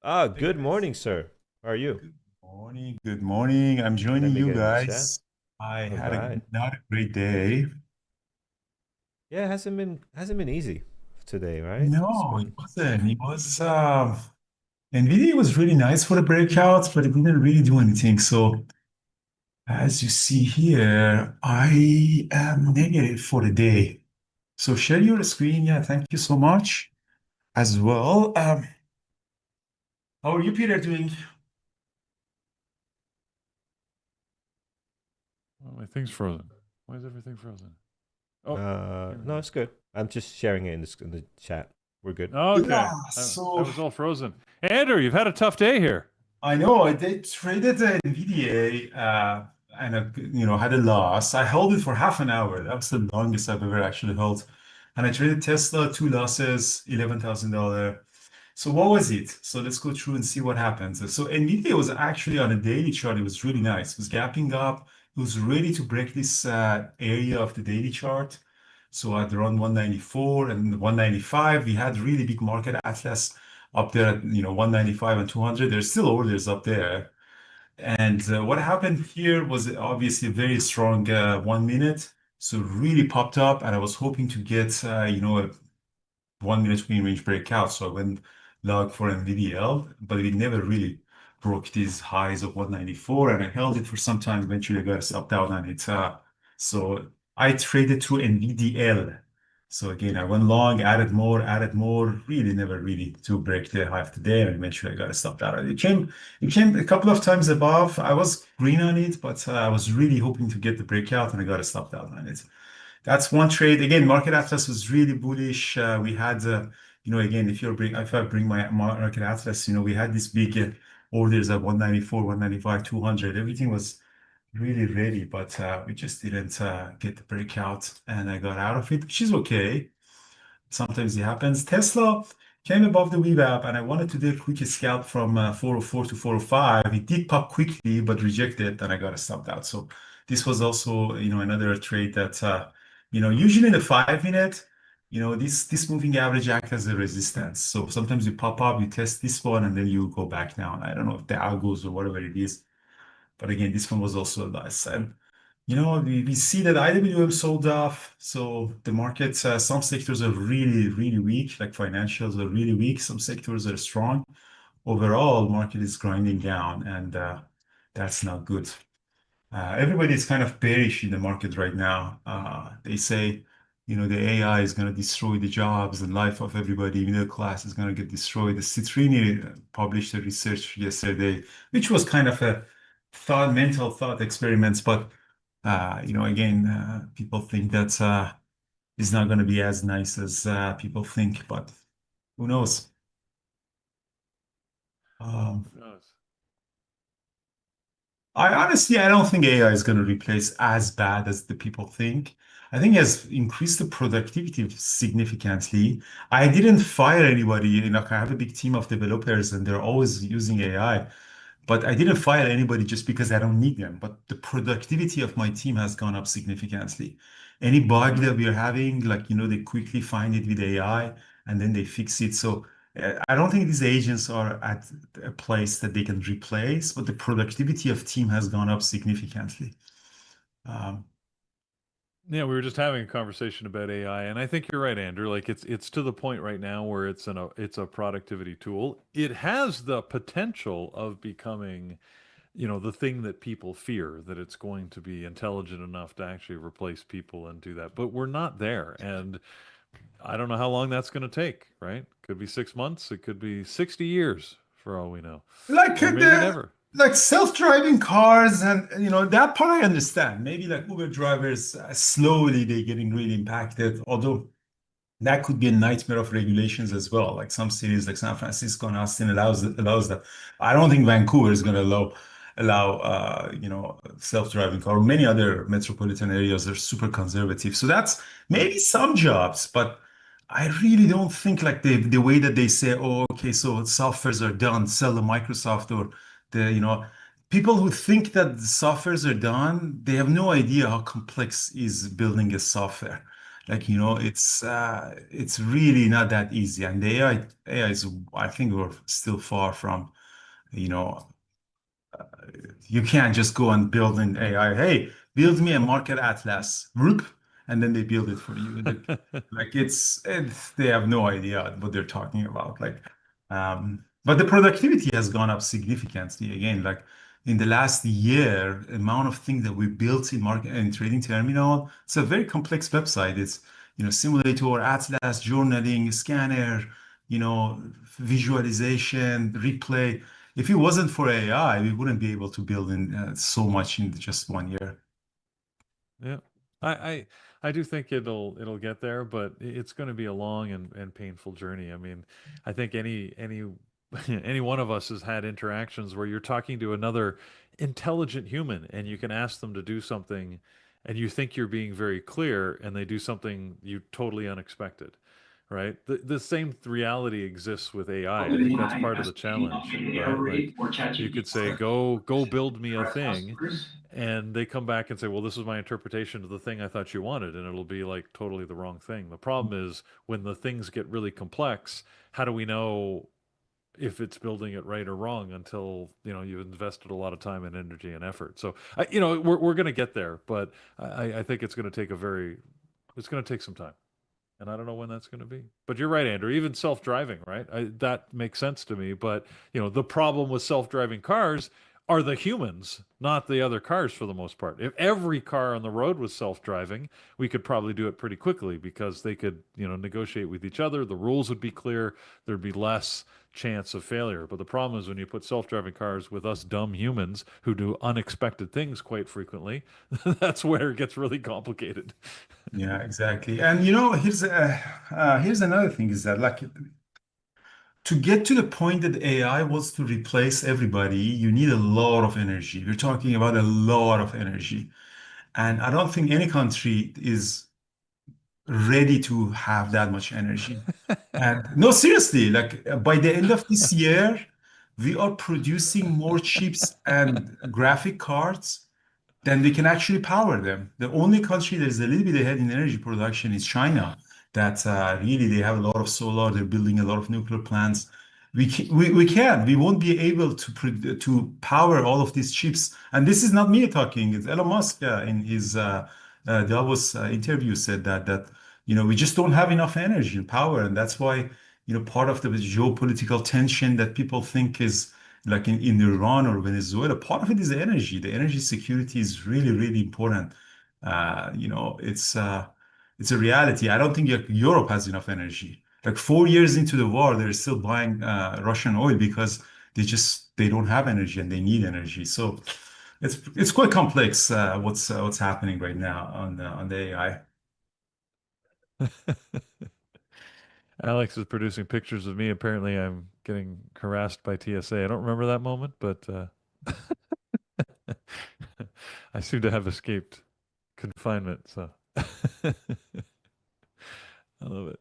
Good morning, sir. How are you? Good morning. Good morning. I'm joining you guys. I had not a great day. Yeah, it hasn't been easy today, right? No, it wasn't. It was NVDA was really nice for the breakouts, but it didn't really do anything. So as you see here, I am negative for the day. So share your screen. Yeah, thank you so much as well. How are you, Peter, doing? Oh, my thing's frozen. Why is everything frozen? No, it's good. I'm just sharing it in the chat. We're good. Okay. Yeah, I was all frozen. Andrew, you've had a tough day here. I know. I did traded the NVDA and had a loss. I held it for half an hour. That was the longest I've ever actually held. And I traded Tesla, 2 losses, $11,000. So what was it? So let's go through and see what happens. So NVIDIA was actually on a daily chart. It was really nice. It was gapping up. It was ready to break this area of the daily chart. So at around 194 and 195, we had really big market Atlas up there at 195 and 200. There's still orders up there. And what happened here was obviously a very strong 1 minute. So really popped up, and I was hoping to get a 1 minute swing range breakout. So I went log for NVDL, but it never really broke these highs of 194, and I held it for some time. Eventually, I got stopped out on it. So I traded through NVDL. So again, I went long, added more, really never really to break the high of the day, and eventually I got stopped out. It came a couple of times above. I was green on it, but I was really hoping to get the breakout, and I got stopped out on it. That's one trade. Again, market atlas was really bullish. We had, again, if I bring my market atlas, we had these big orders at 194, 195, 200. Everything was really ready, but we just didn't get the breakout, and I got out of it, which is okay. Sometimes it happens. Tesla came above the VWAP, and I wanted to do a quick scalp from 404 to 405. It did pop quickly, but rejected, and I got stopped out. So this was also, another trade that, usually in the 5 minute, this moving average acts as a resistance. So sometimes you pop up, you test this one, and then you go back down. I don't know if the algos or whatever it is, but again, this one was also a loss. And we see that IWM sold off. So the markets, some sectors are really, really weak, like financials are really weak. Some sectors are strong. Overall, market is grinding down, and that's not good. Everybody is kind of bearish in the market right now. They say, the AI is going to destroy the jobs and life of everybody. Middle class is going to get destroyed. The Citrini published a research yesterday, which was kind of a mental thought experiments. But again, people think that it's not going to be as nice as people think. But who knows? Um, Who knows? I don't think AI is going to replace as bad as the people think. I think it has increased the productivity significantly. I didn't fire anybody. I have a big team of developers and they're always using AI. But I didn't fire anybody just because I don't need them. But the productivity of my team has gone up significantly. Any bug that we are having, they quickly find it with AI and then they fix it. So I don't think these agents are at a place that they can replace, but the productivity of team has gone up significantly. Um, Yeah, we were just having a conversation about AI, and I think you're right, Andrew. Like it's to the point right now where it's a productivity tool. It has the potential of becoming, the thing that people fear, that it's going to be intelligent enough to actually replace people and do that. But we're not there, and I don't know how long that's going to take, right? Could be 6 months, it could be 60 years for all we know, like or maybe the never. like self-driving cars, and that part I understand. Maybe like Uber drivers, slowly they're getting really impacted, although that could be a nightmare of regulations as well. Like some cities like San Francisco and Austin allows that. I don't think Vancouver is going to allow self-driving car. Many other metropolitan areas are super conservative. So that's maybe some jobs, but I really don't think like the way that they say, oh, okay, so softwares are done, sell to Microsoft or the, people who think that the softwares are done, they have no idea how complex is building a software. Like, it's really not that easy. And the AI is, I think we're still far from, you know, you can't just go and build an AI. Hey, build me a market atlas, whoop, and then they build it for you. Like it's they have no idea what they're talking about. But the productivity has gone up significantly. Again, like in the last year, amount of things that we built in market and trading terminal. It's a very complex website. It's simulator, atlas, journaling, scanner, visualization, replay. If it wasn't for AI, we wouldn't be able to build in so much in just 1 year. Yeah. I, I I do think it'll get there, but it's going to be a long and painful journey. I mean, I think any any one of us has had interactions where you're talking to another intelligent human and you can ask them to do something and you think you're being very clear and they do something you totally unexpected, right? The same reality exists with AI. I think that's OpenAI part of has the trained a challenge, failure right? rate Like for you ChatGPT could say, model go build me a direct thing, customers. and they come back and say, well, this is my interpretation of the thing I thought you wanted, and it'll be like totally the wrong thing. The problem is when the things get really complex, how do we know if it's building it right or wrong until you've invested a lot of time and energy and effort? So we're going to get there, but I think it's going to take some time. and I don't know when that's going to be. But you're right, Andrew. Even self-driving, right? That makes sense to me. But the problem with self-driving cars are the humans, not the other cars for the most part. If every car on the road was self-driving, we could probably do it pretty quickly because they could, negotiate with each other. The rules would be clear. There'd be less chance of failure. But the problem is when you put self-driving cars with us dumb humans who do unexpected things quite frequently, that's where it gets really complicated. Yeah, exactly. And here's another thing is that like to get to the point that AI was to replace everybody, you need a lot of energy. We're talking about a lot of energy. And I don't think any country is ready to have that much energy. And no, seriously, like by the end of this year, we are producing more chips and graphic cards then we can actually power them. The only country that is a little bit ahead in energy production is China. That really they have a lot of solar. They're building a lot of nuclear plants. We won't be able to power all of these chips. And this is not me talking. It's Elon Musk in his Davos interview said that we just don't have enough energy and power, and that's why part of the geopolitical tension that people think is like in Iran or Venezuela, part of it is the energy. The energy security is really, really important. It's a reality. I don't think Europe has enough energy. Like 4 years into the war, they're still buying Russian oil because they don't have energy and they need energy. So it's quite complex what's happening right now on the AI. Alex is producing pictures of me. Apparently, I'm getting harassed by TSA. I don't remember that moment, but I seem to have escaped confinement. So I love it.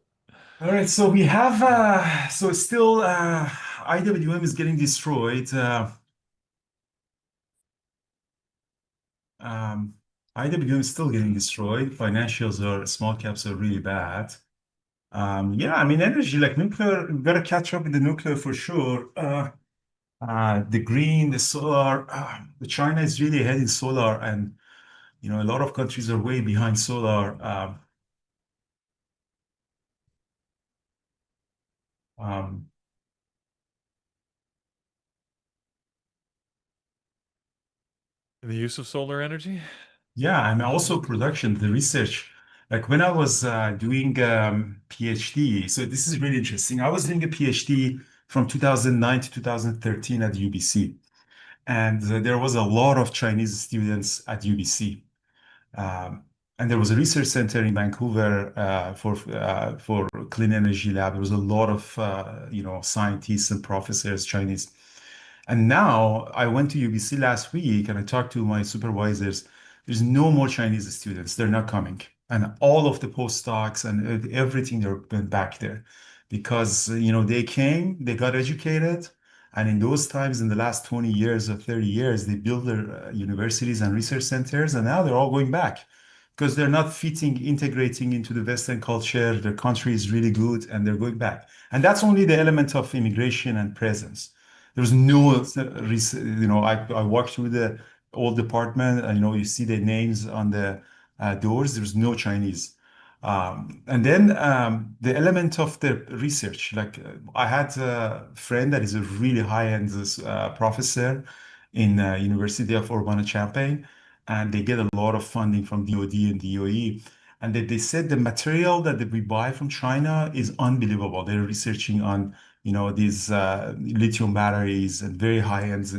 All right, so we have so still IWM is getting destroyed. Um, IWM is still getting destroyed. Financials or small caps are really bad. Yeah, I mean, energy like nuclear, we gotta catch up with the nuclear for sure. The green, the solar, the China is really ahead in solar, and a lot of countries are way behind solar. Um, The use of solar energy. yeah, and also production, the research. Like when I was doing PhD, so this is really interesting. I was doing a PhD from 2009 to 2013 at UBC. And there was a lot of Chinese students at UBC. Um, and there was a research center in Vancouver for clean energy lab. There was a lot of scientists and professors Chinese. And now I went to UBC last week and I talked to my supervisors. There's no more Chinese students. They're not coming. And all of the postdocs and everything, they're been back there because, they came, they got educated. And in those times, in the last 20 years or 30 years, they built their universities and research centers. And now they're all going back because they're not integrating into the Western culture. Their country is really good and they're going back. And that's only the element of immigration and presence. There's no, I walked through the old department, and, you see the names on the doors. There's no Chinese. And then the element of the research, like I had a friend that is a really high-end professor in University of Urbana-Champaign, and they get a lot of funding from DoD and DOE. And they said the material that we buy from China is unbelievable. They're researching on these lithium batteries and very high-end,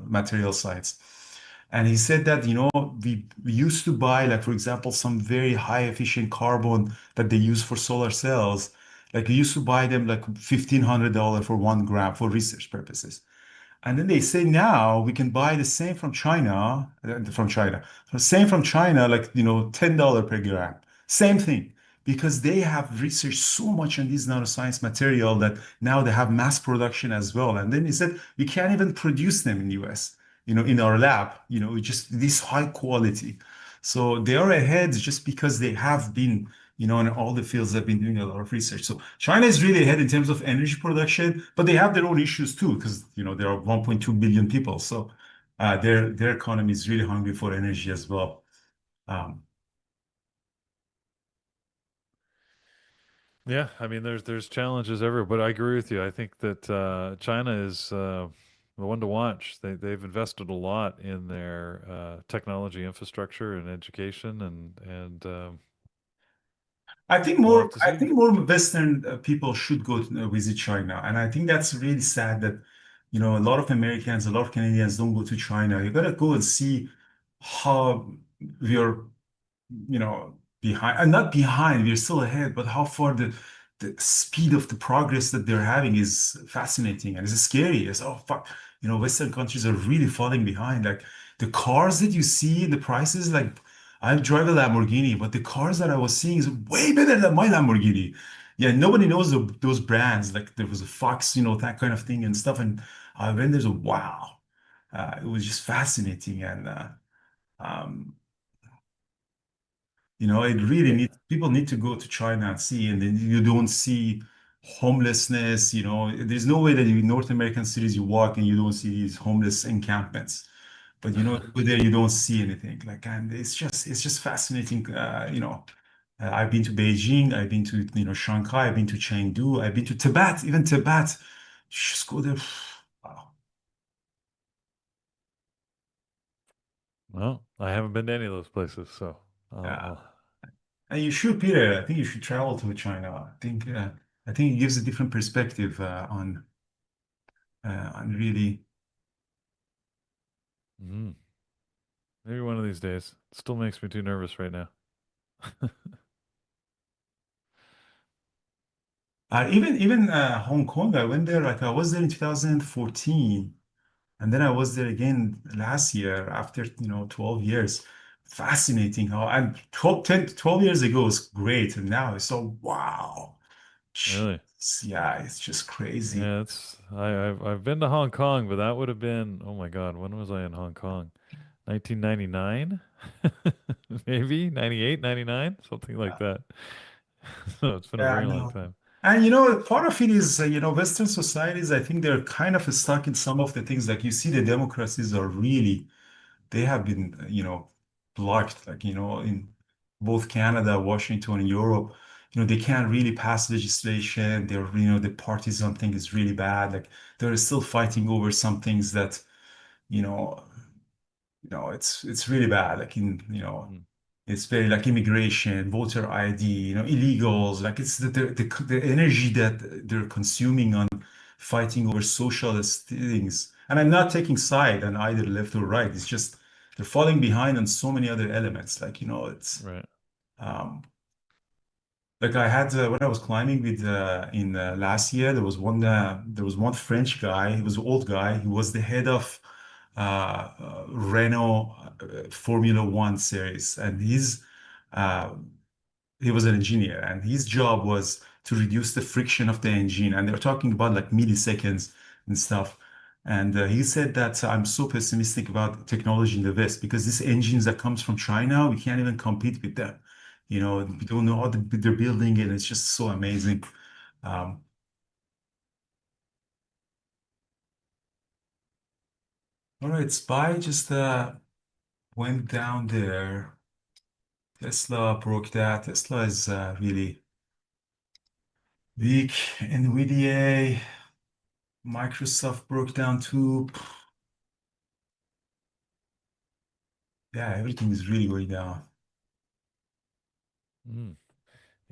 material sites. And he said that, we used to buy, like, for example, some very high efficient carbon that they use for solar cells. Like we used to buy them like $1,500 for 1 gram for research purposes. And then they say now we can buy the same from China, like, $10 per gram. Same thing. Because they have researched so much on these nanoscience material that now they have mass production as well. And then he said we can't even produce them in the US, in our lab, it's just this high quality. So they are ahead just because they have been in all the fields have been doing a lot of research. So China is really ahead in terms of energy production, but they have their own issues too, because there are 1.2 billion people. So their economy is really hungry for energy as well. Um, Yeah, I mean, there's challenges everywhere, but I agree with you. I think that China is the one to watch. They've invested a lot in their technology infrastructure and education, and we'll have to I see. think more Western people should go to visit China, and I think that's really sad that, a lot of Americans, a lot of Canadians don't go to China. You gotta go and see how we are, behind, and not behind, we're still ahead, but how far the speed of the progress that they're having is fascinating and it's scary. It's, oh fuck, Western countries are really falling behind. Like the cars that you see, the prices, like I drive a Lamborghini, but the cars that I was seeing is way better than my Lamborghini. Yeah, nobody knows those brands. Like there was a Fox, that kind of thing and stuff. And I went there's a wow. It was just fascinating. And um, it really Yeah. needs people need to go to China and see, and then you don't see homelessness. There's no way that in North American cities you walk and you don't see these homeless encampments. But you go there, you don't see anything. Like, and it's just fascinating. I've been to Beijing, I've been to Shanghai, I've been to Chengdu, I've been to Tibet, even Tibet. Just go there. Wow. Well, I haven't been to any of those places, so Yeah. I'll, And you should, Peter. I think you should travel to China. I think it gives a different perspective on really. maybe one of these days. It still makes me too nervous right now. Even Hong Kong. I went there. Like I was there in 2014, and then I was there again last year after 12 years. Fascinating how and 12 years ago was great, and now it's so wow. Really? Yeah, it's just crazy. Yeah, I've been to Hong Kong, but that would have been, oh my God, when was I in Hong Kong? 1999? Maybe 98, 99, something like that. So it's been a Yeah, I very long know. time. And part of it is, Western societies, I think they're kind of stuck in some of the things. Like you see, the democracies are really, they have been, blocked. Like, in both Canada, Washington, and Europe, they can't really pass legislation. The partisan thing is really bad. Like they're still fighting over some things that, you know, it's really bad. Like Mm, it's very like immigration, voter ID, illegals. Like it's the energy that they're consuming on fighting over socialist things. And I'm not taking side on either left or right. It's just they're falling behind on so many other elements. Like, it's right. um, like I had when I was climbing with in last year, there was one French guy. He was an old guy. He was the head of Renault Formula One series, and uh, he was an engineer, and his job was to reduce the friction of the engine. And they're talking about like milliseconds and stuff. And he said that I'm so pessimistic about technology in the West because these engines that comes from China, we can't even compete with them. We don't know how they're building it. It's just so amazing. Um, all right, Spy just went down there. Tesla broke that. Tesla is really weak. NVDA, Microsoft broke down too. Yeah, everything is really going down. Mm.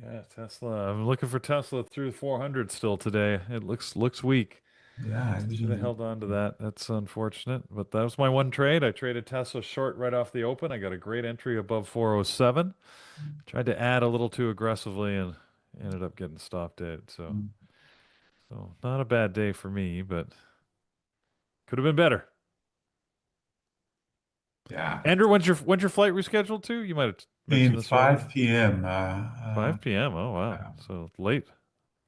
Yeah, Tesla. I'm looking for Tesla through 400 still today. It looks weak. Yeah, Should have everything. held on to that. That's unfortunate. But that was my one trade. I traded Tesla short right off the open. I got a great entry above 407. Tried to add a little too aggressively and ended up getting stopped dead. So not a bad day for me, but could have been better. Yeah, Andrew, when's your flight rescheduled to? You might have in mentioned this earlier. 5 p.m. 5 p.m. Oh wow. Uh, So late.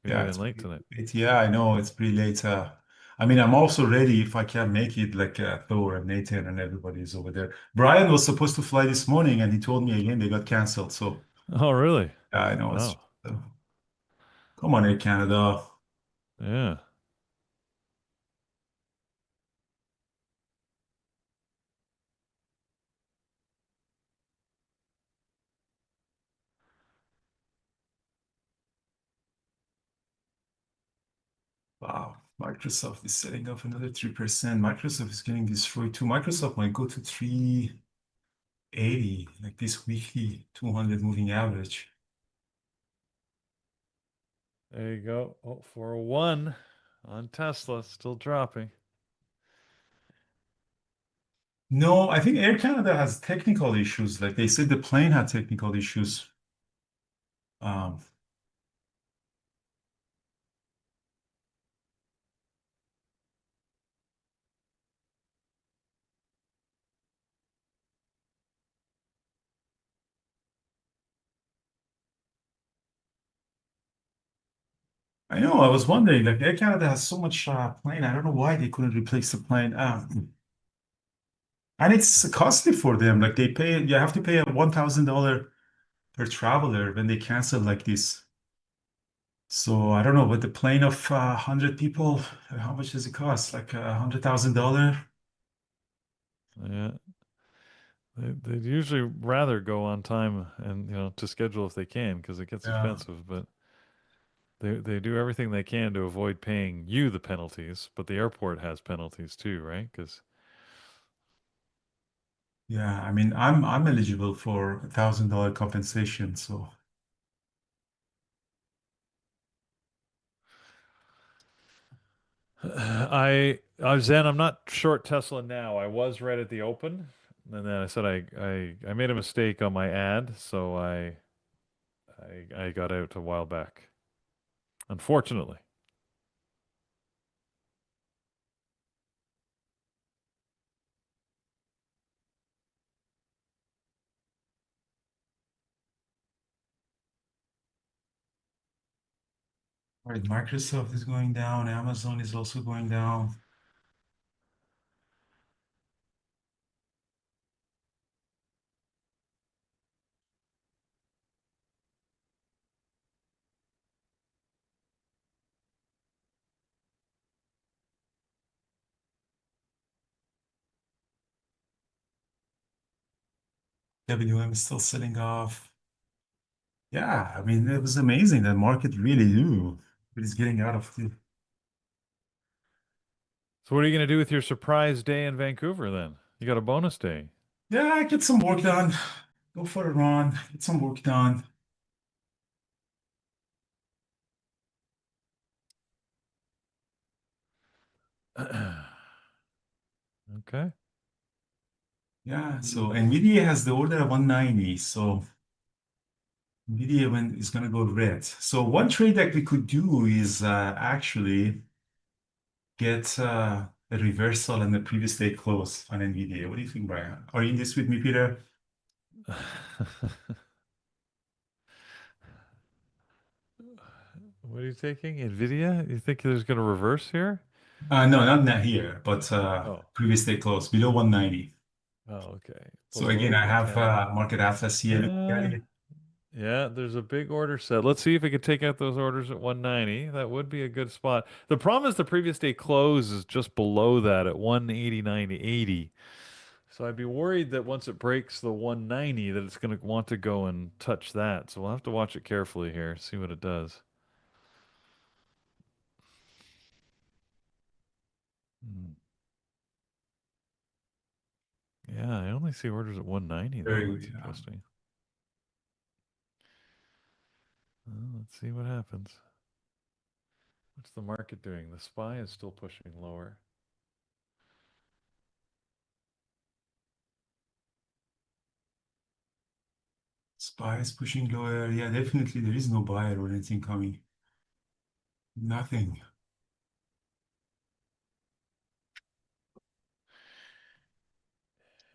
yeah, Getting it's in late pretty tonight. late. Yeah, I know it's pretty late. I mean, I'm also ready if I can make it, like Thor and Nathan and everybody's over there. Brian was supposed to fly this morning, and he told me again they got canceled. So Oh really? yeah, I know it's. Wow. Come on, Air Canada. Yeah. Wow, Microsoft is setting up another 3%. Microsoft is getting destroyed too. Microsoft might go to 380, like this weekly 200 moving average. There you go. Oh, 401 on Tesla, still dropping. No, I think Air Canada has technical issues. Like they said, the plane had technical issues. Um, I know. I was wondering, like Air Canada has so much plane. I don't know why they couldn't replace the plane. And it's costly for them. Like they pay, you have to pay a $1,000 per traveler when they cancel like this. So I don't know, but the plane of 100 people, how much does it cost? Like $100,000? Yeah. They'd usually rather go on time and, to schedule if they can because it gets Yeah. expensive, but they do everything they can to avoid paying you the penalties, but the airport has penalties too, right? Because Yeah, I mean, I'm eligible for $1,000 compensation. So I'm not short Tesla now. I was right at the open, and then I said I made a mistake on my ad, so I got out a while back. Unfortunately. right, Microsoft is going down, Amazon is also going down. WM is still selling off. Yeah, I mean, it was amazing. The market really knew it is getting out of the. So what are you going to do with your surprise day in Vancouver then? You got a bonus day. Yeah, get some work done. Go for a run, get some work done. Okay. Yeah, so NVDA has the order at 190. So NVIDIA when is going to go red. So one trade that we could do is actually get a reversal and the previous day close on NVIDIA. What do you think, Brian? Are you in this with me, Peter? What are you taking? NVIDIA? You think there's going to reverse here? No, not that here, but Oh. previous day close below 190. Oh, okay. So again, Below I the have 10. market atlas here. Look at it. Yeah, there's a big order set. Let's see if we could take out those orders at 190. That would be a good spot. The problem is the previous day close is just below that at 189.80. So I'd be worried that once it breaks the 190 that it's going to want to go and touch that. So we'll have to watch it carefully here, see what it does. Hmm. Yeah, I only see orders at 190 though. Very That's good. interesting. Well, let's see what happens. What's the market doing? The SPY is still pushing lower. SPY is pushing lower. Yeah, definitely there is no buyer or anything coming. Nothing.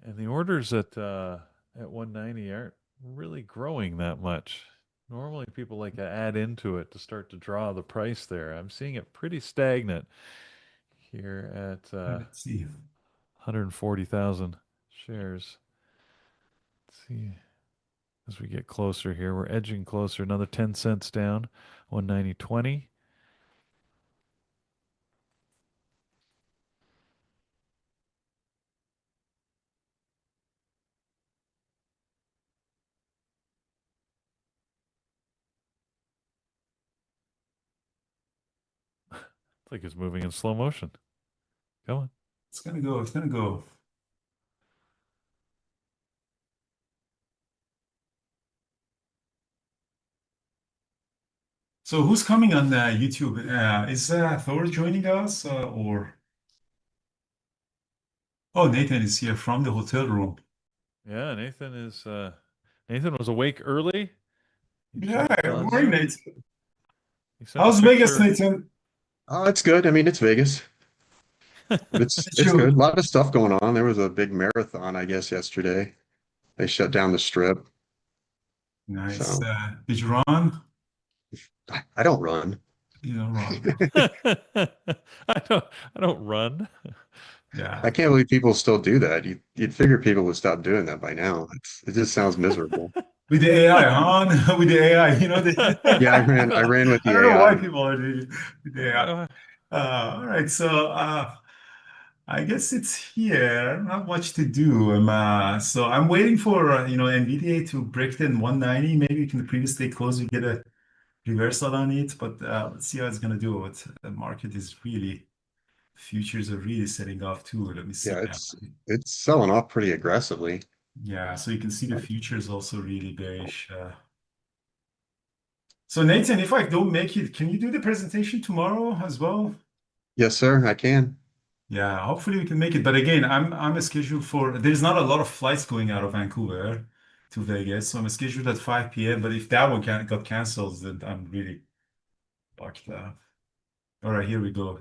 And the orders at 190 aren't really growing that much. Normally people like to add into it to start to draw the price there. I'm seeing it pretty stagnant here at Let's see. 140,000 shares. Let's see as we get closer here. We're edging closer, another 10 cents down, 190.20. It's like it's moving in slow motion. Come on. It's gonna go. It's gonna go. So who's coming on YouTube? Is Thor joining us or? Oh, Nathan is here from the hotel room. Yeah, Nathan was awake early. He Yeah, jumped good on morning, here. Nathan. He sent a How's Vegas, picture. Nathan? Oh, it's good. I mean, it's Vegas. Did It's good. you? A lot of stuff going on. There was a big marathon, I guess, yesterday. They shut down the strip. Nice. So Did you run? I don't run. You know, wrong. I don't run. Yeah. I can't believe people still do that. You'd figure people would stop doing that by now. It just sounds miserable. With the AI, huh? With the AI, you know, Yeah, I ran with I the don't know why AI. people are doing it with the AI. Uh, All right, so I guess it's here. I don't have much to do. So I'm waiting for NVDA to break the 190. Maybe we can the previous day close, we get a reversal on it, but let's see how it's gonna do. But the market is really futures are really setting off too. Let me see. Yeah, it's selling off pretty aggressively. Yeah, so you can see the futures also really bearish. So Nathan, if I don't make it, can you do the presentation tomorrow as well? Yes, sir, I can. Yeah, hopefully we can make it. But again, I'm scheduled for there's not a lot of flights going out of Vancouver to Vegas, so I'm scheduled at 5 p.m. But if that one got canceled, then I'm really fucked up. All right, here we go.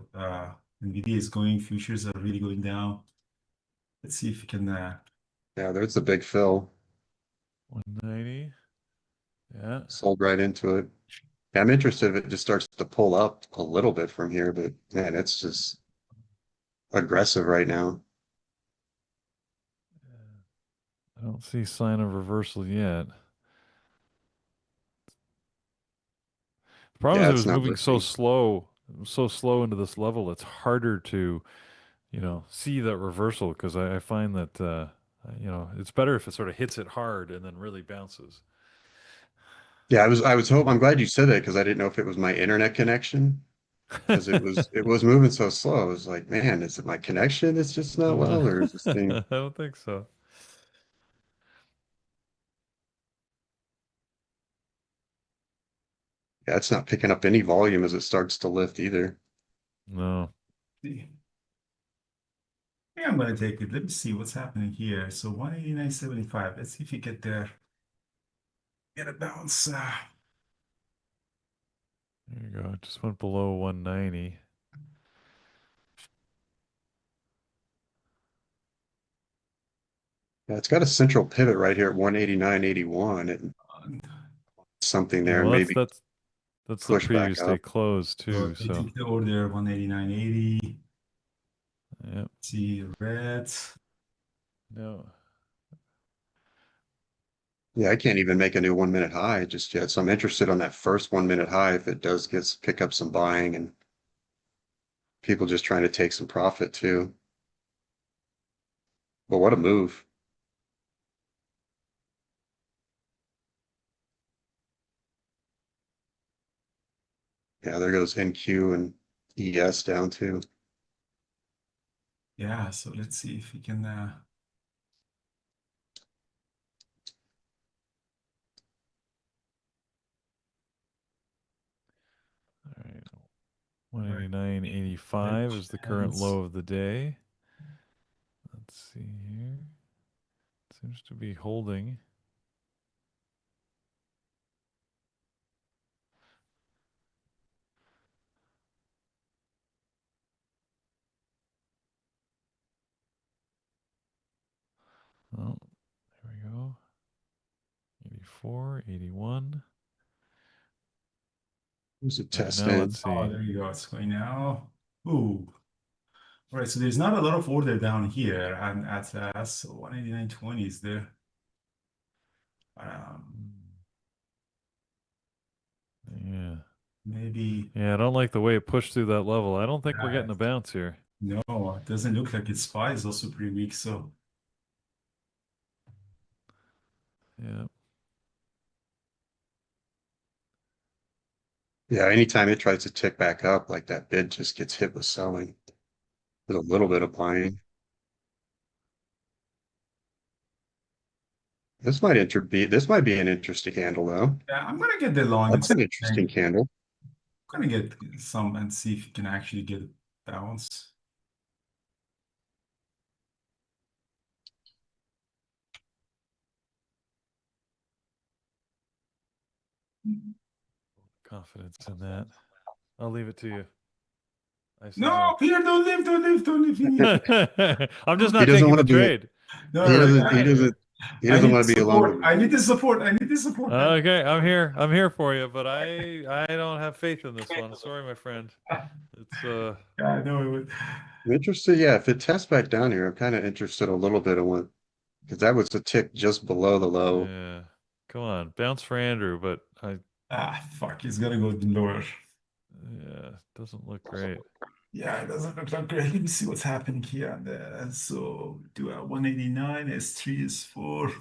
NVIDIA is going, futures are really going down. Let's see if we can Yeah, there's a big fill. 190. Yeah. Sold right into it. Yeah, I'm interested if it just starts to pull up a little bit from here, but man, it's just aggressive right now. I don't see sign of reversal yet. The problem is Yeah, it it's was not moving so working. slow, so slow into this level. It's harder to, see that reversal because I find that, it's better if it sort of hits it hard and then really bounces. Yeah, I'm glad you said that because I didn't know if it was my internet connection because it was moving so slow. I was like, man, is it my connection that's just not well, or is this thing? I don't think so. Yeah, it's not picking up any volume as it starts to lift either. No. see. Yeah, I'm gonna take it. Let me see what's happening here. So 189.75. Let's see if you get there. Get a bounce. There you go. It just went below 190. Yeah, it's got a central pivot right here at 189.81 and something Yeah, there, well, that's maybe that's that's the push back previous day up. close So too. they So, took the order 189.80. yeah, See red. no, Yeah, I can't even make a new 1 minute high just yet. So I'm interested on that first 1 minute high if it does pick up some buying and people just trying to take some profit too. But what a move. Yeah, there goes NQ and ES down too. Yeah, so let's see if we can all right. all right. 189.85 is the current Hands. low of the day. Let's see here. Seems to be holding. Oh, there we go. 84, 81. Who's it All right, now let's testing? Oh, see. there you go. It's going now. Ooh. All right, so there's not a lot of order down here and at so 189.20 is there. Um, Yeah. maybe Yeah, I don't like the way it pushed through that level. I don't think we're uh, getting a bounce here. no, it doesn't look like its SPY is also pretty weak. So Yeah. Yeah, anytime it tries to tick back up, like that bid just gets hit with selling with a little bit of buying. This might be an interesting candle though. Yeah, I'm gonna get the long. That's It's an interesting candle. gonna get some and see if you can actually get a bounce. Confidence in that. I'll leave it to you. I see No, Peter, don't leave, don't leave, don't leave. I'm just He not doesn't taking want the to be trade. No, he no, doesn't he I, doesn't he I doesn't need want the to be support. alone. I need the support. I need the support. Okay, I'm here for you, but I don't have faith in this one. Sorry, my friend. It's Yeah, I know it would. I'm interested, yeah, if it tests back down here, I'm kind of interested a little bit in what because that was a tick just below the low. yeah. Come on, bounce for Andrew, but Ah, fuck, he's gonna go lower. yeah, doesn't look great. Yeah, it doesn't look like great. Let me see what's happening here. And so do a 189, S3 is 4.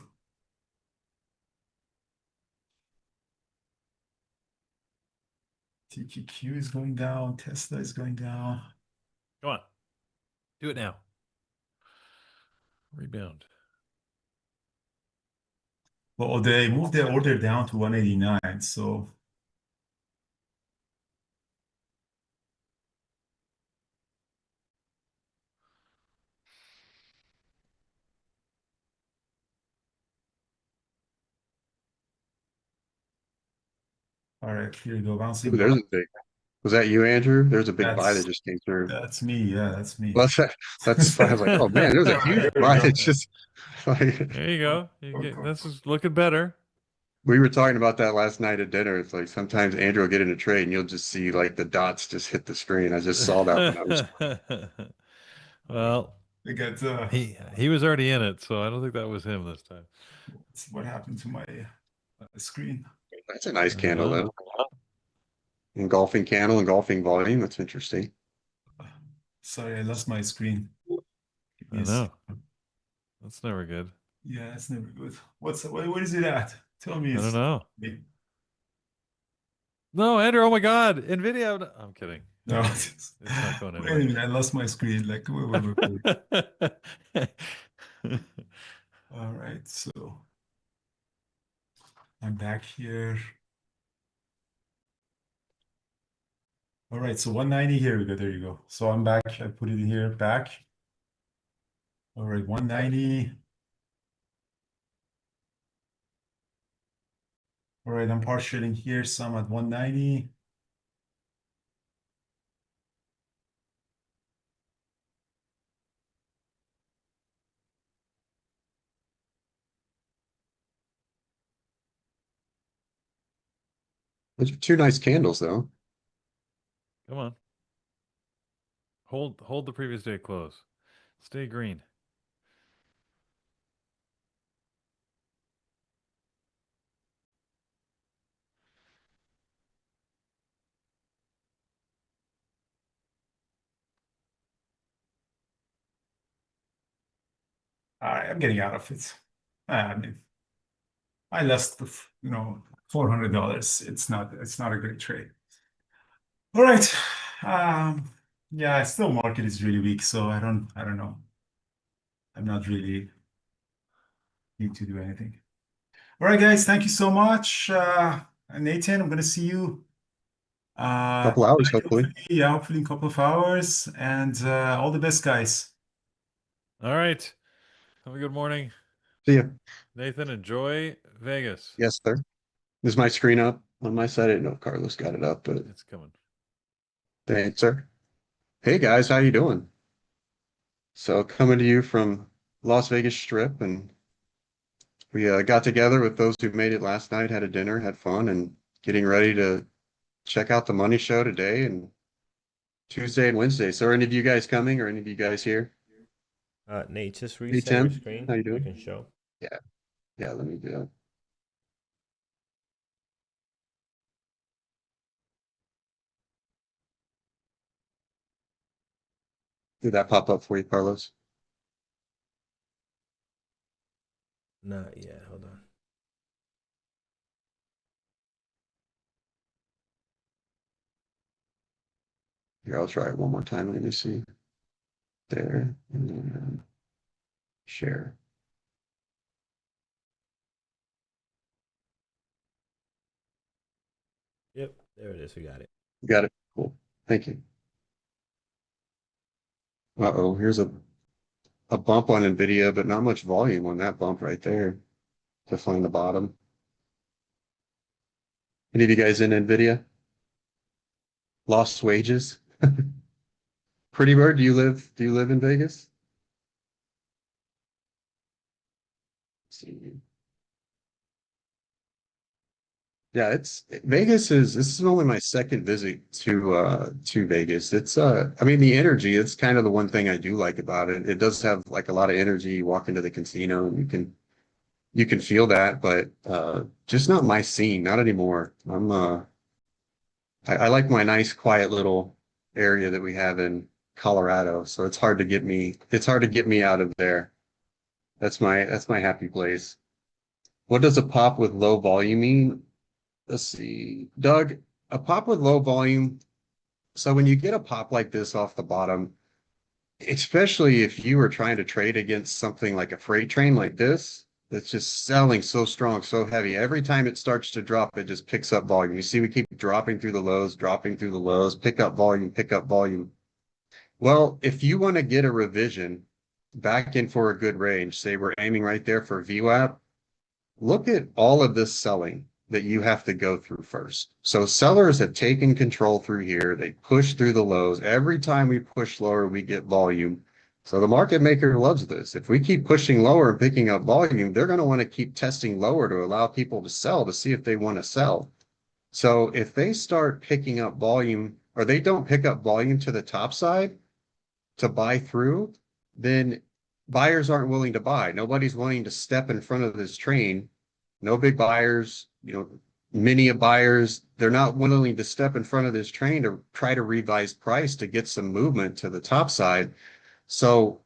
TQQ is going down. Tesla is going down. Come on, do it now. Rebound. Well, they moved their order down to 189. So all right, here you go, Ooh, bouncing there's back. a big was that you, Andrew? There's a big buy that That's just came through. that's me. Yeah, that's me. Well, that's why I was like, oh man, there's a huge There we buy. go. It's just like There you go. This is looking better. we were talking about that last night at dinner. It's like sometimes Andrew will get in a trade and you'll just see like the dots just hit the screen. I just saw that when I was Well, I got he was already in it, so I don't think that was him this time. what happened to my screen. that's a nice I don't candle know. though. Engulfing candle, engulfing volume. That's interesting. Sorry, I lost my screen. Give me I a know. second. That's never good. Yeah, that's never good. What is it at? Tell me I don't it's know. No, Andrew, oh my God. NVIDIA. I'm kidding. no. It's not going Wait a anywhere. minute, I lost my screen. Like wait. All right, so I'm back here. All right, so 190 here we go. There you go. So I'm back. I put it in here back. All right, 190. All right, I'm partialing here, some at 190. Those are two nice candles though. Come on. Hold the previous day close. Stay green. All right, I'm getting out of it. I mean, I lost, $400. It's not a great trade. All right. Yeah, still market is really weak, so I don't know. I'm not really need to do anything. All right, guys, thank you so much. Nathan, I'm gonna see you Couple hours, hopefully. hopefully in a couple of hours. And all the best, guys. All right. Have a good morning. See ya. Nathan, enjoy Vegas. Yes, sir. Is my screen up on my side? I didn't know if Carlos got it up, but It's coming. thanks, sir. Hey guys, how you doing? So coming to you from Las Vegas Strip, and we got together with those who made it last night, had a dinner, had fun, and getting ready to check out the money show today and Tuesday and Wednesday. So are any of you guys coming or any of you guys here? Nate, just Hey reset your Tim, screen. how you You doing? can show. Yeah, yeah, let me do that. Did that pop up for you, Carlos? Not yet. Hold on. Here, I'll try it one more time. Let me see. There, and then share. Yep, there it is. We got it. Got it. Cool. Thank you. Uh-oh, here's a bump on NVIDIA, but not much volume on that bump right there to find the bottom. Any of you guys in NVIDIA? Lost wages? Pretty Bird, do you live in Vegas? Let's see. Yeah, this is only my second visit to Vegas. I mean the energy, it's kind of the one thing I do like about it. It does have like a lot of energy. You walk into the casino and you can feel that, but just not my scene, not anymore. I like my nice quiet little area that we have in Colorado, so it's hard to get me out of there. That's my happy place. What does a pop with low volume mean? Let's see. Doug, a pop with low volume. So when you get a pop like this off the bottom, especially if you were trying to trade against something like a freight train like this, that's just selling so strong, so heavy. Every time it starts to drop, it just picks up volume. You see, we keep dropping through the lows, pick up volume, pick up volume. Well, if you want to get a revision back in for a good range, say we're aiming right there for VWAP, look at all of this selling that you have to go through first. So sellers have taken control through here. They push through the lows. Every time we push lower, we get volume. So the market maker loves this. If we keep pushing lower and picking up volume, they're going to want to keep testing lower to allow people to sell to see if they want to sell. So if they start picking up volume or they don't pick up volume to the top side to buy through, then buyers aren't willing to buy. Nobody's willing to step in front of this train. No big buyers, many of buyers, they're not willing to step in front of this train to try to revise price to get some movement to the top side. So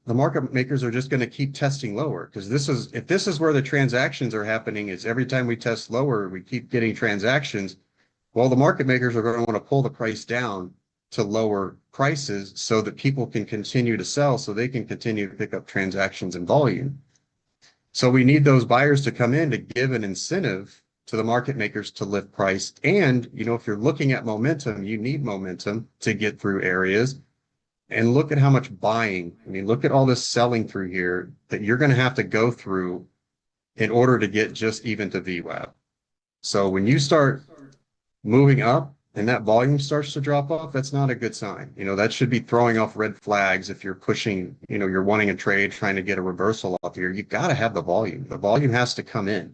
the market makers are just going to keep testing lower because if this is where the transactions are happening, is every time we test lower, we keep getting transactions. Well, the market makers are going to want to pull the price down to lower prices so that people can continue to sell so they can continue to pick up transactions and volume. So we need those buyers to come in to give an incentive to the market makers to lift price. And, if you're looking at momentum, you need momentum to get through areas. And look at how much buying. I mean, look at all this selling through here that you're going to have to go through in order to get just even to VWAP. So when you start moving up and that volume starts to drop off, that's not a good sign. That should be throwing off red flags if you're pushing, you're wanting a trade, trying to get a reversal off here. You got to have the volume. The volume has to come in,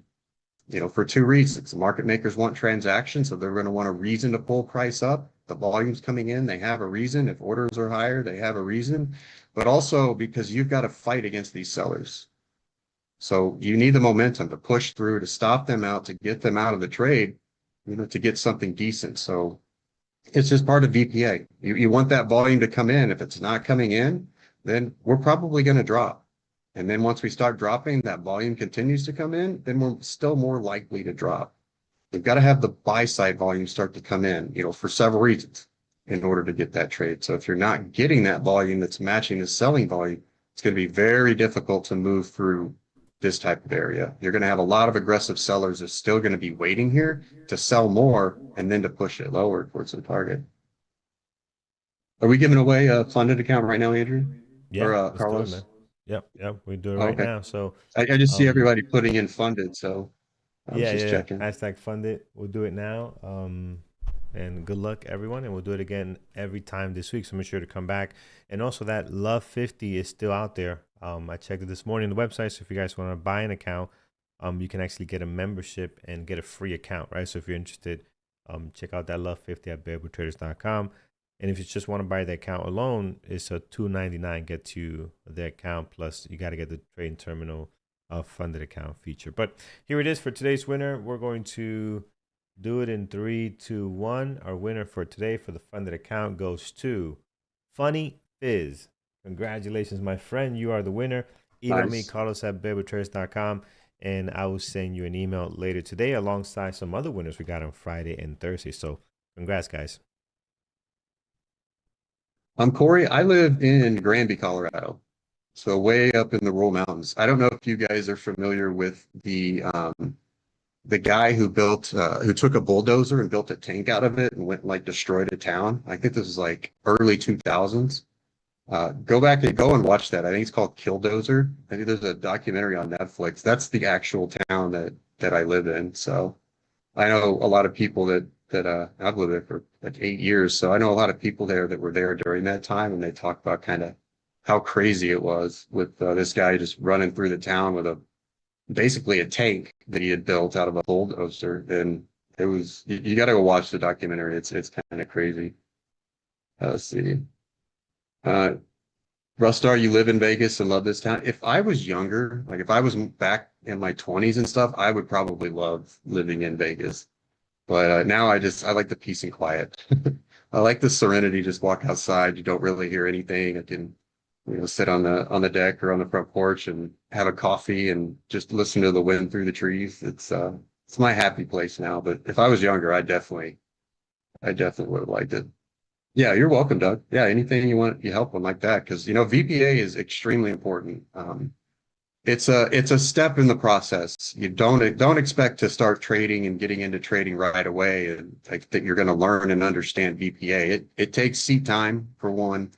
for two reasons. The market makers want transactions, so they're going to want a reason to pull price up. The volume's coming in, they have a reason. If orders are higher, they have a reason, but also because you've got to fight against these sellers. So you need the momentum to push through, to stop them out, to get them out of the trade, to get something decent. So it's just part of VPA. You want that volume to come in. If it's not coming in, then we're probably going to drop. And then once we start dropping, that volume continues to come in, then we're still more likely to drop. We've got to have the buy side volume start to come in, for several reasons in order to get that trade. So if you're not getting that volume that's matching the selling volume, it's going to be very difficult to move through this type of area. You're going to have a lot of aggressive sellers that's still going to be waiting here to sell more and then to push it lower towards the target. Are we giving away a funded account right now, Andrew? Yeah, Or let's do it, Carlos? man. Yep, we do it Oh, right okay. now. So, I just see um, everybody putting in funded, so I was just yeah. checking. Hashtag fund it. We'll do it now. And good luck, everyone. And we'll do it again every time this week. So make sure to come back. And also, that Love 50 is still out there. I checked it this morning on the website. So if you guys want to buy an account, you can actually get a membership and get a free account, right? So if you're interested, check out that Love 50 at bearbutraders.com. And if you just want to buy the account alone, it's a $2.99 gets you the account. Plus, you got to get the trading terminal funded account feature. But here it is for today's winner. We're going to do it in 3, 2, 1. Our winner for today for the funded account goes to Funny Fizz. Congratulations, my friend. You are the winner. Email me, Nice. Carlos at bearbutraders.com, and I will send you an email later today alongside some other winners we got on Friday and Thursday. So congrats, guys. I'm Corey. I live in Granby, Colorado, so way up in the rural mountains. I don't know if you guys are familiar with the guy who built who took a bulldozer and built a tank out of it and went like destroyed a town. I think this was like early 2000s. Go back and go and watch that. I think it's called Killdozer. I think there's a documentary on Netflix. That's the actual town that I live in. So I know a lot of people that I've lived there for like 8 years. So I know a lot of people there that were there during that time, and they talk about kind of how crazy it was with this guy just running through the town with a basically a tank that he had built out of a bulldozer. And it was you got to go watch the documentary. It's kind of crazy. Let's see. Uh, Rustar, you live in Vegas and love this town. If I was younger, like if I was back in my 20s and stuff, I would probably love living in Vegas. But now I like the peace and quiet. I like the serenity. Just walk outside. You don't really hear anything. I can, sit on the deck or on the front porch and have a coffee and just listen to the wind through the trees. It's my happy place now. But if I was younger, I definitely would have liked it. Yeah, you're welcome, Doug. Yeah, anything you want, you help them like that because VPA is extremely important. It's a step in the process. You don't expect to start trading and getting into trading right away and like that you're going to learn and understand VPA. It takes seat time for one,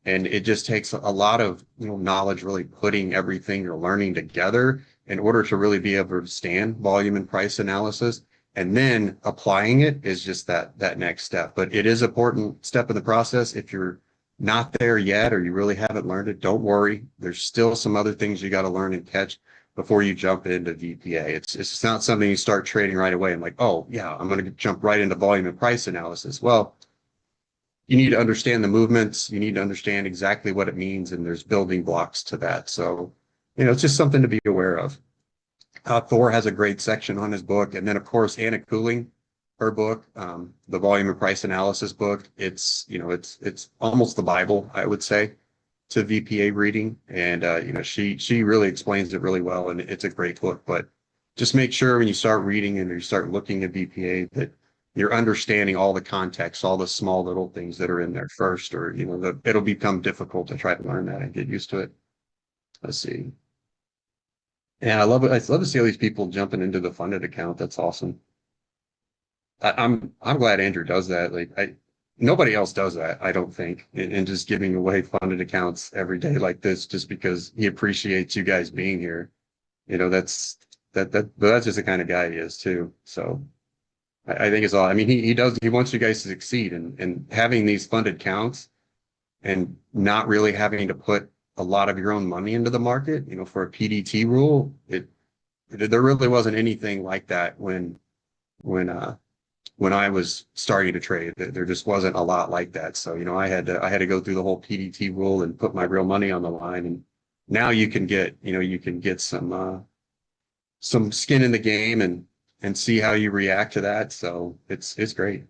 and it just takes a lot of knowledge really putting everything you're learning together in order to really be able to understand volume and price analysis. And then applying it is just that next step. But it is an important step in the process. If you're not there yet or you really haven't learned it, don't worry. There's still some other things you got to learn and catch before you jump into VPA. It's not something you start trading right away and like, oh yeah, I'm going to jump right into volume and price analysis. Well, you need to understand the movements. You need to understand exactly what it means, and there's building blocks to that. So, it's just something to be aware of. Thor has a great section on his book, and then of course Anna Cooling, her book, the volume and price analysis book. It's almost the Bible, I would say, to VPA reading, and she really explains it really well, and it's a great book. But just make sure when you start reading and you start looking at VPA that you're understanding all the context, all the small little things that are in there first, or it'll become difficult to try to learn that and get used to it. Let's see. Yeah, I love it. I love to see all these people jumping into the funded account. That's awesome. I'm glad Andrew does that. Like nobody else does that, I don't think, and just giving away funded accounts every day like this just because he appreciates you guys being here. But that's just the kind of guy he is too. So I think it's all. I mean, he wants you guys to succeed, and having these funded accounts and not really having to put a lot of your own money into the market, for a PDT rule, there really wasn't anything like that when I was starting to trade. There just wasn't a lot like that. So, I had to go through the whole PDT rule and put my real money on the line. And now you can get some skin in the game and see how you react to that. So it's great.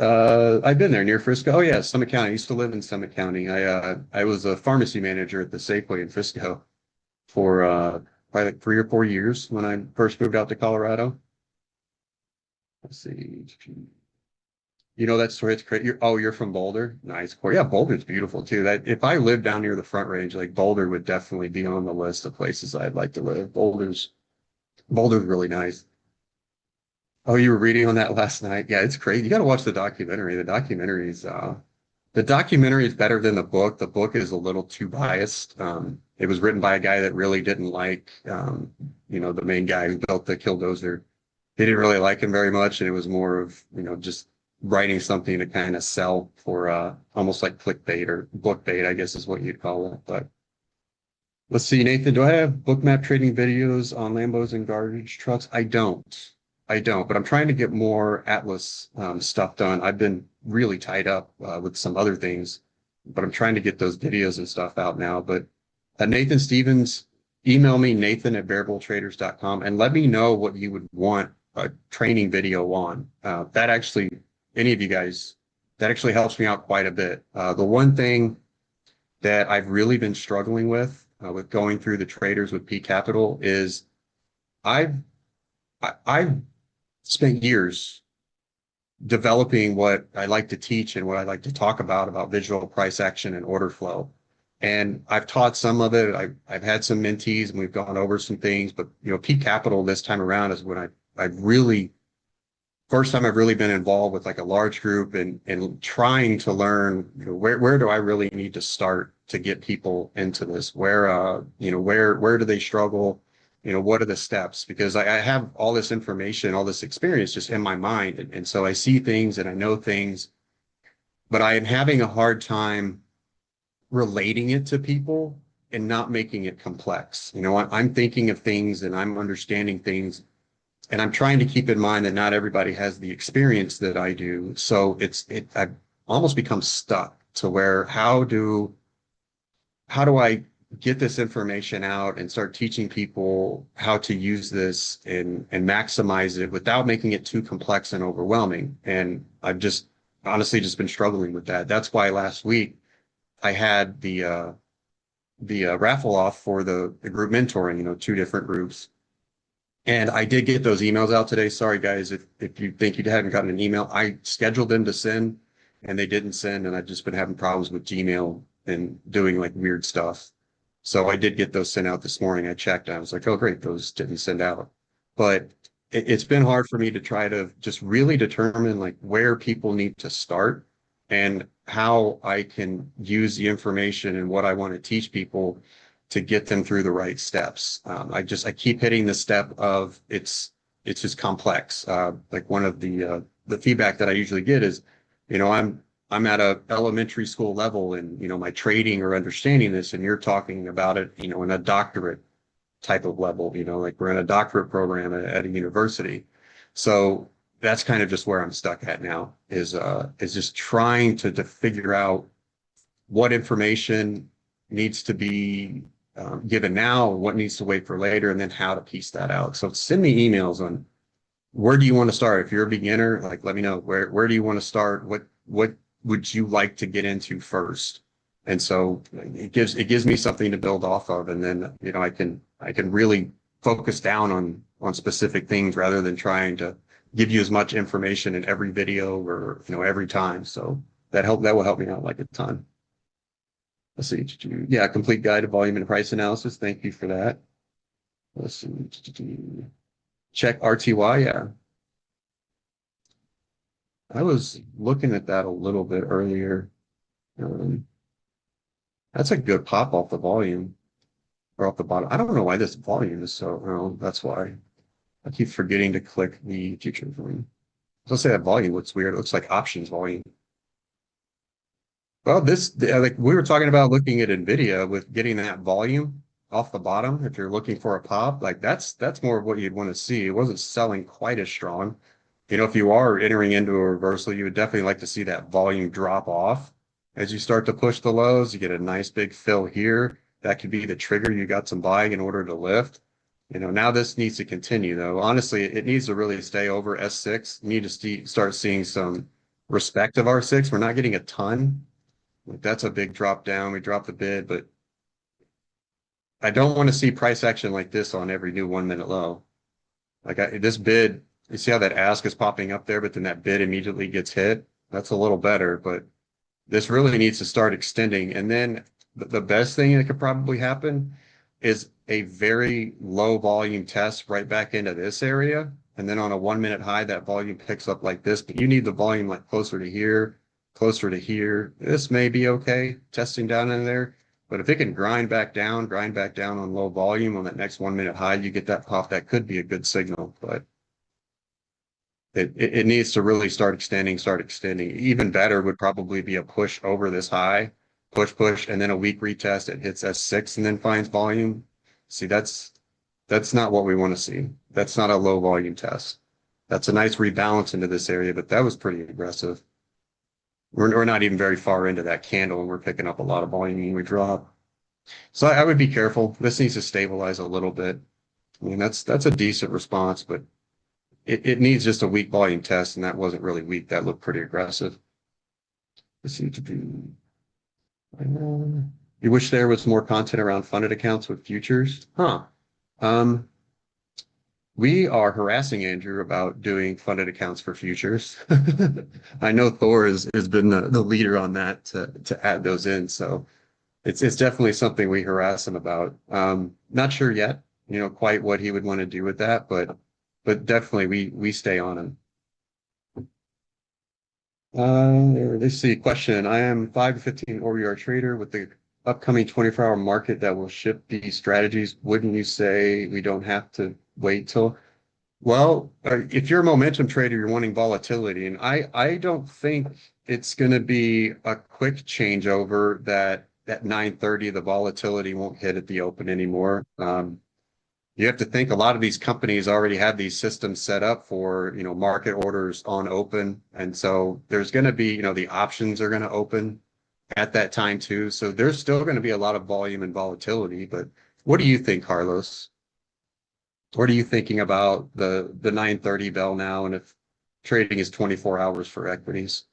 I've been there near Frisco. Oh yeah, Summit County. I used to live in Summit County. I was a pharmacy manager at the Safeway in Frisco for probably like 3 or 4 years when I first moved out to Colorado. Let's see. That's where it's great. You're from Boulder. Nice. Yeah, Boulder's beautiful too. That if I lived down near the Front Range, like Boulder would definitely be on the list of places I'd like to live. Boulder's really nice. Oh, you were reading on that last night? Yeah, it's crazy. You got to watch the documentary. The documentary is better than the book. The book is a little too biased. It was written by a guy that really didn't like, the main guy who built the Killdozer. He didn't really like him very much, and it was more of, just writing something to kind of sell for almost like clickbait or bookbait, I guess is what you'd call it. But let's see, Nathan, do I have bookmap trading videos on Lambos and garbage trucks? I don't, but I'm trying to get more Atlas stuff done. I've been really tied up with some other things, but I'm trying to get those videos and stuff out now. But Nathan Stevens, email me, nathan@bearbulltraders.com, and let me know what you would want a training video on. Any of you guys, that actually helps me out quite a bit. The one thing that I've really been struggling with going through the traders with P Capital is I've spent years developing what I like to teach and what I like to talk about visual price action and order flow. And I've taught some of it. I've had some mentees and we've gone over some things, but P Capital this time around is when I really first time I've really been involved with like a large group and trying to learn, where do I really need to start to get people into this? Where do they struggle? What are the steps? Because I have all this information, all this experience just in my mind. And so I see things and I know things, but I am having a hard time relating it to people and not making it complex. I'm thinking of things and I'm understanding things and I'm trying to keep in mind that not everybody has the experience that I do. So I've almost become stuck to where how do I get this information out and start teaching people how to use this and maximize it without making it too complex and overwhelming. And I've just honestly just been struggling with that. That's why last week I had the raffle off for the group mentoring, two different groups. And I did get those emails out today. Sorry, guys, if you think you hadn't gotten an email, I scheduled them to send and they didn't send. And I've just been having problems with Gmail and doing like weird stuff. So I did get those sent out this morning. I checked. I was like, oh, great, those didn't send out. But it's been hard for me to try to just really determine like where people need to start and how I can use the information and what I want to teach people to get them through the right steps. I keep hitting the step of it's just complex. Like one of the feedback that I usually get is, I'm at a elementary school level and my trading or understanding this, and you're talking about it, in a doctorate type of level. Like we're in a doctorate program at a university. So that's kind of just where I'm stuck at now is just trying to figure out what information needs to be given now, what needs to wait for later, and then how to piece that out. So send me emails on where do you want to start? If you're a beginner, like let me know where do you want to start? What would you like to get into first? And so it gives me something to build off of, and then I can really focus down on specific things rather than trying to give you as much information in every video or every time. So that will help me out like a ton. Let's see. Yeah, complete guide to volume and price analysis. Thank you for that. Let's see. Check RTY. Yeah. I was looking at that a little bit earlier. That's a good pop off the volume or off the bottom. I don't know why this volume is so, oh, that's why. I keep forgetting to click the future volume. Let's say that volume looks weird. It looks like options volume. Well, like we were talking about looking at NVIDIA with getting that volume off the bottom. If you're looking for a pop, like that's more of what you'd want to see. It wasn't selling quite as strong. If you are entering into a reversal, you would definitely like to see that volume drop off. As you start to push the lows, you get a nice big fill here. That could be the trigger. You got some buying in order to lift. Now this needs to continue though. Honestly, it needs to really stay over S6. You need to start seeing some respect of R6. We're not getting a ton. Like that's a big drop down. We dropped the bid, but I don't want to see price action like this on every new 1 minute low. Like this bid, you see how that ask is popping up there, but then that bid immediately gets hit. That's a little better, but this really needs to start extending. And then the best thing that could probably happen is a very low volume test right back into this area. And then on a 1 minute high, that volume picks up like this, but you need the volume like closer to here. Closer to here. This may be okay, testing down in there. But if it can grind back down on low volume on that next 1 minute high, you get that pop, that could be a good signal. But it needs to really start extending. Even better would probably be a push over this high, push, and then a weak retest. It hits S6 and then finds volume. See, that's not what we want to see. That's not a low volume test. That's a nice rebalance into this area, but that was pretty aggressive. We're not even very far into that candle, and we're picking up a lot of volume when we drop. So I would be careful. This needs to stabilize a little bit. I mean, that's a decent response, but it needs just a weak volume test, and that wasn't really weak. That looked pretty aggressive. This seems to be. You wish there was more content around funded accounts with futures, huh? We are harassing Andrew about doing funded accounts for futures. I know Thor has been the leader on that to add those in. So it's definitely something we harass him about. Not sure yet, quite what he would want to do with that, but definitely we stay on him. Let's see. Question. I am 5 to 15 OBR trader with the upcoming 24-hour market that will ship these strategies. Wouldn't you say we don't have to wait till? Well, if you're a momentum trader, you're wanting volatility, and I don't think it's going to be a quick changeover that at 9:30 the volatility won't hit at the open anymore. You have to think a lot of these companies already have these systems set up for, market orders on open. And so there's going to be, the options are going to open at that time too. So there's still going to be a lot of volume and volatility. But what do you think, Carlos? What are you thinking about the 9:30 bell now? And if trading is 24 hours for equities?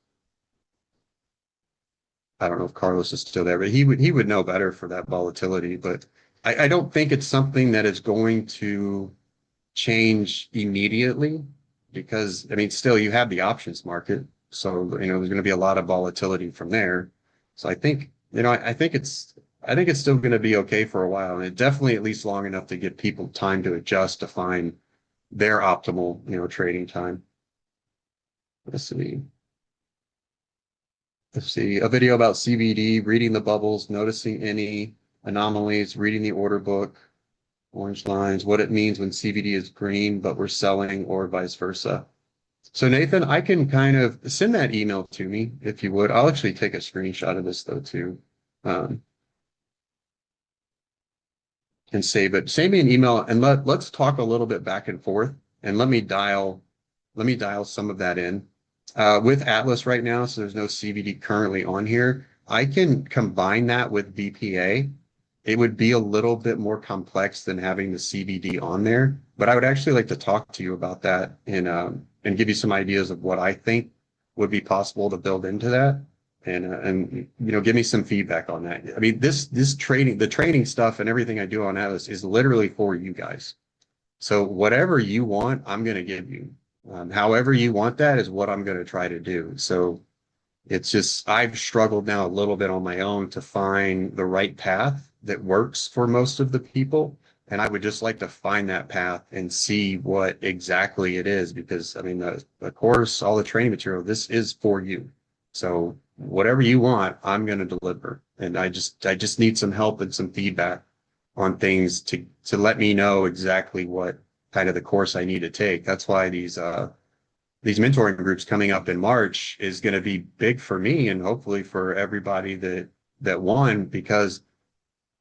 I don't know if Carlos is still there, but he would know better for that volatility. But I don't think it's something that is going to change immediately because, still you have the options market. So, there's going to be a lot of volatility from there. So I think, I think it's still going to be okay for a while. And it definitely at least long enough to give people time to adjust to find their optimal, trading time. Let's see. A video about CBD, reading the bubbles, noticing any anomalies, reading the order book, orange lines, what it means when CBD is green, but we're selling or vice versa. So Nathan, I can kind of send that email to me if you would. I'll actually take a screenshot of this though too. And save it. Send me an email and let's talk a little bit back and forth and let me dial some of that in. With Atlas right now, so there's no CBD currently on here. I can combine that with BPA. It would be a little bit more complex than having the CBD on there, but I would actually like to talk to you about that and give you some ideas of what I think would be possible to build into that, and give me some feedback on that. This training, the training stuff, and everything I do on Atlas is literally for you guys. So whatever you want, I'm going to give you. However you want that is what I'm going to try to do. So it's just, I've struggled now a little bit on my own to find the right path that works for most of the people. And I would just like to find that path and see what exactly it is, because the course, all the training material, this is for you. So whatever you want, I'm going to deliver. And I just need some help and some feedback on things to let me know exactly what kind of the course I need to take. That's why these mentoring groups coming up in March is going to be big for me and hopefully for everybody that won, because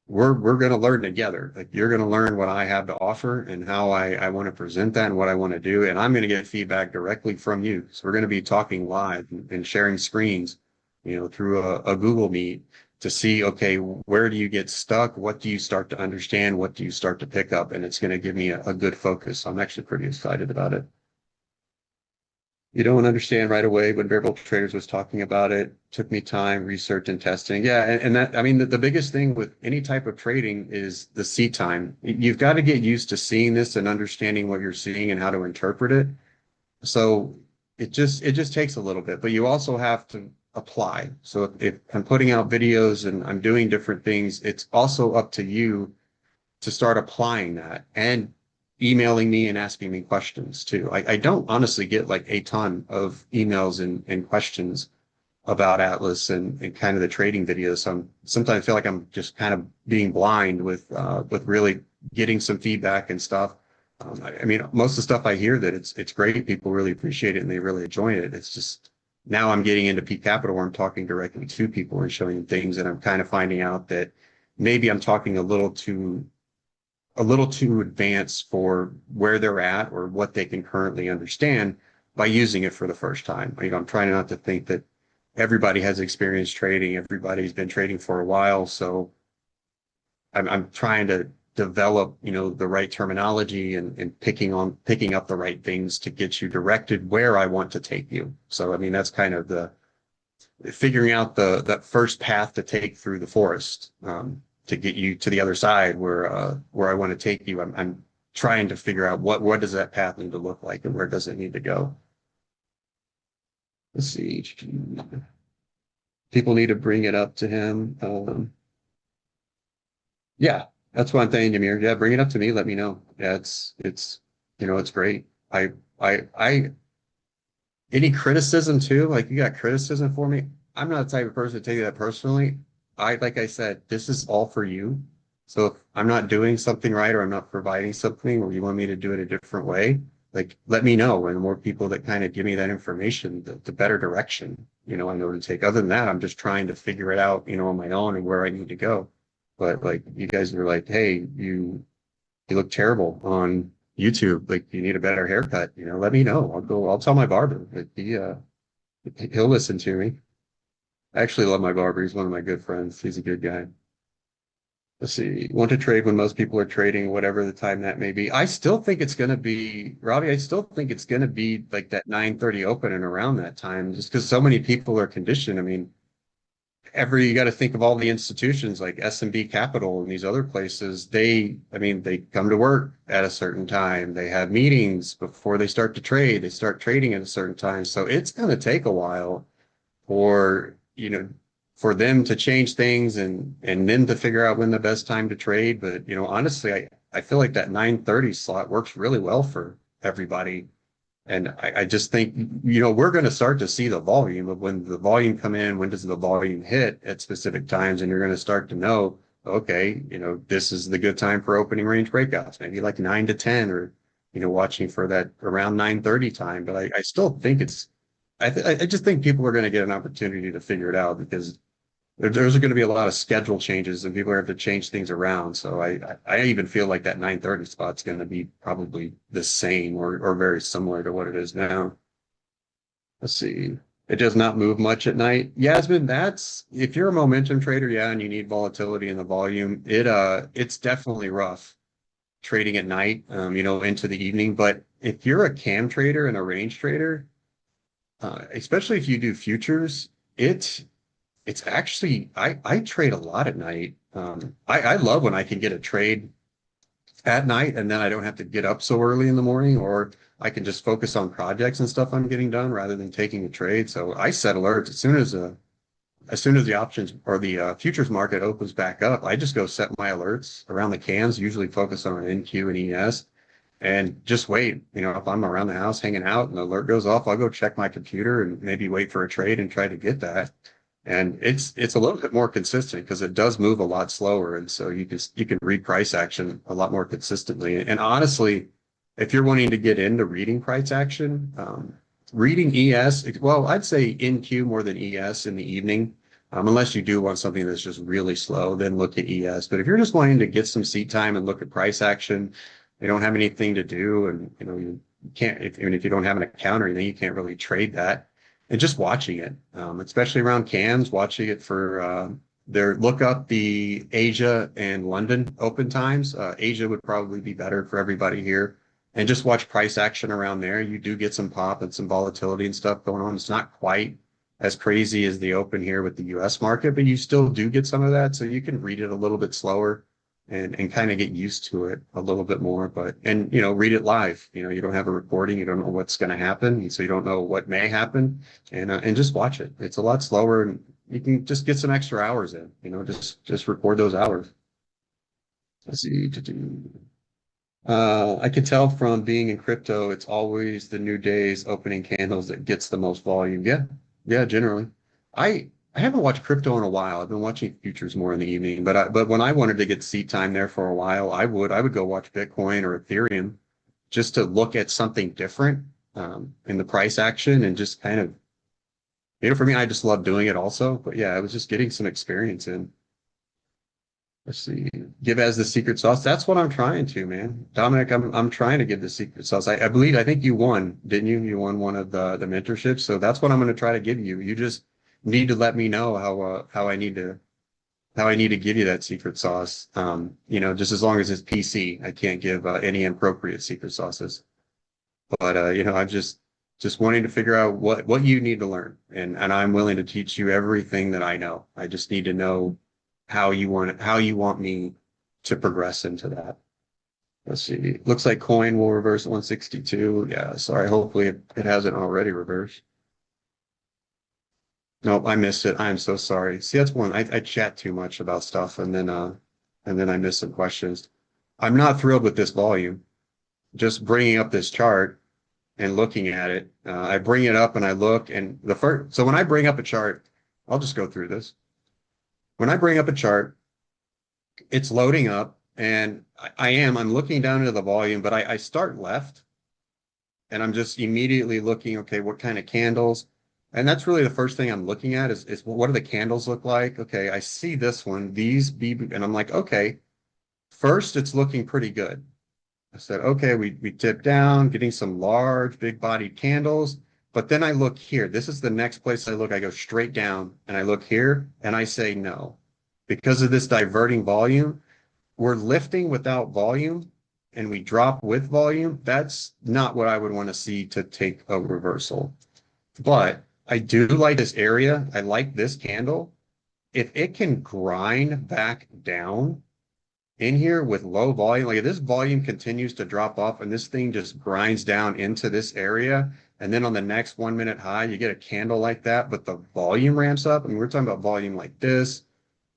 we're going to learn together. Like, you're going to learn what I have to offer and how I want to present that and what I want to do. And I'm going to get feedback directly from you. So we're going to be talking live and sharing screens, through a Google Meet to see, okay, where do you get stuck? What do you start to understand? What do you start to pick up? And it's going to give me a good focus. I'm actually pretty excited about it. You don't understand right away. When Variable Traders was talking about it, took me time, research, and testing. Yeah, and that, the biggest thing with any type of trading is the seat time. You've got to get used to seeing this and understanding what you're seeing and how to interpret it. So it just takes a little bit, but you also have to apply. So if I'm putting out videos and I'm doing different things, it's also up to you to start applying that and emailing me and asking me questions too. I don't honestly get like a ton of emails and questions about Atlas and kind of the trading videos. So sometimes I feel like I'm just kind of being blind with really getting some feedback and stuff. Most of the stuff I hear that it's great. People really appreciate it and they really enjoy it. It's just now I'm getting into P Capital where I'm talking directly to people and showing them things, and I'm kind of finding out that maybe I'm talking a little too advanced for where they're at or what they can currently understand by using it for the first time. I'm trying not to think that everybody has experience trading. Everybody's been trading for a while. So I'm trying to develop, the right terminology and picking up the right things to get you directed where I want to take you. So, that's kind of the figuring out that first path to take through the forest, to get you to the other side where I want to take you. I'm trying to figure out what does that path need to look like and where does it need to go. Let's see. People need to bring it up to him. Yeah, that's one thing, Demir. Yeah, bring it up to me. Let me know. Yeah, it's it's great. I any criticism too, like you got criticism for me. I'm not the type of person to take that personally. Like I said, this is all for you. So if I'm not doing something right or I'm not providing something or you want me to do it a different way, like let me know. And the more people that kind of give me that information, the better direction, I know to take. Other than that, I'm just trying to figure it out, on my own and where I need to go. But like you guys were like, hey, you look terrible on YouTube. Like you need a better haircut. Let me know. I'll tell my barber. Like, he'll listen to me. I actually love my barber. He's one of my good friends. He's a good guy. Let's see. Want to trade when most people are trading, whatever the time that may be. I still think it's going to be, Robbie, I still think it's going to be like that 9:30 open and around that time, just because so many people are conditioned. I mean, you got to think of all the institutions like S&B Capital and these other places. They come to work at a certain time. They have meetings before they start to trade. They start trading at a certain time. So it's going to take a while for, for them to change things and then to figure out when the best time to trade. But, honestly, I feel like that 9:30 slot works really well for everybody. And I just think, we're going to start to see the volume of when the volume come in, when does the volume hit at specific times, and you're going to start to know, okay, this is the good time for opening range breakouts, maybe like 9 to 10 or, watching for that around 9:30 time. But I still think I just think people are going to get an opportunity to figure it out because there's going to be a lot of schedule changes and people have to change things around. So I even feel like that 9:30 spot's going to be probably the same or very similar to what it is now. Let's see. It does not move much at night. Yasmin, if you're a momentum trader, yeah, and you need volatility in the volume, it's definitely rough trading at night, into the evening. But if you're a cam trader and a range trader, especially if you do futures, it's actually, I trade a lot at night. I love when I can get a trade at night and then I don't have to get up so early in the morning, or I can just focus on projects and stuff I'm getting done rather than taking a trade. So I set alerts as soon as the options or the futures market opens back up. I just go set my alerts around the cans, usually focus on NQ and ES, and just wait. If I'm around the house hanging out and the alert goes off, I'll go check my computer and maybe wait for a trade and try to get that. And it's a little bit more consistent because it does move a lot slower. And so you can read price action a lot more consistently. And honestly, if you're wanting to get into reading price action, reading ES, well, I'd say NQ more than ES in the evening. Unless you do want something that's just really slow, then look at ES. But if you're just wanting to get some seat time and look at price action, you don't have anything to do, and you can't, even if you don't have an account or anything, you can't really trade that. And just watching it, especially around cans, watching it for look up the Asia and London open times. Asia would probably be better for everybody here. And just watch price action around there. You do get some pop and some volatility and stuff going on. It's not quite as crazy as the open here with the US market, but you still do get some of that. So you can read it a little bit slower and kind of get used to it a little bit more. And read it live. You don't have a recording, you don't know what's going to happen, so you don't know what may happen, and just watch it. It's a lot slower, and you can just get some extra hours in. Just record those hours. Let's see. I can tell from being in crypto, it's always the new days opening candles that gets the most volume. Yeah, generally. I haven't watched crypto in a while. I've been watching futures more in the evening, but when I wanted to get seat time there for a while, I would go watch Bitcoin or Ethereum just to look at something different in the price action and just kind of, for me, I just love doing it also. But yeah, I was just getting some experience in. Let's see. Give as the secret sauce. That's what I'm trying to, man. Dominic, I'm trying to give the secret sauce. I think you won, didn't you? You won one of the mentorships. So that's what I'm going to try to give you. You just need to let me know how I need to give you that secret sauce. Just as long as it's PC. I can't give any inappropriate secret sauces. But I'm just wanting to figure out what you need to learn. And I'm willing to teach you everything that I know. I just need to know how you want me to progress into that. Let's see. Looks like coin will reverse at 162. Yeah, sorry. Hopefully it hasn't already reversed. Nope, I missed it. I'm so sorry. See, that's one. I chat too much about stuff and then I miss some questions. I'm not thrilled with this volume. Just bringing up this chart and looking at it. I bring it up and I look and so when I bring up a chart, I'll just go through this. When I bring up a chart, it's loading up and I'm looking down into the volume, but I start left and I'm just immediately looking, okay, what kind of candles? And that's really the first thing I'm looking at is what do the candles look like? Okay, I see this one, and I'm like, okay, first it's looking pretty good. I said, okay, we dip down, getting some large, big bodied candles. But then I look here. This is the next place I look. I go straight down and I look here and I say no. Because of this diverting volume, we're lifting without volume and we drop with volume. That's not what I would want to see to take a reversal. But I do like this area. I like this candle. If it can grind back down in here with low volume, like if this volume continues to drop off and this thing just grinds down into this area, and then on the next 1 minute high, you get a candle like that, but the volume ramps up. I mean, we're talking about volume like this,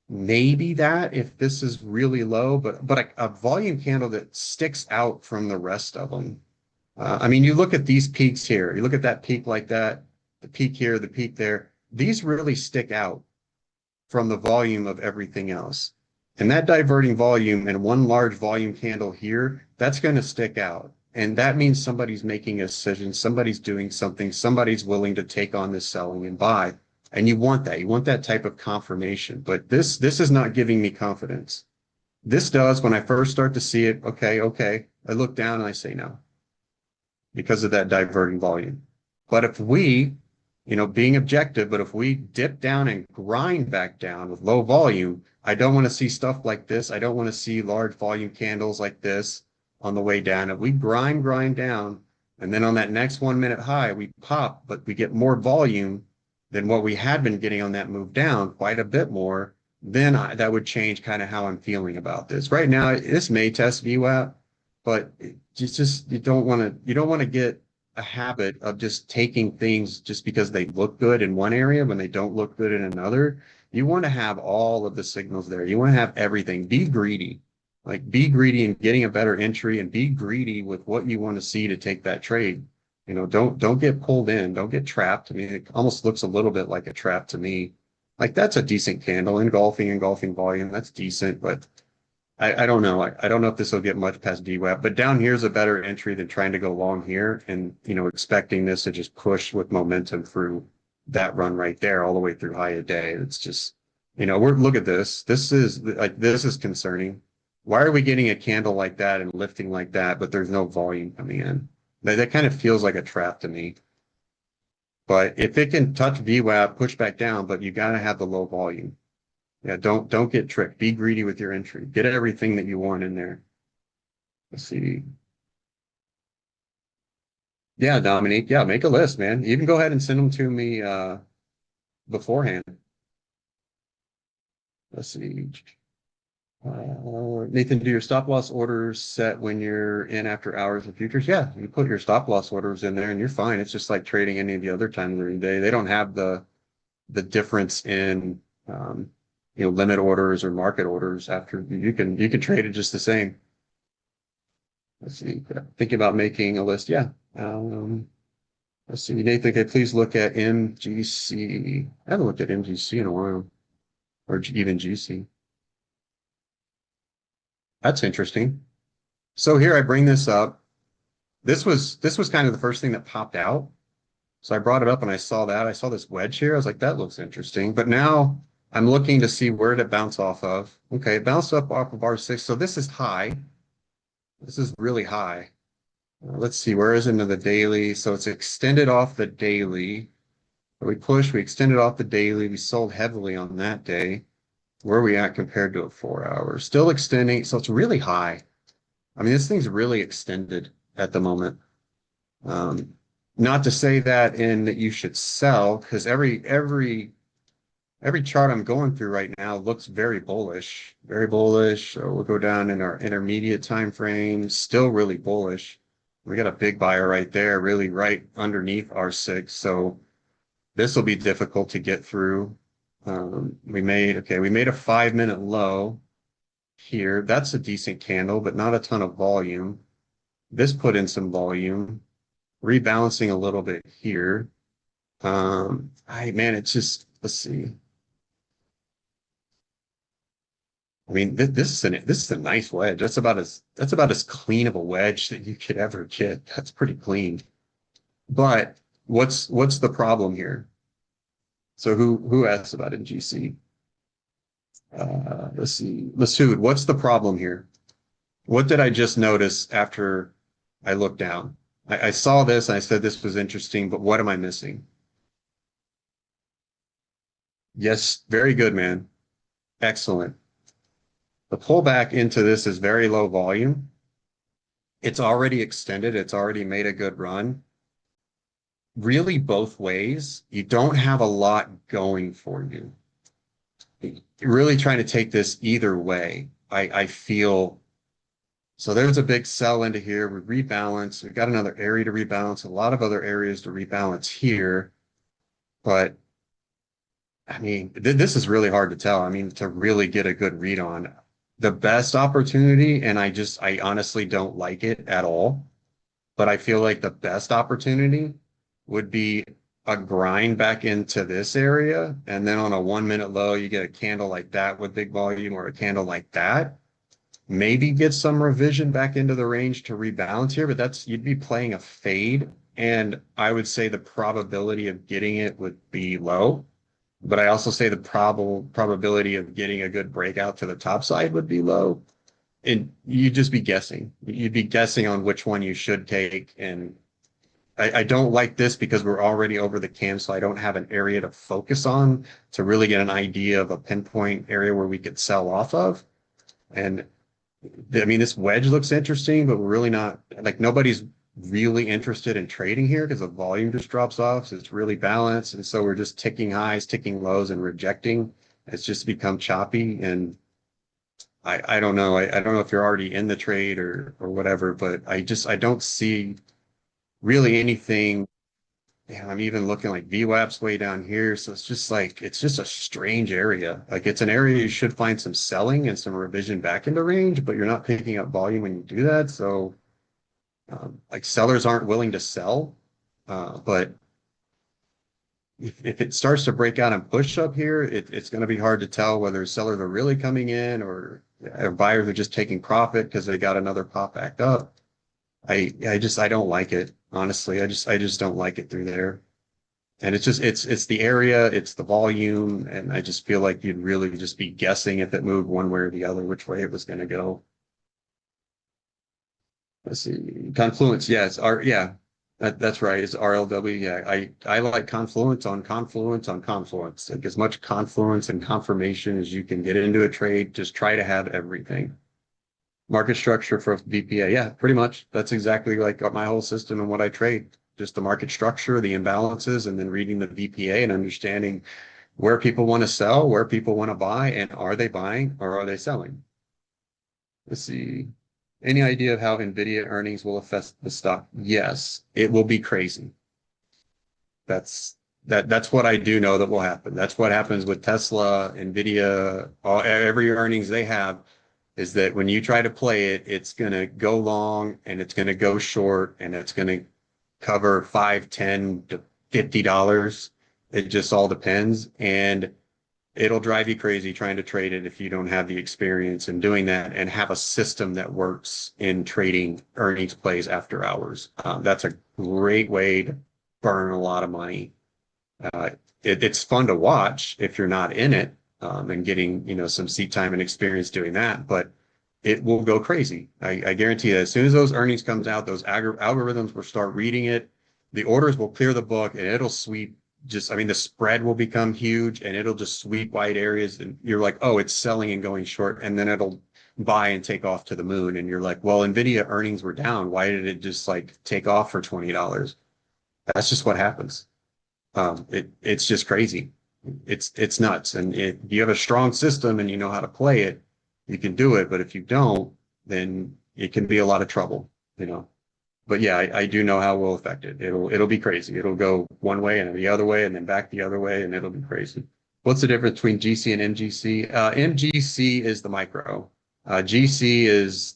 maybe that if this is really low, but a volume candle that sticks out from the rest of them. I mean, you look at these peaks here, you look at that peak like that, the peak here, the peak there, these really stick out from the volume of everything else. And that diverting volume and one large volume candle here, that's going to stick out. And that means somebody's making a decision, somebody's doing something, somebody's willing to take on this selling and buy. And you want that. You want that type of confirmation. But this is not giving me confidence. This does when I first start to see it, okay. I look down and I say no because of that diverting volume. But if we, being objective, but if we dip down and grind back down with low volume, I don't want to see stuff like this. I don't want to see large volume candles like this on the way down. If we grind down, and then on that next 1 minute high, we pop, but we get more volume than what we had been getting on that move down, quite a bit more, then that would change kind of how I'm feeling about this. Right now, this may test VWAP, but you don't want to get a habit of just taking things just because they look good in one area when they don't look good in another. You want to have all of the signals there. You want to have everything. Be greedy. Like be greedy in getting a better entry and be greedy with what you want to see to take that trade. Don't get pulled in. Don't get trapped. I mean, it almost looks a little bit like a trap to me. Like that's a decent candle engulfing volume. That's decent, but I don't know. I don't know if this will get much past DWAP, but down here is a better entry than trying to go long here and, expecting this to just push with momentum through that run right there all the way through high a day. It's just, look at this. This is concerning. Why are we getting a candle like that and lifting like that, but there's no volume coming in? That kind of feels like a trap to me. But if it can touch VWAP, push back down, but you got to have the low volume. Yeah, don't get tricked. Be greedy with your entry. Get everything that you want in there. Let's see. Yeah, Dominique. Yeah, make a list, man. Even go ahead and send them to me beforehand. Let's see. Nathan, do your stop loss orders set when you're in after hours of futures? Yeah, you put your stop loss orders in there and you're fine. It's just like trading any of the other times during the day. They don't have the difference in limit orders or market orders after you can trade it just the same. Let's see. Thinking about making a list. Yeah. Let's see. Nathan, okay, please look at MGC. I haven't looked at MGC in a while, or even GC. That's interesting. So here I bring this up. This was kind of the first thing that popped out. So I brought it up and I saw that. I saw this wedge here. I was like, that looks interesting. But now I'm looking to see where to bounce off of. Okay, it bounced up off of R6. So this is high. This is really high. Let's see, where is it into the daily? So it's extended off the daily. We extended off the daily. We sold heavily on that day. Where are we at compared to a 4 hour? Still extending. So it's really high. I mean, this thing's really extended at the moment. Not to say that you should sell, because every every chart I'm going through right now looks very bullish, very bullish. So we'll go down in our intermediate time frame, still really bullish. We got a big buyer right there, really right underneath R6. So this will be difficult to get through. We made a 5-minute low here. That's a decent candle, but not a ton of volume. This put in some volume, rebalancing a little bit here. Man, it's just, let's see. I mean, this is a nice wedge. That's about as clean of a wedge that you could ever get. That's pretty clean. But what's the problem here? So who asked about it in GC? Let's see. Masood, what's the problem here? What did I just notice after I looked down? I saw this and I said this was interesting, but what am I missing? Yes, very good, man. Excellent. The pullback into this is very low volume. It's already extended. It's already made a good run. Really both ways. You don't have a lot going for you. You're really trying to take this either way. I feel so there's a big sell into here. We rebalance. We've got another area to rebalance, a lot of other areas to rebalance here. But I mean, this is really hard to tell. I mean, to really get a good read on the best opportunity, and I honestly don't like it at all. But I feel like the best opportunity would be a grind back into this area. And then on a 1-minute low, you get a candle like that with big volume or a candle like that. Maybe get some revision back into the range to rebalance here, but you'd be playing a fade. And I would say the probability of getting it would be low. But I also say the probability of getting a good breakout to the top side would be low. And you'd just be guessing. You'd be guessing on which one you should take. And I don't like this because we're already over the cam, so I don't have an area to focus on to really get an idea of a pinpoint area where we could sell off of. And I mean, this wedge looks interesting, but we're really not, like, nobody's really interested in trading here because the volume just drops off. So it's really balanced. And so we're just ticking highs, ticking lows, and rejecting. It's just become choppy. And I don't know. I don't know if you're already in the trade or whatever, but I don't see really anything. I'm even looking like VWAP's way down here. So it's just a strange area. Like, it's an area you should find some selling and some revision back into range, but you're not picking up volume when you do that. So like, sellers aren't willing to sell. But if it starts to break out and push up here, it's going to be hard to tell whether sellers are really coming in or buyers are just taking profit because they got another pop back up. I don't like it. Honestly, I just don't like it through there. And it's the area, it's the volume, and I just feel like you'd really just be guessing if it moved one way or the other, which way it was going to go. Let's see. Confluence, yes. That's right. It's RLW. Yeah, I like Confluence on Confluence on Confluence. Like, as much confluence and confirmation as you can get into a trade, just try to have everything. Market structure for VPA. Yeah, pretty much. That's exactly like my whole system and what I trade. Just the market structure, the imbalances, and then reading the VPA and understanding where people want to sell, where people want to buy, and are they buying or are they selling? Let's see. Any idea of how NVIDIA earnings will affect the stock? Yes, it will be crazy. That's what I do know that will happen. That's what happens with Tesla, NVIDIA, every earnings they have, is that when you try to play it, it's going to go long and it's going to go short and it's going to cover $5, $10 to $50. It just all depends. And it'll drive you crazy trying to trade it if you don't have the experience in doing that and have a system that works in trading earnings plays after hours. That's a great way to burn a lot of money. It's fun to watch if you're not in it, and getting, some seat time and experience doing that, but it will go crazy. I guarantee that as soon as those earnings comes out, those algorithms will start reading it. The orders will clear the book and it'll sweep. The spread will become huge and it'll just sweep wide areas. And you're like, oh, it's selling and going short. And then it'll buy and take off to the moon. And you're like, well, NVIDIA earnings were down. Why did it just take off for $20? That's just what happens. It's just crazy. It's nuts. And if you have a strong system and you know how to play it, you can do it. But if you don't, then it can be a lot of trouble, you know. But yeah, I do know how we'll affect it. It'll be crazy. It'll go one way and the other way and then back the other way, and it'll be crazy. What's the difference between GC and MGC? MGC is the micro. GC is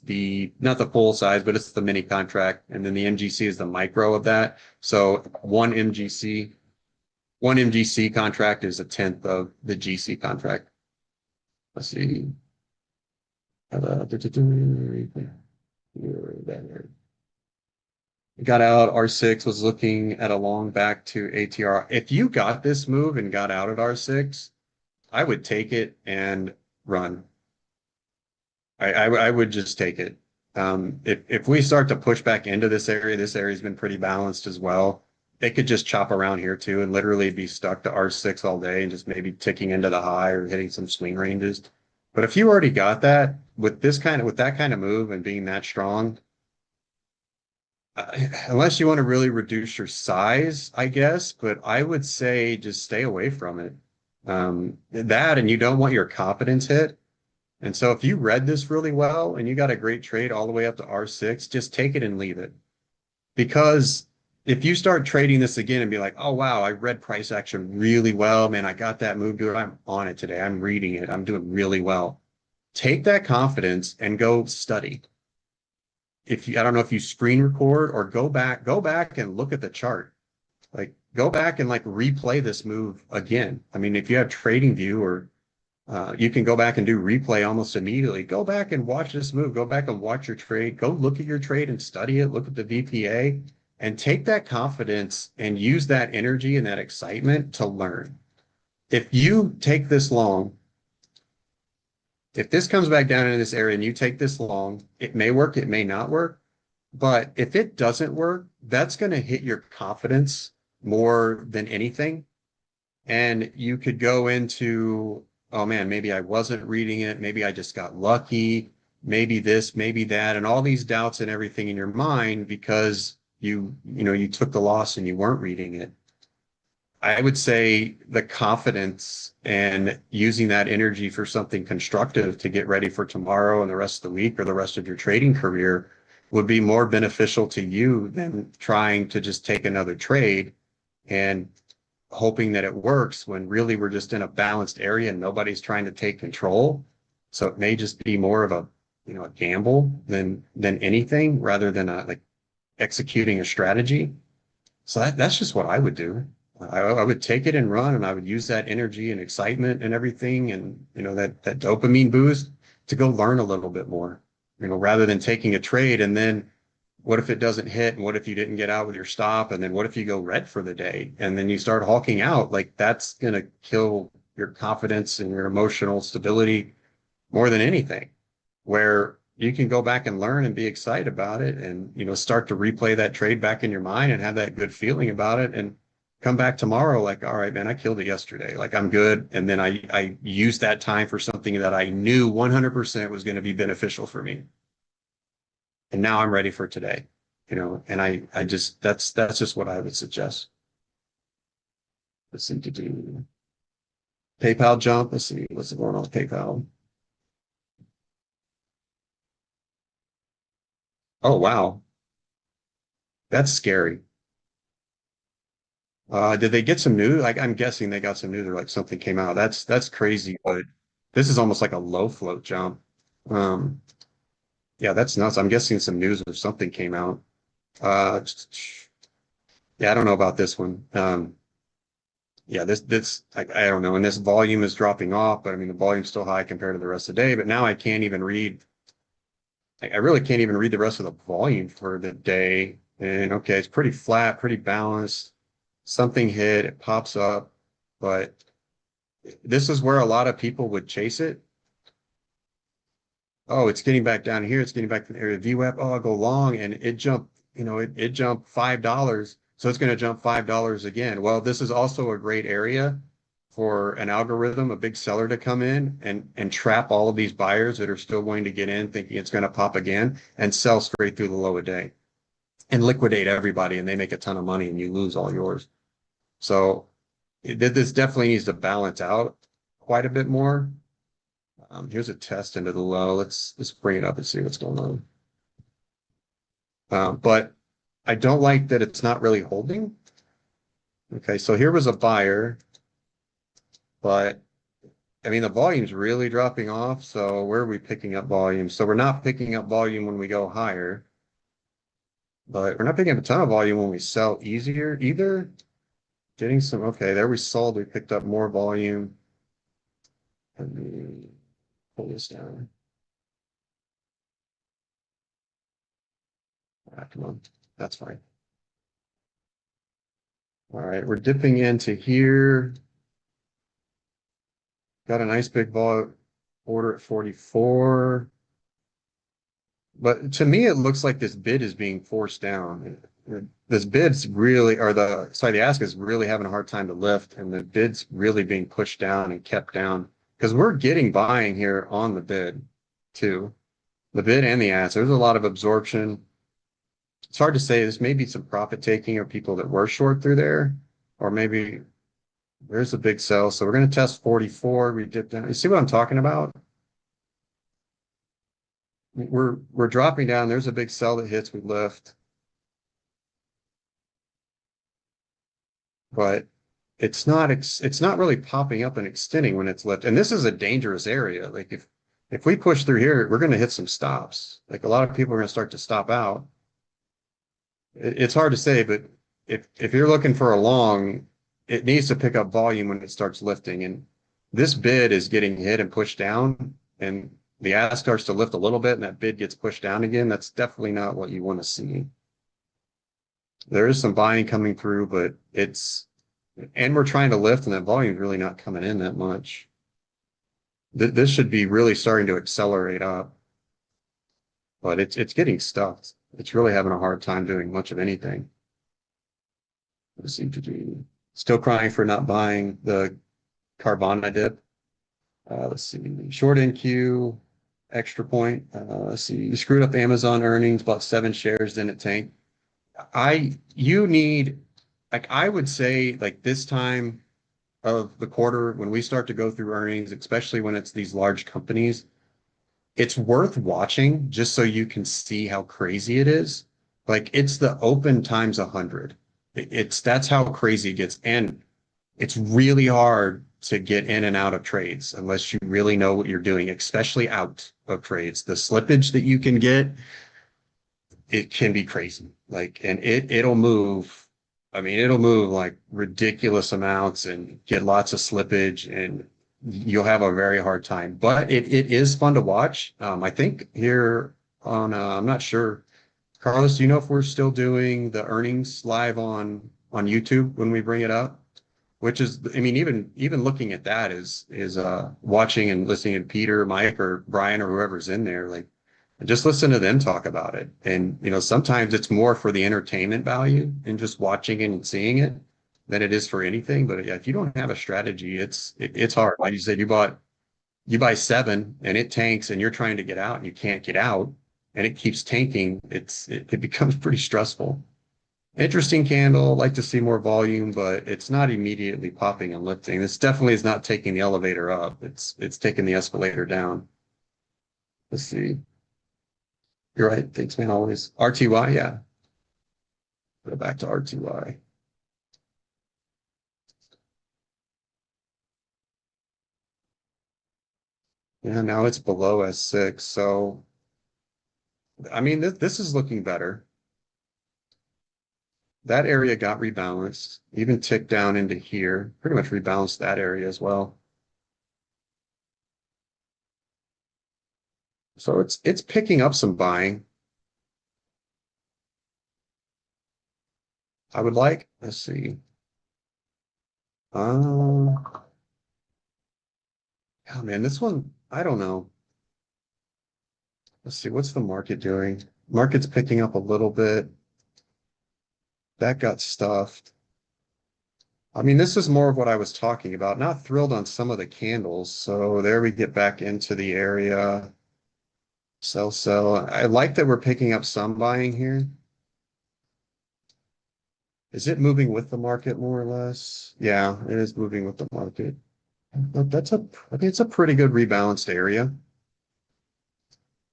not the full size, but it's the mini contract. And then the MGC is the micro of that. So one MGC contract is a tenth of the GC contract. Let's see. Got out, R6 was looking at a long back to ATR. If you got this move and got out at R6, I would take it and run. I would just take it. If we start to push back into this area's been pretty balanced as well. They could just chop around here too and literally be stuck to R6 all day and just maybe ticking into the high or hitting some swing ranges. But if you already got that with that kind of move and being that strong, unless you want to really reduce your size, I guess, but I would say just stay away from it. That and you don't want your confidence hit. And so if you read this really well and you got a great trade all the way up to R6, just take it and leave it. Because if you start trading this again and be like, oh, wow, I read price action really well, man, I got that move, dude. I'm on it today. I'm reading it. I'm doing really well. Take that confidence and go study. I don't know if you screen record or go back and look at the chart. Like go back and like replay this move again. I mean, if you have TradingView or you can go back and do replay almost immediately. Go back and watch this move. Go back and watch your trade. Go look at your trade and study it. Look at the VPA and take that confidence and use that energy and that excitement to learn. If you take this long, if this comes back down into this area and you take this long, it may work, it may not work. But if it doesn't work, that's going to hit your confidence more than anything. And you could go into, oh man, maybe I wasn't reading it. Maybe I just got lucky. Maybe this, maybe that, and all these doubts and everything in your mind because you took the loss and you weren't reading it. I would say the confidence and using that energy for something constructive to get ready for tomorrow and the rest of the week or the rest of your trading career would be more beneficial to you than trying to just take another trade and hoping that it works when really we're just in a balanced area and nobody's trying to take control. So it may just be more of a gamble than anything rather than like executing a strategy. So that's just what I would do. I would take it and run, and I would use that energy and excitement and everything, and that dopamine boost to go learn a little bit more. Rather than taking a trade and then what if it doesn't hit, and what if you didn't get out with your stop, and then what if you go red for the day and then you start hawking out? Like that's gonna kill your confidence and your emotional stability more than anything. Where you can go back and learn and be excited about it, and start to replay that trade back in your mind and have that good feeling about it, and come back tomorrow like, all right, man, I killed it yesterday. Like I'm good. And then I used that time for something that I knew 100% was going to be beneficial for me. And now I'm ready for today, and I just, that's just what I would suggest. Let's see, to do PayPal jump. Let's see what's going on with PayPal. Oh, wow. That's scary. Did they get some news? Like, I'm guessing they got some news or like something came out. That's crazy, but this is almost like a low float jump. Yeah, that's nuts. I'm guessing some news or something came out. Yeah, I don't know about this one. Yeah, this I don't know. And this volume is dropping off, but I mean the volume's still high compared to the rest of the day. But now I can't even read. I really can't even read the rest of the volume for the day. And okay, it's pretty flat, pretty balanced. Something hit, it pops up, but this is where a lot of people would chase it. Oh, it's getting back down here. It's getting back to the area of VWAP. Oh, I'll go long, and it jumped, it jumped $5. So it's going to jump $5 again. Well, this is also a great area for an algorithm, a big seller to come in and trap all of these buyers that are still going to get in thinking it's going to pop again and sell straight through the low of day and liquidate everybody, and they make a ton of money and you lose all yours. So this definitely needs to balance out quite a bit more. Here's a test into the low. Let's bring it up and see what's going on. But I don't like that it's not really holding. Okay, so here was a buyer, but I mean, the volume's really dropping off. So where are we picking up volume? So we're not picking up volume when we go higher, but we're not picking up a ton of volume when we sell easier either. Getting some, okay, there we sold, we picked up more volume. Let me pull this down. Come on, that's fine. All right, we're dipping into here. Got a nice big vol order at 44. But to me, it looks like this bid is being forced down. This bid's really, or the ask is really having a hard time to lift, and the bid's really being pushed down and kept down. Because we're getting buying here on the bid, too. The bid and the ask. There's a lot of absorption. It's hard to say. This may be some profit taking or people that were short through there, or maybe there's a big sell. So we're going to test 44. We dip down. You see what I'm talking about? We're dropping down. There's a big sell that hits. We lift, but it's not really popping up and extending when it's lift. And this is a dangerous area. Like if we push through here, we're going to hit some stops. Like a lot of people are going to start to stop out. It's hard to say, but if you're looking for a long, it needs to pick up volume when it starts lifting. And this bid is getting hit and pushed down, and the ask starts to lift a little bit and that bid gets pushed down again. That's definitely not what you want to see. There is some buying coming through, but and we're trying to lift and that volume is really not coming in that much. This should be really starting to accelerate up, but it's getting stuck. It's really having a hard time doing much of anything. Let's see, still crying for not buying the Carvana dip. Let's see, short NQ, extra point. Let's see, you screwed up Amazon earnings, bought 7 shares, then it tanked. You need, like, I would say, like, this time of the quarter, when we start to go through earnings, especially when it's these large companies, it's worth watching just so you can see how crazy it is. Like, it's the open times 100. That's how crazy it gets. And it's really hard to get in and out of trades unless you really know what you're doing, especially out of trades. The slippage that you can get, it can be crazy. Like, and it'll move. I mean, it'll move like ridiculous amounts and get lots of slippage, and you'll have a very hard time. But it is fun to watch. I think here on, I'm not sure. Carlos, do you know if we're still doing the earnings live on YouTube when we bring it up? Which is, I mean, even looking at that is watching and listening to Peter, Mike, or Brian, or whoever's in there, like, just listen to them talk about it. And, sometimes it's more for the entertainment value and just watching it and seeing it than it is for anything. But yeah, if you don't have a strategy, it's hard. Like you said, you buy 7 and it tanks and you're trying to get out and you can't get out and it keeps tanking. It becomes pretty stressful. Interesting candle, like to see more volume, but it's not immediately popping and lifting. This definitely is not taking the elevator up. It's taking the escalator down. Let's see. You're right. Thanks, man. Always. RTY, yeah. Go back to RTY. Yeah, now it's below S6. So, I mean, this is looking better. That area got rebalanced, even ticked down into here. Pretty much rebalanced that area as well. So it's picking up some buying. I would like, let's see. Oh man, this one, I don't know. Let's see, what's the market doing? Market's picking up a little bit. That got stuffed. I mean, this is more of what I was talking about. Not thrilled on some of the candles. So there we get back into the area. Sell. I like that we're picking up some buying here. Is it moving with the market more or less? Yeah, it is moving with the market. But I mean, it's a pretty good rebalanced area.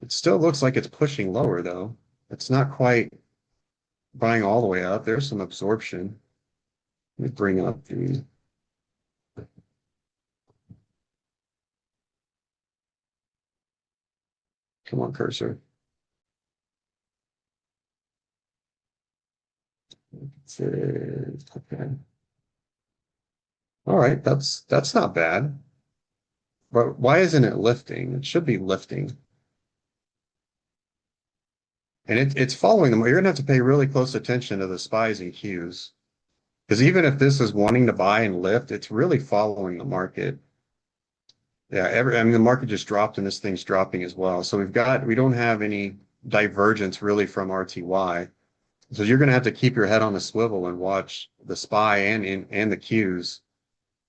It still looks like it's pushing lower though. It's not quite buying all the way up. There's some absorption. Let me bring up the, come on, cursor. Okay. All right, that's not bad. But why isn't it lifting? It should be lifting. And it's following them. You're gonna have to pay really close attention to the spies and cues. Because even if this is wanting to buy and lift, it's really following the market. Yeah, I mean the market just dropped and this thing's dropping as well. So we don't have any divergence really from RTY. So you're gonna have to keep your head on the swivel and watch the SPY and the cues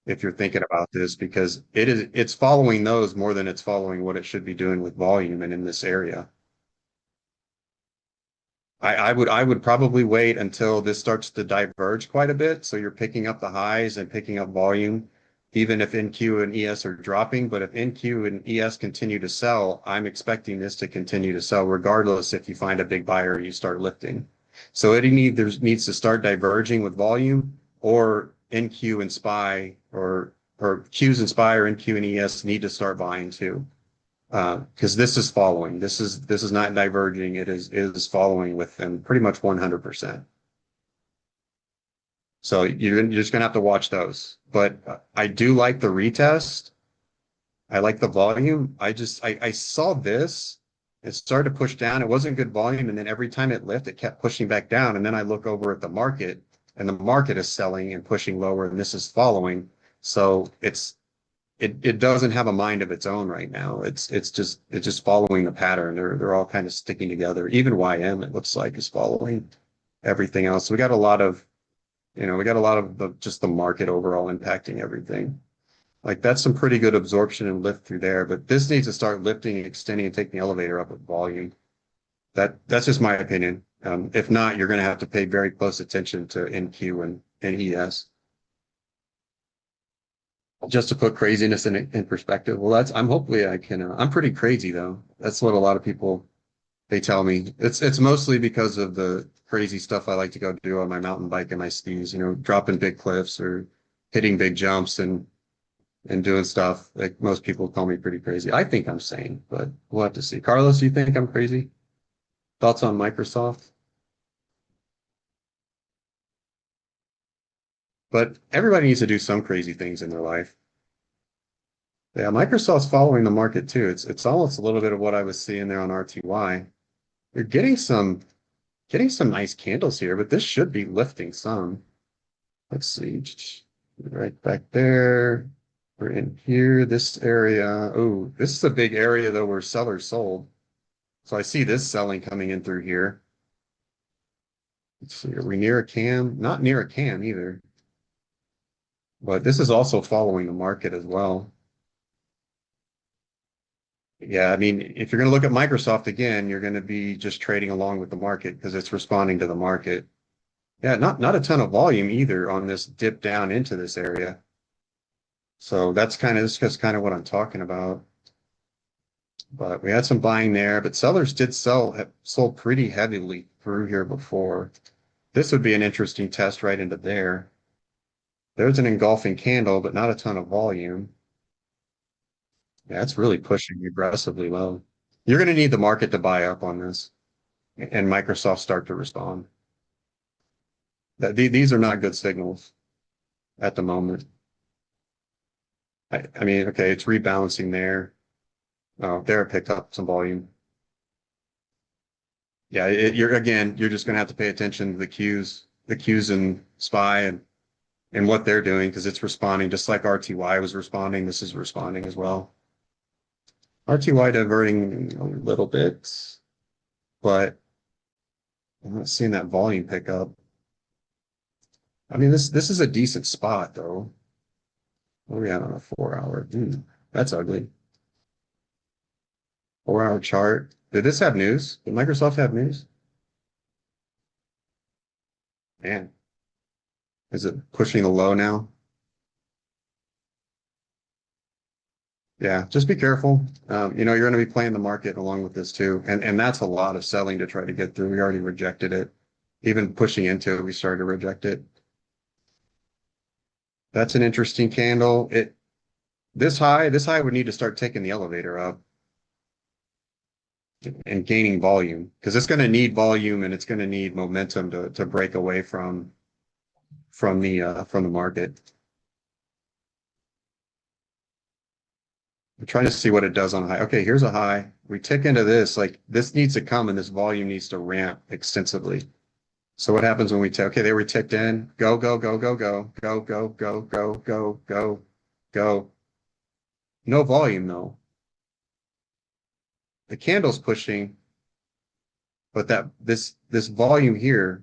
if you're thinking about this, because it's following those more than it's following what it should be doing with volume and in this area. I would probably wait until this starts to diverge quite a bit. So you're picking up the highs and picking up volume, even if NQ and ES are dropping. But if NQ and ES continue to sell, I'm expecting this to continue to sell, regardless if you find a big buyer and you start lifting. So there needs to start diverging with volume, or NQ and SPY or Qs and SPY or NQ and ES need to start buying too. Because this is following. This is not diverging. It is following with them pretty much 100%. So you're just gonna have to watch those. But I do like the retest. I like the volume. I saw this. It started to push down. It wasn't good volume, and then every time it lifted, it kept pushing back down. And then I look over at the market, and the market is selling and pushing lower, and this is following. So it doesn't have a mind of its own right now. It's just following the pattern. They're all kind of sticking together. Even YM, it looks like, is following everything else. So we got a lot of just the market overall impacting everything. Like that's some pretty good absorption and lift through there, but this needs to start lifting and extending and taking the elevator up with volume. That's just my opinion. If not, you're going to have to pay very close attention to NQ and ES. Just to put craziness in perspective. Well, hopefully I can, I'm pretty crazy though. That's what a lot of people, they tell me. It's mostly because of the crazy stuff I like to go do on my mountain bike and my skis, dropping big cliffs or hitting big jumps and doing stuff. Like most people call me pretty crazy. I think I'm sane, but we'll have to see. Carlos, you think I'm crazy? Thoughts on Microsoft? But everybody needs to do some crazy things in their life. Yeah, Microsoft's following the market too. It's almost a little bit of what I was seeing there on RTY. You're getting some nice candles here, but this should be lifting some. Let's see, right back there. We're in here, this area. Oh, this is a big area though where sellers sold. So I see this selling coming in through here. Let's see, are we near a cam? Not near a cam either. But this is also following the market as well. Yeah, I mean, if you're going to look at Microsoft again, you're going to be just trading along with the market because it's responding to the market. Yeah, not a ton of volume either on this dip down into this area. So that's kind of what I'm talking about. But we had some buying there, but sellers did sold pretty heavily through here before. This would be an interesting test right into there. There's an engulfing candle, but not a ton of volume. Yeah, it's really pushing aggressively low. You're going to need the market to buy up on this and Microsoft start to respond. These are not good signals at the moment. I mean, okay, it's rebalancing there. Oh, there it picked up some volume. Yeah, you're just going to have to pay attention to the cues and SPY and what they're doing because it's responding just like RTY was responding. This is responding as well. RTY diverting a little bit, but I'm not seeing that volume pick up. I mean, this is a decent spot though. What are we at on a 4-hour? That's ugly. 4-hour chart. Did this have news? Did Microsoft have news? Man, Is it pushing the low now? Yeah, just be careful. You know, you're going to be playing the market along with this too. And that's a lot of selling to try to get through. We already rejected it. Even pushing into it, we started to reject it. That's an interesting candle. This high would need to start taking the elevator up and gaining volume because it's going to need volume and it's going to need momentum to break away from the market. I'm trying to see what it does on a high. Okay, here's a high. We tick into this, like this needs to come and this volume needs to ramp extensively. So what happens when we tick? Okay, they were ticked in. Go, go, go, go, go, go, go, go, go, go, go, go. No volume though. The candle's pushing, but this volume here,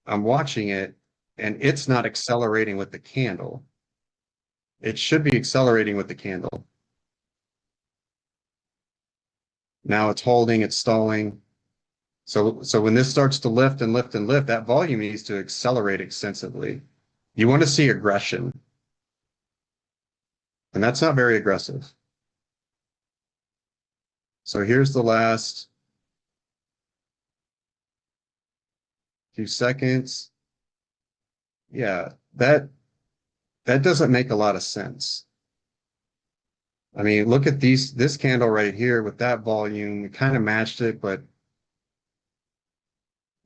I'm watching it and it's not accelerating with the candle. It should be accelerating with the candle. Now it's holding, it's stalling. So when this starts to lift and lift and lift, that volume needs to accelerate extensively. You want to see aggression. And that's not very aggressive. So here's the last few seconds. Yeah, that doesn't make a lot of sense. I mean, look at this candle right here with that volume. We kind of matched it, but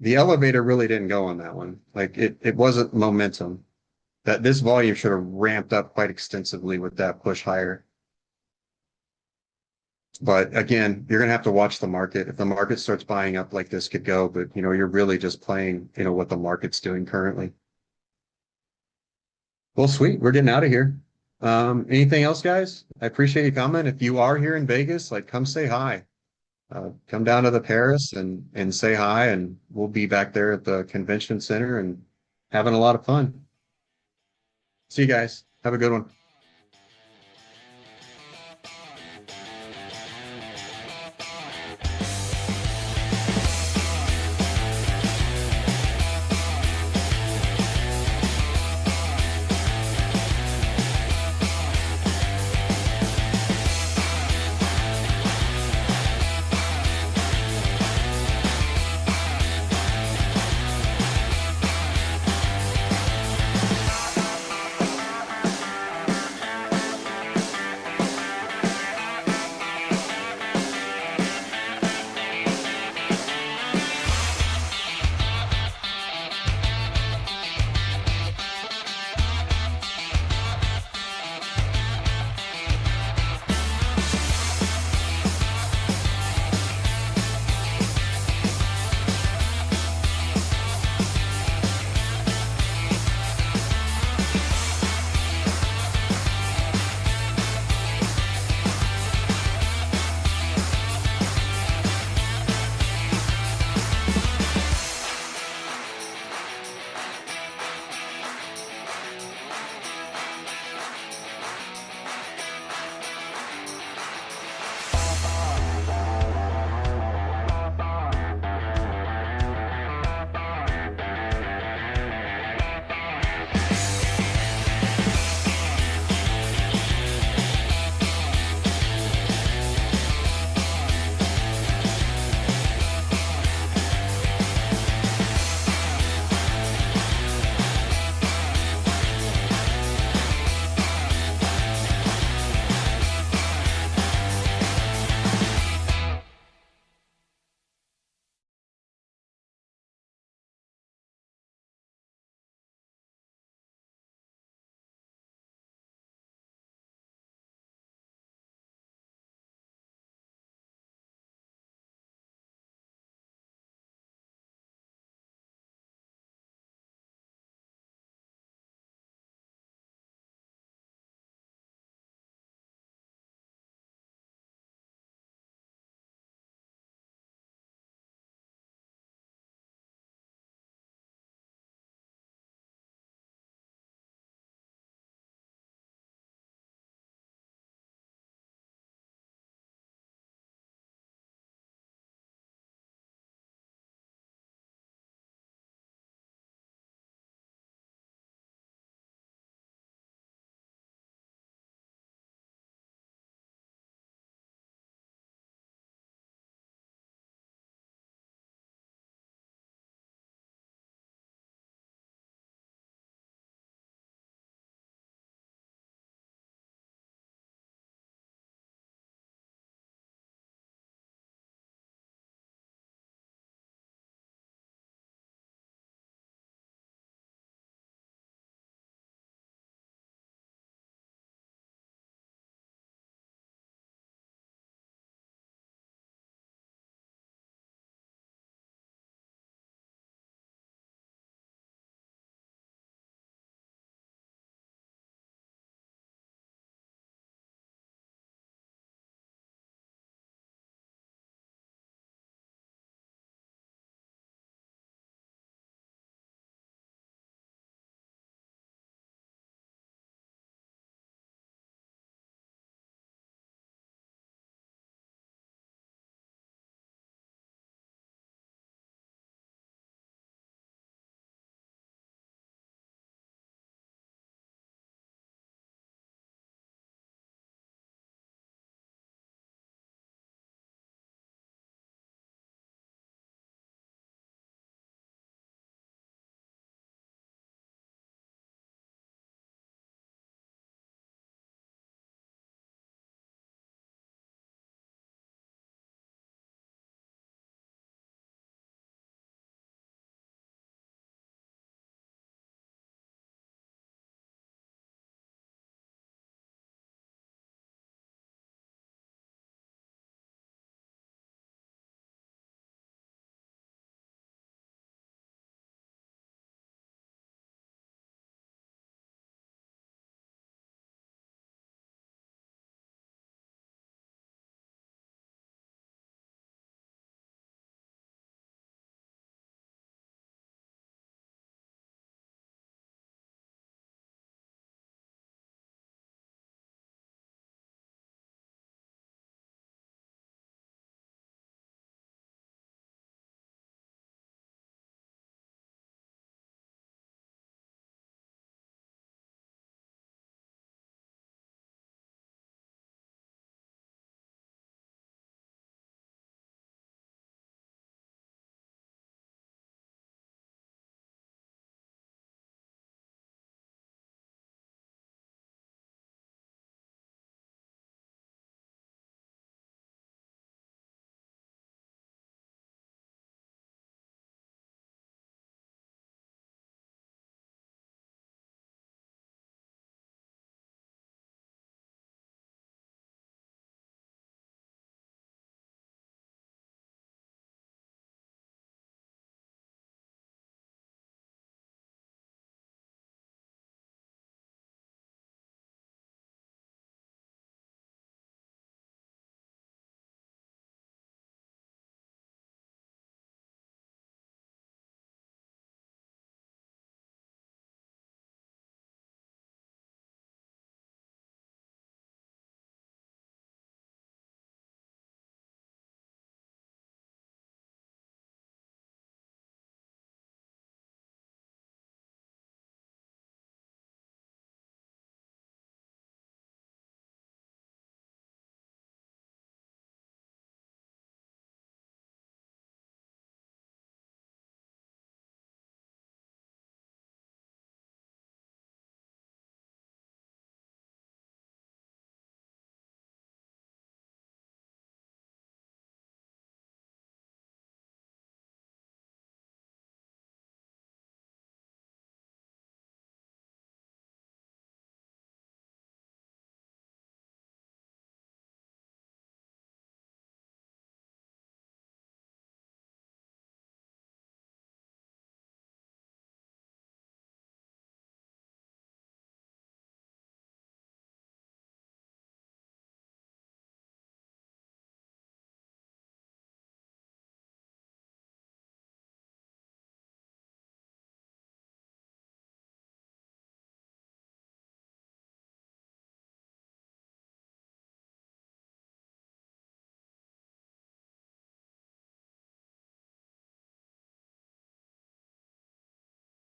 the elevator really didn't go on that one. Like it wasn't momentum. That this volume should have ramped up quite extensively with that push higher. But again, you're gonna have to watch the market. If the market starts buying up like this could go, but you know, you're really just playing, you know, what the market's doing currently. Well, sweet. We're getting out of here. Anything else, guys? I appreciate you coming. If you are here in Vegas, like come say hi. Come down to the Paris and say hi, and we'll be back there at the convention center and having a lot of fun. See you guys. Have a good one.